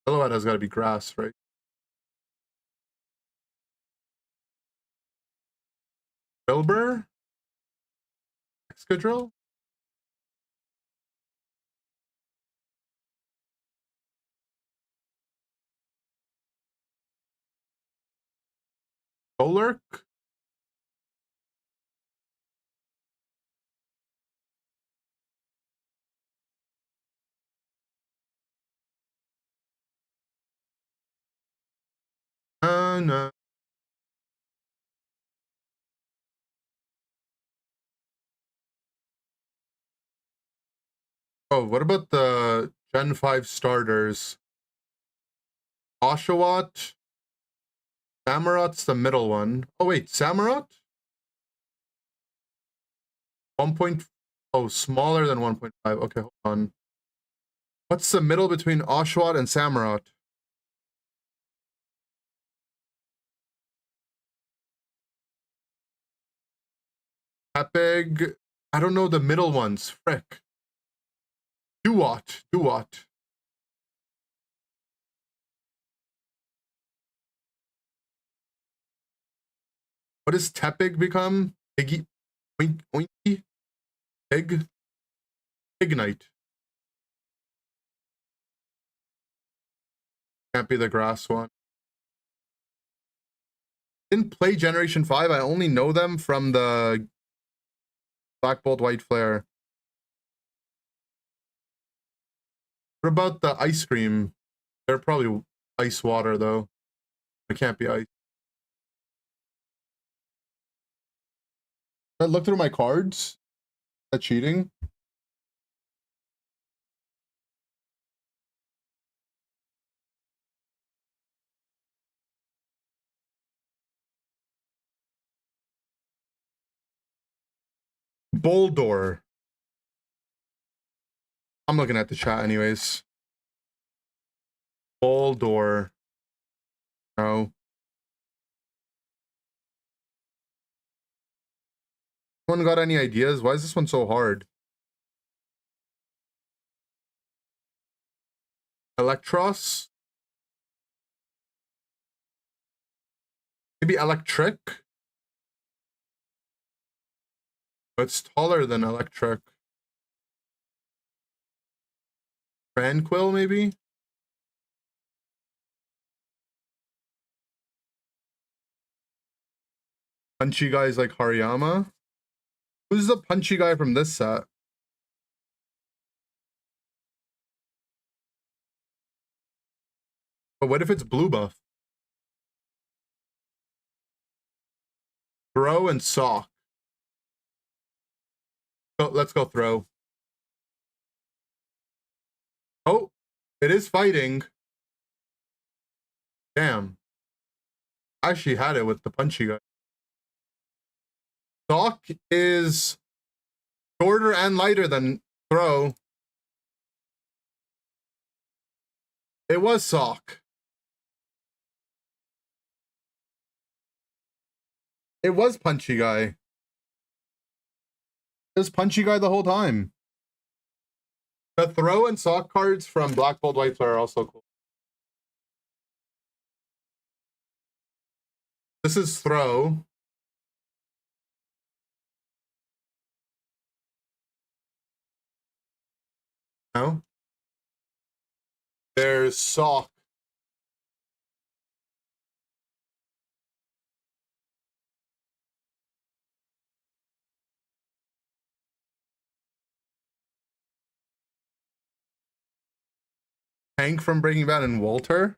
Meloetta's gotta be grass, right? Wilbur? Excadrill? Golurk? No. Oh, what about the Gen 5 starters? Oshawott? Samurot's the middle one. Oh, wait, Samurott? 1 point... Oh, smaller than 1.5. Okay, hold on. What's the middle between Oshawott and Samurott? Tepig. I don't know the middle ones. Frick. Duat. Duat. What does Tepig become? Piggy? Oinky? Pig? Ignite. Can't be the grass one. Didn't play Generation 5. I only know them from the Black Bolt White Flare. What about the ice cream? They're probably ice water, though. It can't be ice. I look through my cards. Is that cheating? Boldor. I'm looking at the chat anyways. Boldor. No. Anyone got any ideas? Why is this one so hard? Electros? Maybe electric? But it's taller than electric. Tranquil, maybe? Punchy guys like Hariyama? Who's the punchy guy from this set? But what if it's blue buff? Throw and sock. So let's go throw. Oh, it is fighting. Damn. I actually had it with the punchy guy. Sock is shorter and lighter than throw. It was sock. It was punchy guy. It was punchy guy the whole time. The throw and sock cards from Black Bolt White Flare are also cool. This is throw. No. There's sock. Hank from Breaking Bad and Walter.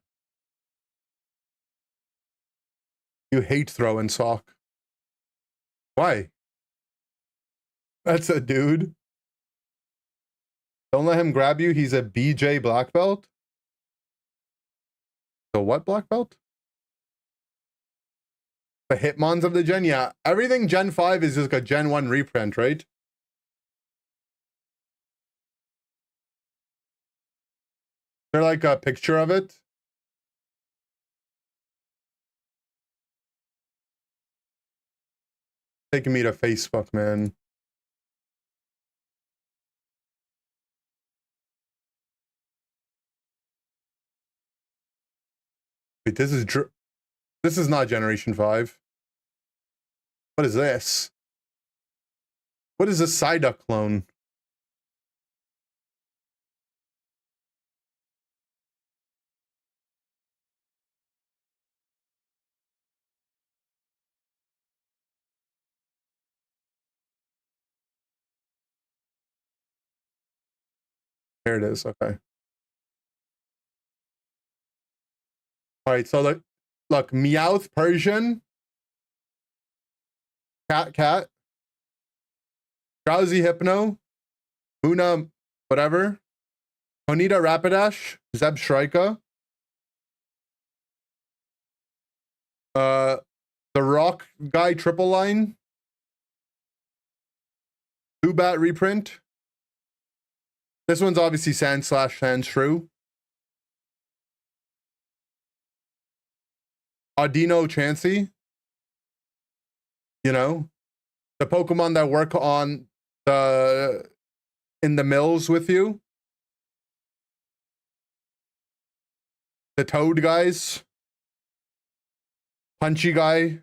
You hate throwing sock. Why? That's a dude. Don't let him grab you. He's a BJ black belt. The what black belt? The Hitmons of the Gen. Yeah, everything Gen 5 is just a Gen 1 reprint, right? They're like a picture of it. Taking me to Facebook, man. Wait, this is not Generation 5. What is this? What is this Psyduck clone? There it is. Okay. All right. So look, Meowth Persian, Cat, Drowsy Hypno, Una, whatever, Honita Rapidash, Zeb Shrika, the Rock Guy Triple Line, Zubat reprint. This one's obviously Sand/Sandshrew. Audino Chansey. You know, the Pokemon that work on in the mills with you. The Toad guys. Punchy guy.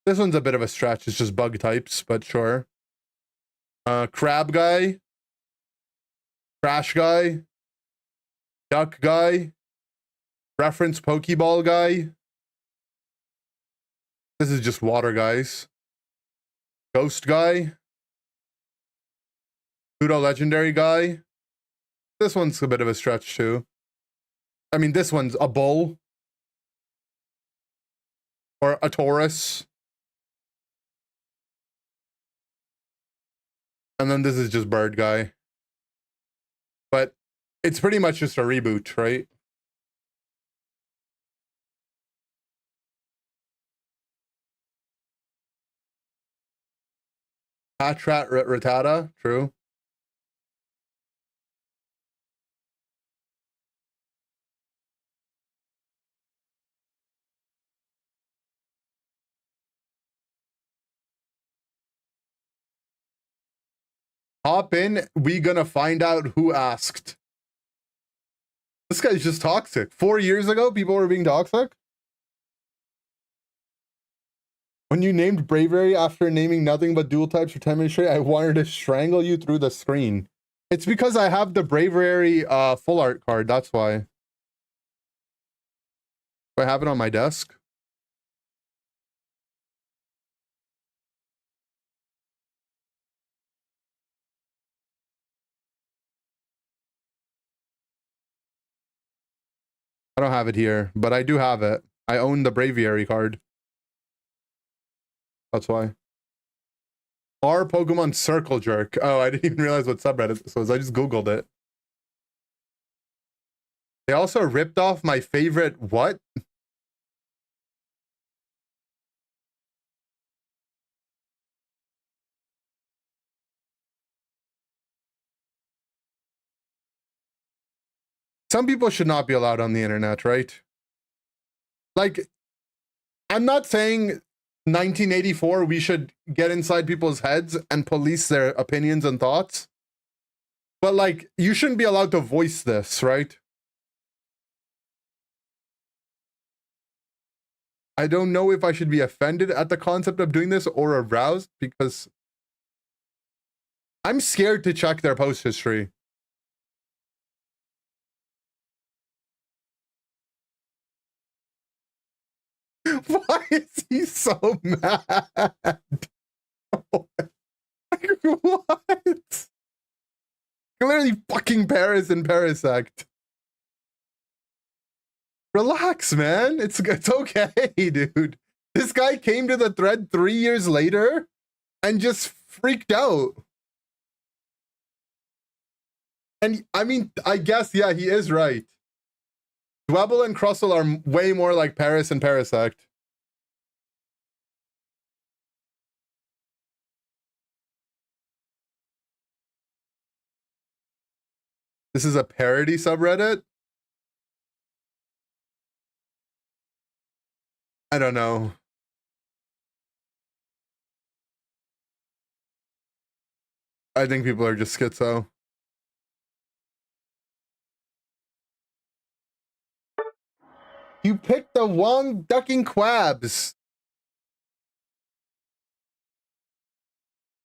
This one's a bit of a stretch. It's just bug types, but sure. Crab guy. Trash guy. Duck guy. Reference Pokeball guy. This is just water guys. Ghost guy. Pseudo legendary guy. This one's a bit of a stretch too. I mean, this one's a bull. Or a Taurus. And then this is just bird guy. But it's pretty much just a reboot, right? Patrat Rattata, true. Hop in, we gonna find out who asked. This guy's just toxic. 4 years ago, people were being toxic. When you named Bravery after naming nothing but dual types for 10 minutes straight, I wanted to strangle you through the screen. It's because I have the Bravery full art card, that's why. I have it on my desk. I don't have it here, but I do have it. I own the Braviary card. That's why. Our Pokemon Circle Jerk. Oh, I didn't even realize what subreddit this was. I just Googled it. They also ripped off my favorite what? some people should not be allowed on the internet, right? Like, I'm not saying 1984 we should get inside people's heads and police their opinions and thoughts, but like, you shouldn't be allowed to voice this, right? I don't know if I should be offended at the concept of doing this or aroused, because I'm scared to check their post history. Why is he so mad? What? Clearly fucking Paris and Parasect. Relax, man. It's okay, dude. This guy came to the thread 3 years later and just freaked out. And I mean, I guess, yeah, he is right. Dwebble and Crustle are way more like Paris and Parasect. This is a parody subreddit? I don't know. I think people are just schizo. You picked the wrong ducking quabs.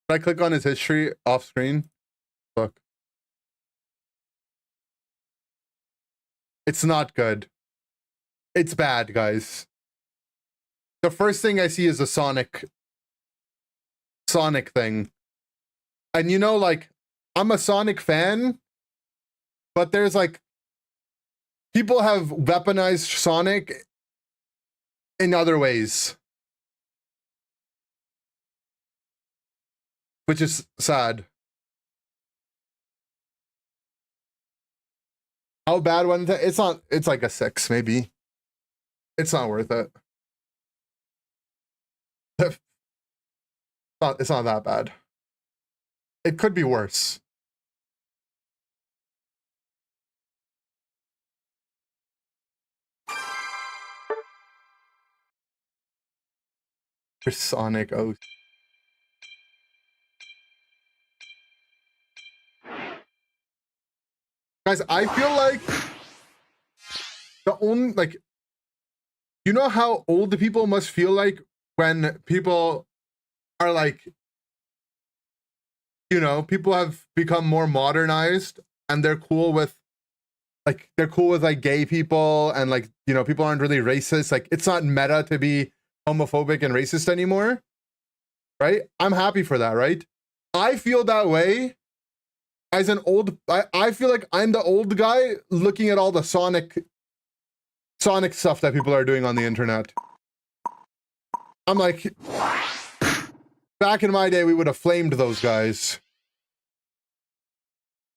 Did I click on his history off screen? Look. It's not good. It's bad, guys. The first thing I see is a Sonic thing. And you know, like, I'm a Sonic fan, but there's like, people have weaponized Sonic in other ways, which is sad. How bad one? It's not. It's like a 6, maybe. It's not worth it. It's not that bad. It could be worse. For Sonic Oath. Guys, I feel like the only, like, you know how old people must feel like when people are like, you know, people have become more modernized and they're cool with like gay people, and like, you know, people aren't really racist. Like, it's not meta to be homophobic and racist anymore, right? I'm happy for that, right? I feel that way as an old, I feel like I'm the old guy looking at all the Sonic stuff that people are doing on the internet. I'm like, back in my day, we would have flamed those guys.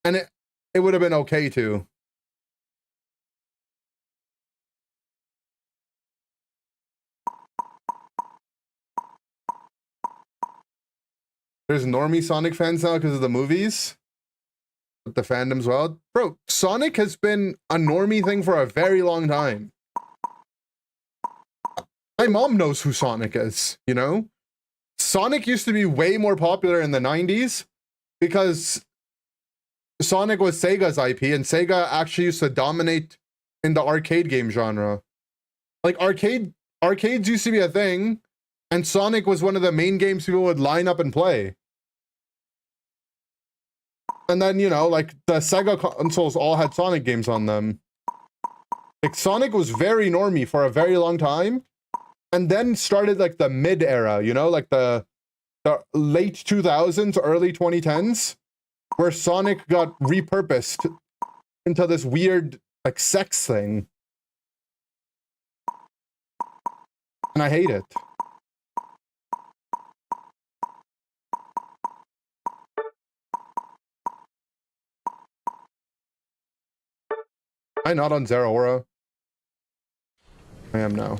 And it would have been okay too. There's normie Sonic fans now because of the movies. But the fandom's wild. Bro, Sonic has been a normie thing for a very long time. My mom knows who Sonic is, you know? Sonic used to be way more popular in the 90s because Sonic was Sega's IP, and Sega actually used to dominate in the arcade game genre. Like, arcades used to be a thing, and Sonic was one of the main games people would line up and play. And then, you know, like, the Sega consoles all had Sonic games on them. Like, Sonic was very normie for a very long time, and then started, like, the mid-era, you know? Like, the late 2000s, early 2010s, where Sonic got repurposed into this weird, like, sex thing. And I hate it. Am I not on Zeraora? I am now.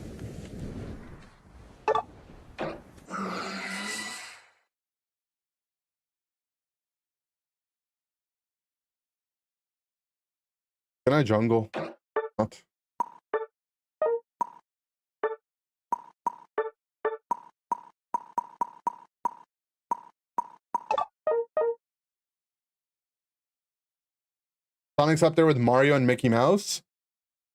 Can I jungle? Not. Sonic's up there with Mario and Mickey Mouse.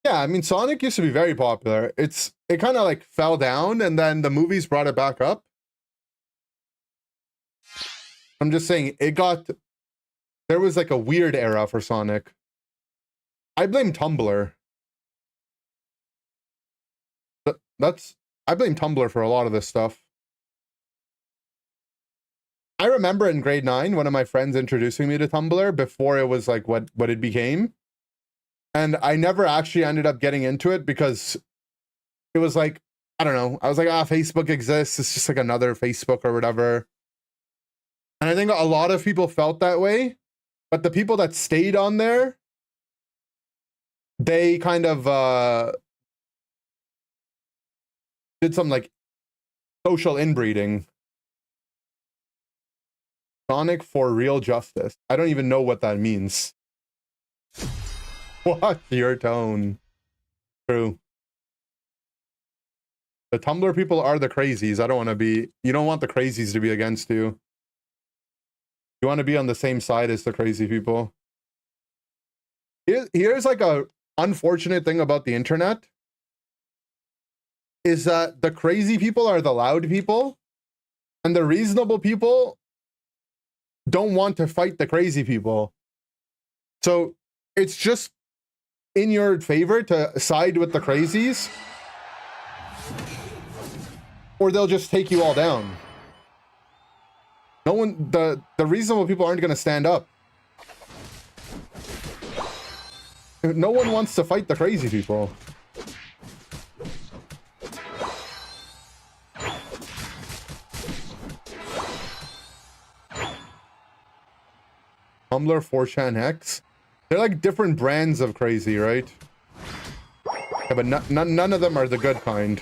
Yeah, I mean, Sonic used to be very popular. It kind of like fell down and then the movies brought it back up. I'm just saying there was like a weird era for Sonic. I blame Tumblr. I blame Tumblr for a lot of this stuff. I remember in grade 9, one of my friends introducing me to Tumblr before it was like what it became. And I never actually ended up getting into it because it was like, I don't know. I was like, Facebook exists. It's just like another Facebook or whatever. And I think a lot of people felt that way. But the people that stayed on there, they kind of did some like social inbreeding. Sonic for real justice. I don't even know what that means. What's your tone? True. The Tumblr people are the crazies. I don't want to be... You don't want the crazies to be against you. You want to be on the same side as the crazy people. Here's like a unfortunate thing about the internet. Is that the crazy people are the loud people. And the reasonable people don't want to fight the crazy people. So it's just in your favor to side with the crazies, or they'll just take you all down. No one, the reasonable people aren't going to stand up. No one wants to fight the crazy people. Tumblr, 4chan, X. They're like different brands of crazy, right? Yeah, but none of them are the good kind.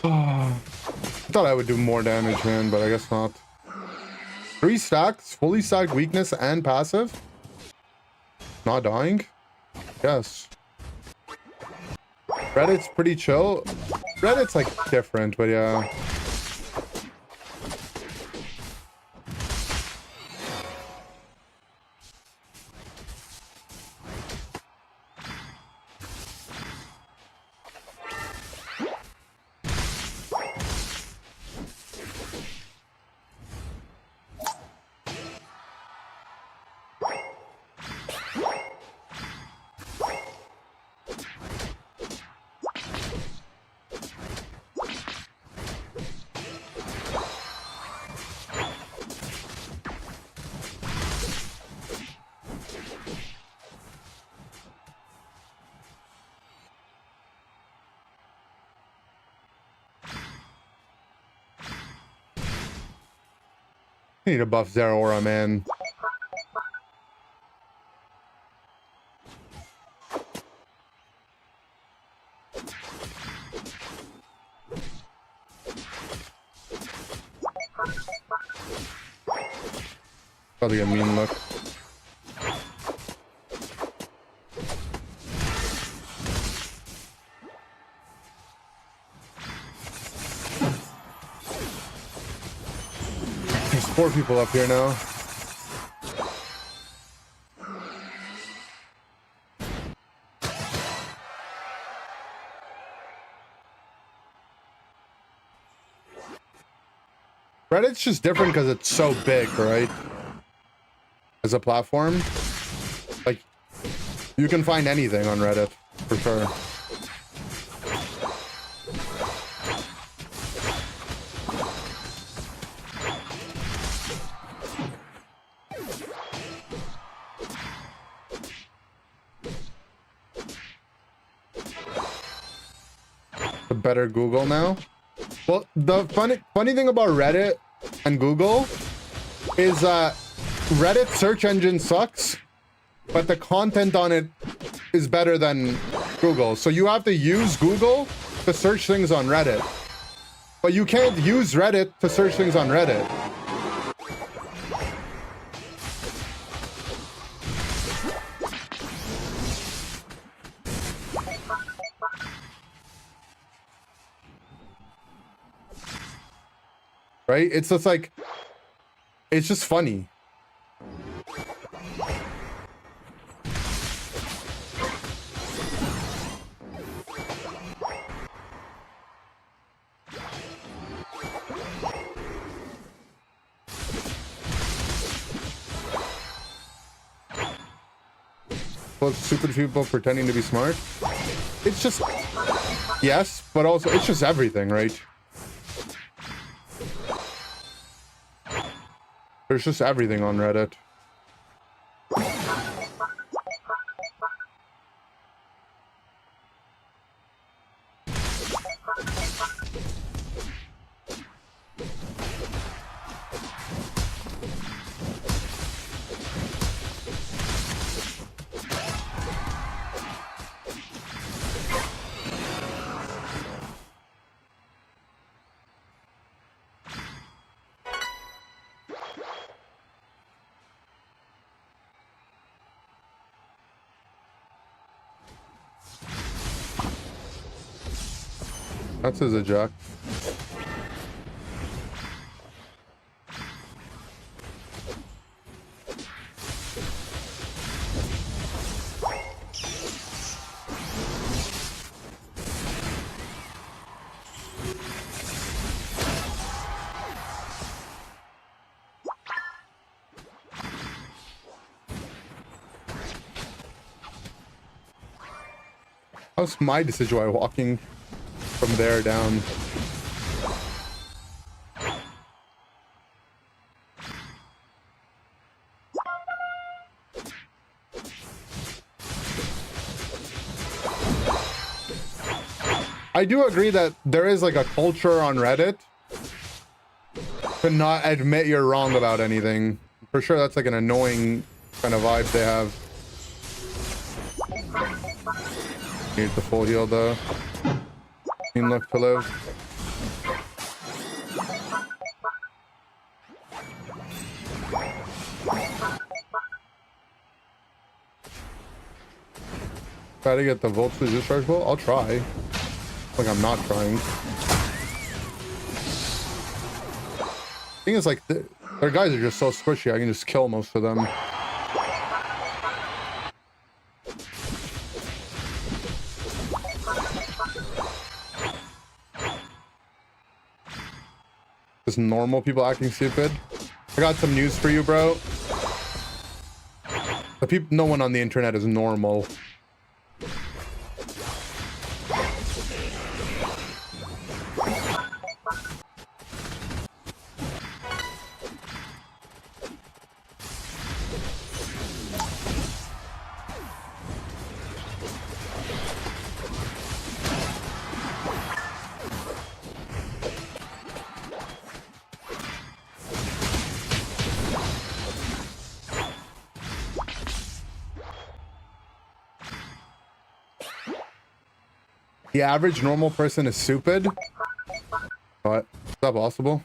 I thought I would do more damage, man, but I guess not. 3 stacks, fully stacked weakness and passive. Not dying? Yes. Reddit's pretty chill. Reddit's like different, but yeah. I need to buff Zeraora, man. Probably a mean look. There's 4 people up here now. Reddit's just different because it's so big, right? As a platform. Like, You can find anything on Reddit, for sure. A better Google now. Well, the funny thing about Reddit and Google is Reddit search engine sucks, but the content on it is better than Google. So you have to use Google to search things on Reddit, but you can't use Reddit to search things on Reddit. Right? It's just like, it's just funny. Well, stupid people pretending to be smart. It's just, yes, but also it's just everything, right? There's just everything on Reddit. That's his eject. How's my decision while walking from there down? I do agree that there is like a culture on Reddit to not admit you're wrong about anything. For sure, that's like an annoying kind of vibe they have. Need the full heal though. Team left to live. Try to get the voltage dischargeable? I'll try. Like I'm not trying. Thing is, like, their guys are just so squishy, I can just kill most of them. Just normal people acting stupid. I got some news for you, bro. The people, no one on the internet is normal. The average normal person is stupid? What? Is that possible?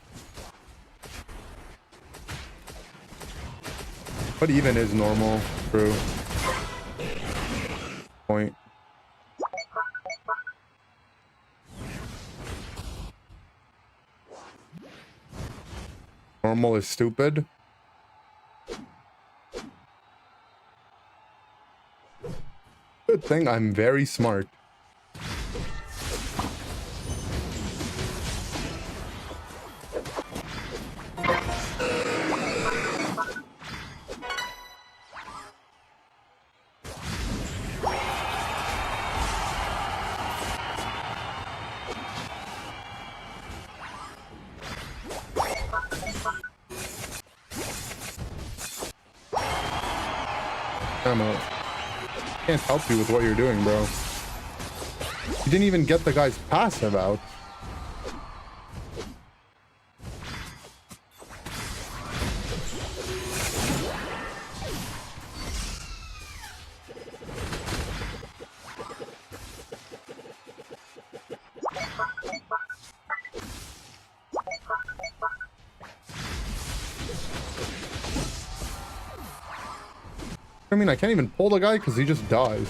What even is normal? True. Point. Normal is stupid? Good thing I'm very smart. Ammo. Can't help you with what you're doing, bro. You didn't even get the guy's passive out. I mean, I can't even pull the guy because he just dies.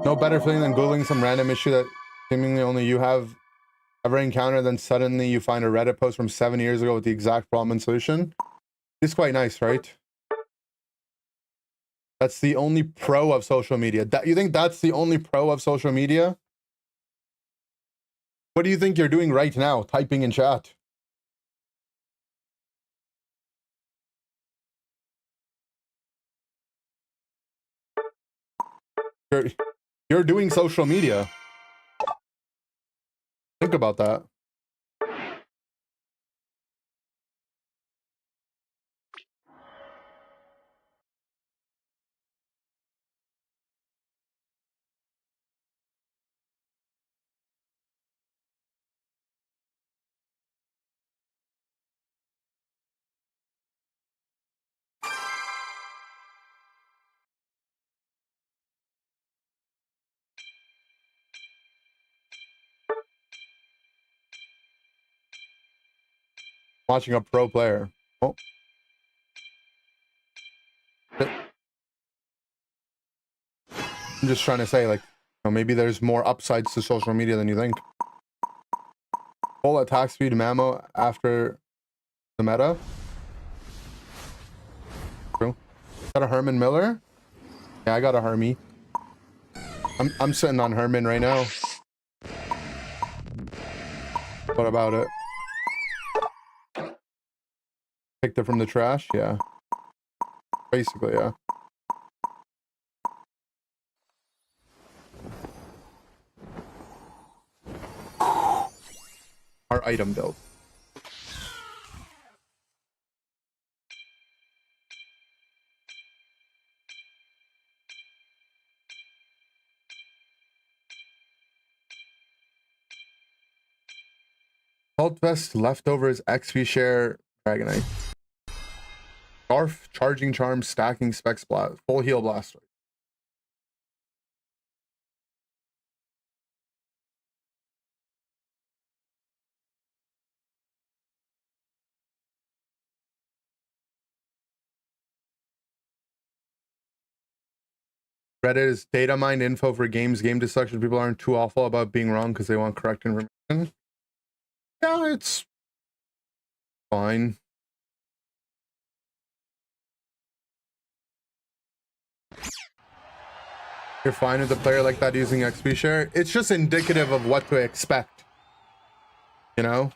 No better feeling than Googling some random issue that seemingly only you have ever encountered, then suddenly you find a Reddit post from 7 years ago with the exact problem and solution. It's quite nice, right? That's the only pro of social media. You think that's the only pro of social media? What do you think you're doing right now, typing in chat? You're doing social media. Think about that. Watching a pro player. Oh. I'm just trying to say, like, maybe there's more upsides to social media than you think. Full attack speed Mamo after the meta. True. Got a Herman Miller? Yeah, I got a Hermie. I'm sitting on Herman right now. What about it? Picked it from the trash? Yeah. Basically, yeah. Our item build. Cult Vest, Leftovers, XP Share, Dragonite. Scarf, Charging Charm, Stacking, Specs Blast, Full Heal Blaster. Reddit is data mined info for games, game destruction. People aren't too awful about being wrong because they want correct information. Yeah, it's fine. You're fine with a player like that using XP share. It's just indicative of what to expect. You know?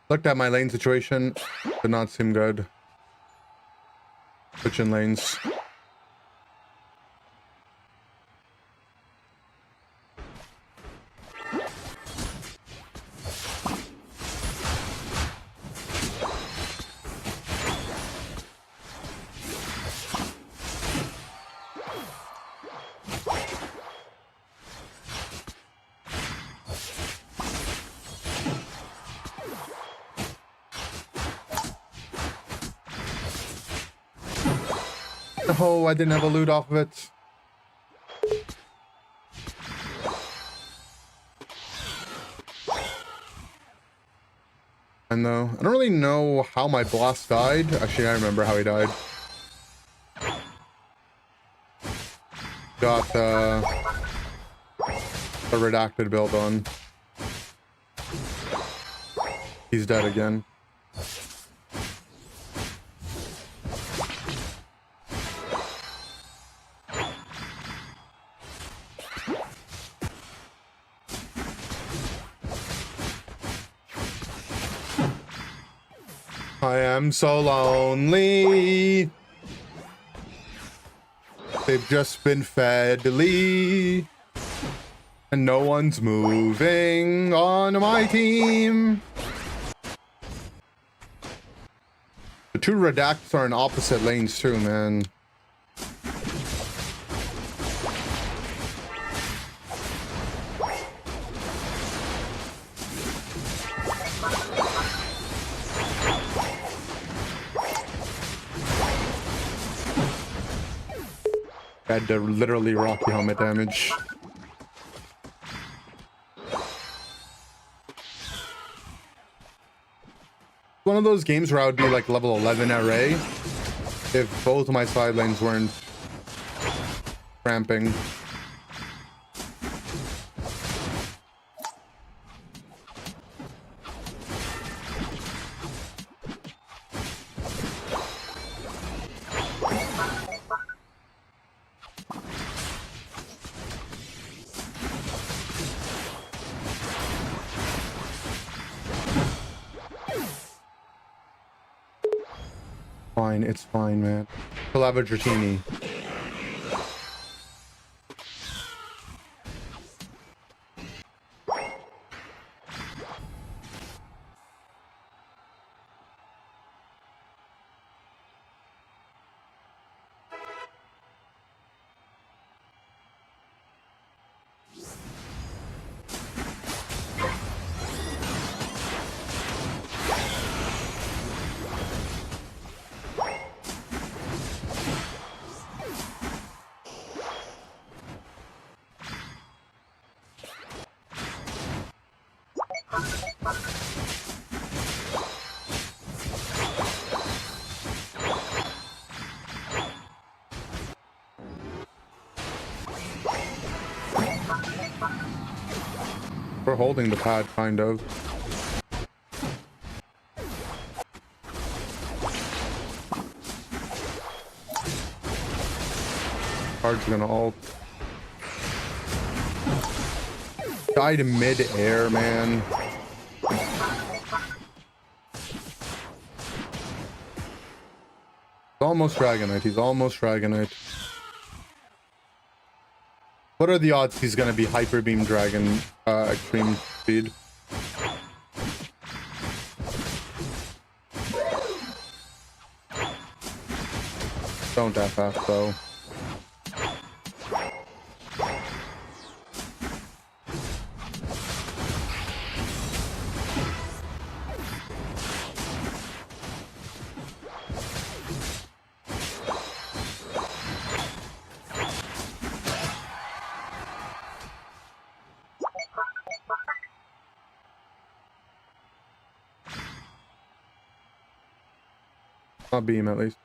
Looked at my lane situation, did not seem good. Switching lanes. Oh, I didn't have a loot off of it. And though I don't really know how my boss died. Actually, I remember how he died. Got a redacted build on. He's dead again. I am so lonely. They've just been fed Lee. And no one's moving on my team. The two redacts are in opposite lanes too, man. Had the literally rocky helmet damage. One of those games where I would be like level 11 array if both of my side lanes weren't cramping. Fine, it's fine, man. Collaboratini. We're holding the pad, kind of. Card's gonna ult. Died in mid-air, man. He's almost Dragonite. He's almost Dragonite. What are the odds he's gonna be Hyper Beam Dragon extreme speed? Don't FF though. Not beam at least.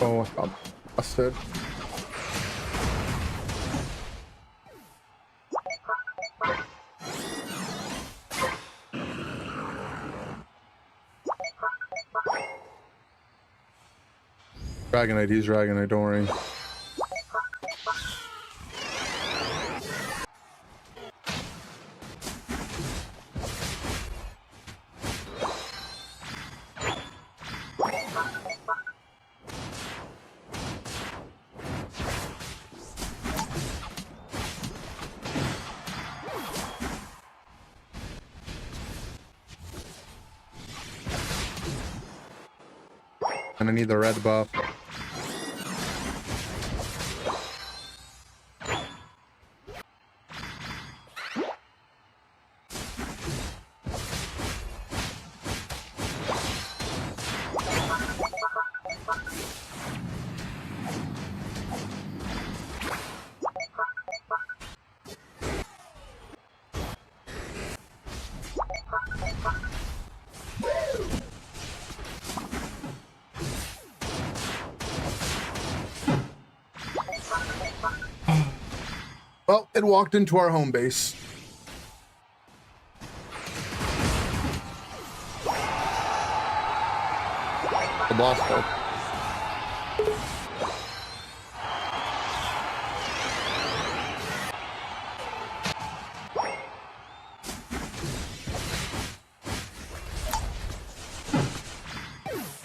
Oh, I got busted. Dragonite, he's Dragonite, don't worry. And I need the red buff. Well, it walked into our home base. The boss fight.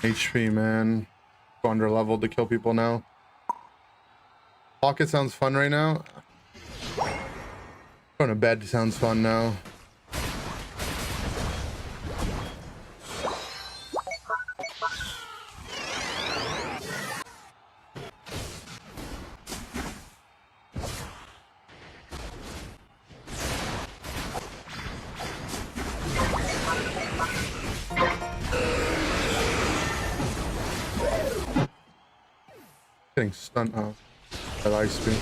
HP, man. Go under leveled to kill people now. Pocket sounds fun right now. Going to bed sounds fun now. Getting stunned off at ice speed.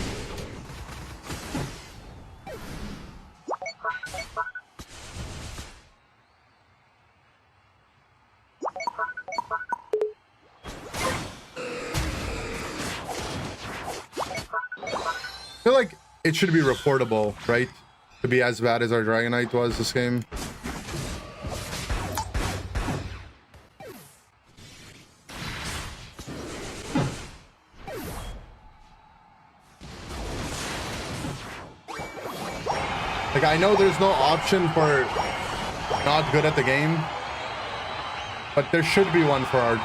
I feel like it should be reportable, right? To be as bad as our Dragonite was this game. Like, I know there's no option for not good at the game, but there should be one for our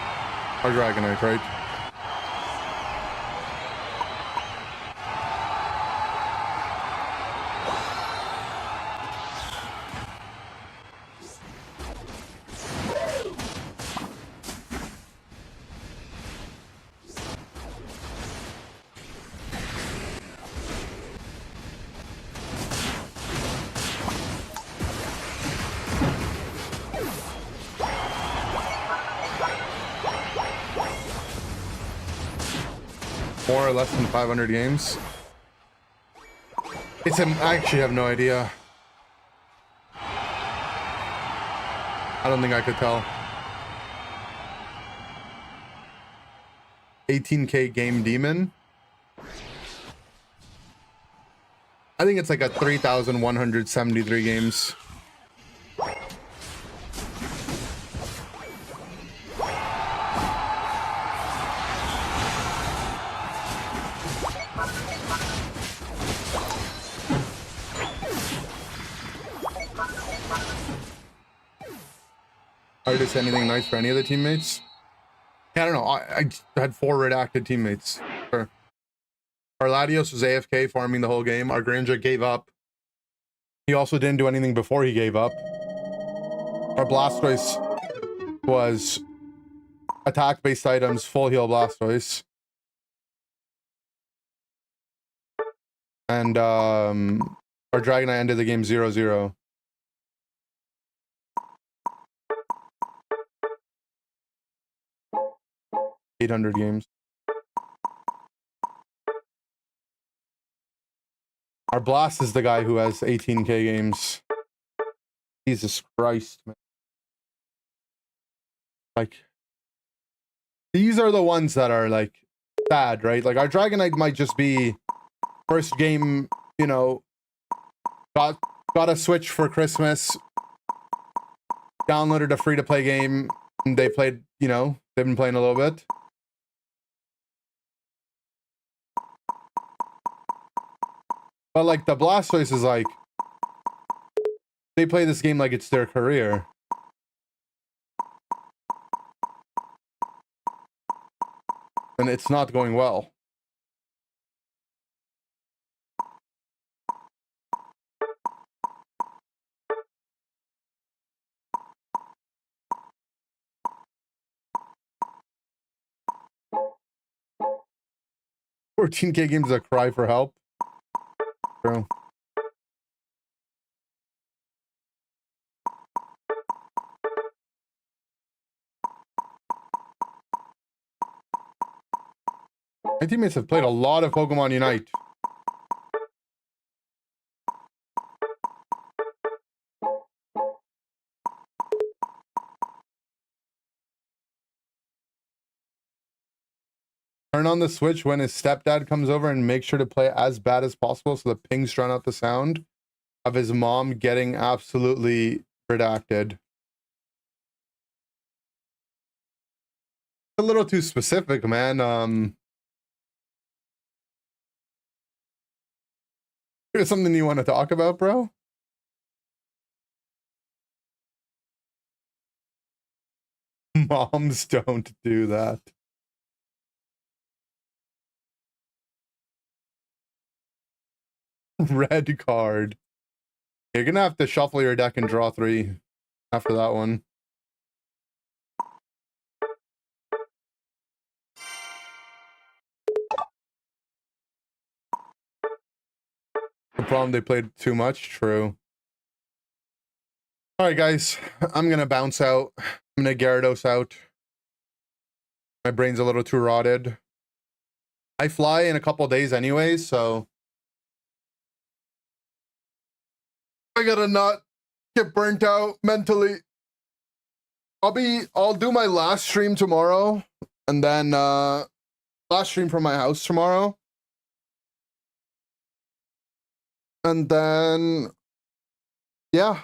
Dragonite, right? More or less than 500 games. I actually have no idea. I don't think I could tell. 18K game demon. I think it's like a 3,173 games. Artist, anything nice for any of the teammates? Yeah, I don't know. I had 4 redacted teammates. Sure. Our Latios was AFK farming the whole game. Our Granger gave up. He also didn't do anything before he gave up. Our Blastoise was attack-based items, full heal Blastoise. And our Dragonite ended the game 0-0. $800 games. Our Blast is the guy who has 18K games. Jesus Christ, man. Like, these are the ones that are, like, sad, right? Like, our Dragonite might just be first game, you know, got a Switch for Christmas, downloaded a free-to-play game, and they played, you know, they've been playing a little bit. But, like, the Blastoise is, like, they play this game like it's their career. And it's not going well. $14K games is a cry for help. True. My teammates have played a lot of Pokemon Unite. Turn on the switch when his stepdad comes over and make sure to play as bad as possible so the pings drown out the sound of his mom getting absolutely redacted. A little too specific, man. Here's something you want to talk about, bro? Moms don't do that. Red card. You're gonna have to shuffle your deck and draw 3 after that one. The problem, they played too much. True. All right, guys, I'm gonna bounce out. I'm gonna Gyarados out. My brain's a little too rotted. I fly in a couple days anyways, so I gotta not get burnt out mentally. I'll do my last stream tomorrow, and then last stream from my house tomorrow. And then yeah.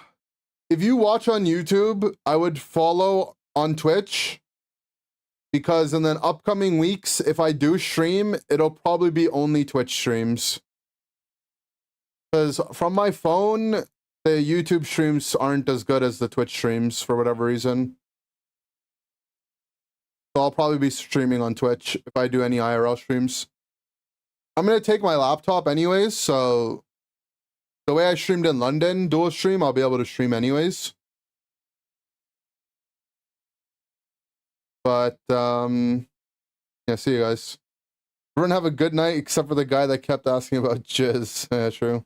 If you watch on YouTube, I would follow on Twitch, because in the upcoming weeks, if I do stream, it'll probably be only Twitch streams. Because from my phone, the YouTube streams aren't as good as the Twitch streams for whatever reason. So I'll probably be streaming on Twitch if I do any IRL streams. I'm going to take my laptop anyways, so the way I streamed in London, dual stream, I'll be able to stream anyways. But, yeah, see you guys. Everyone have a good night, except for the guy that kept asking about jizz. Yeah, true.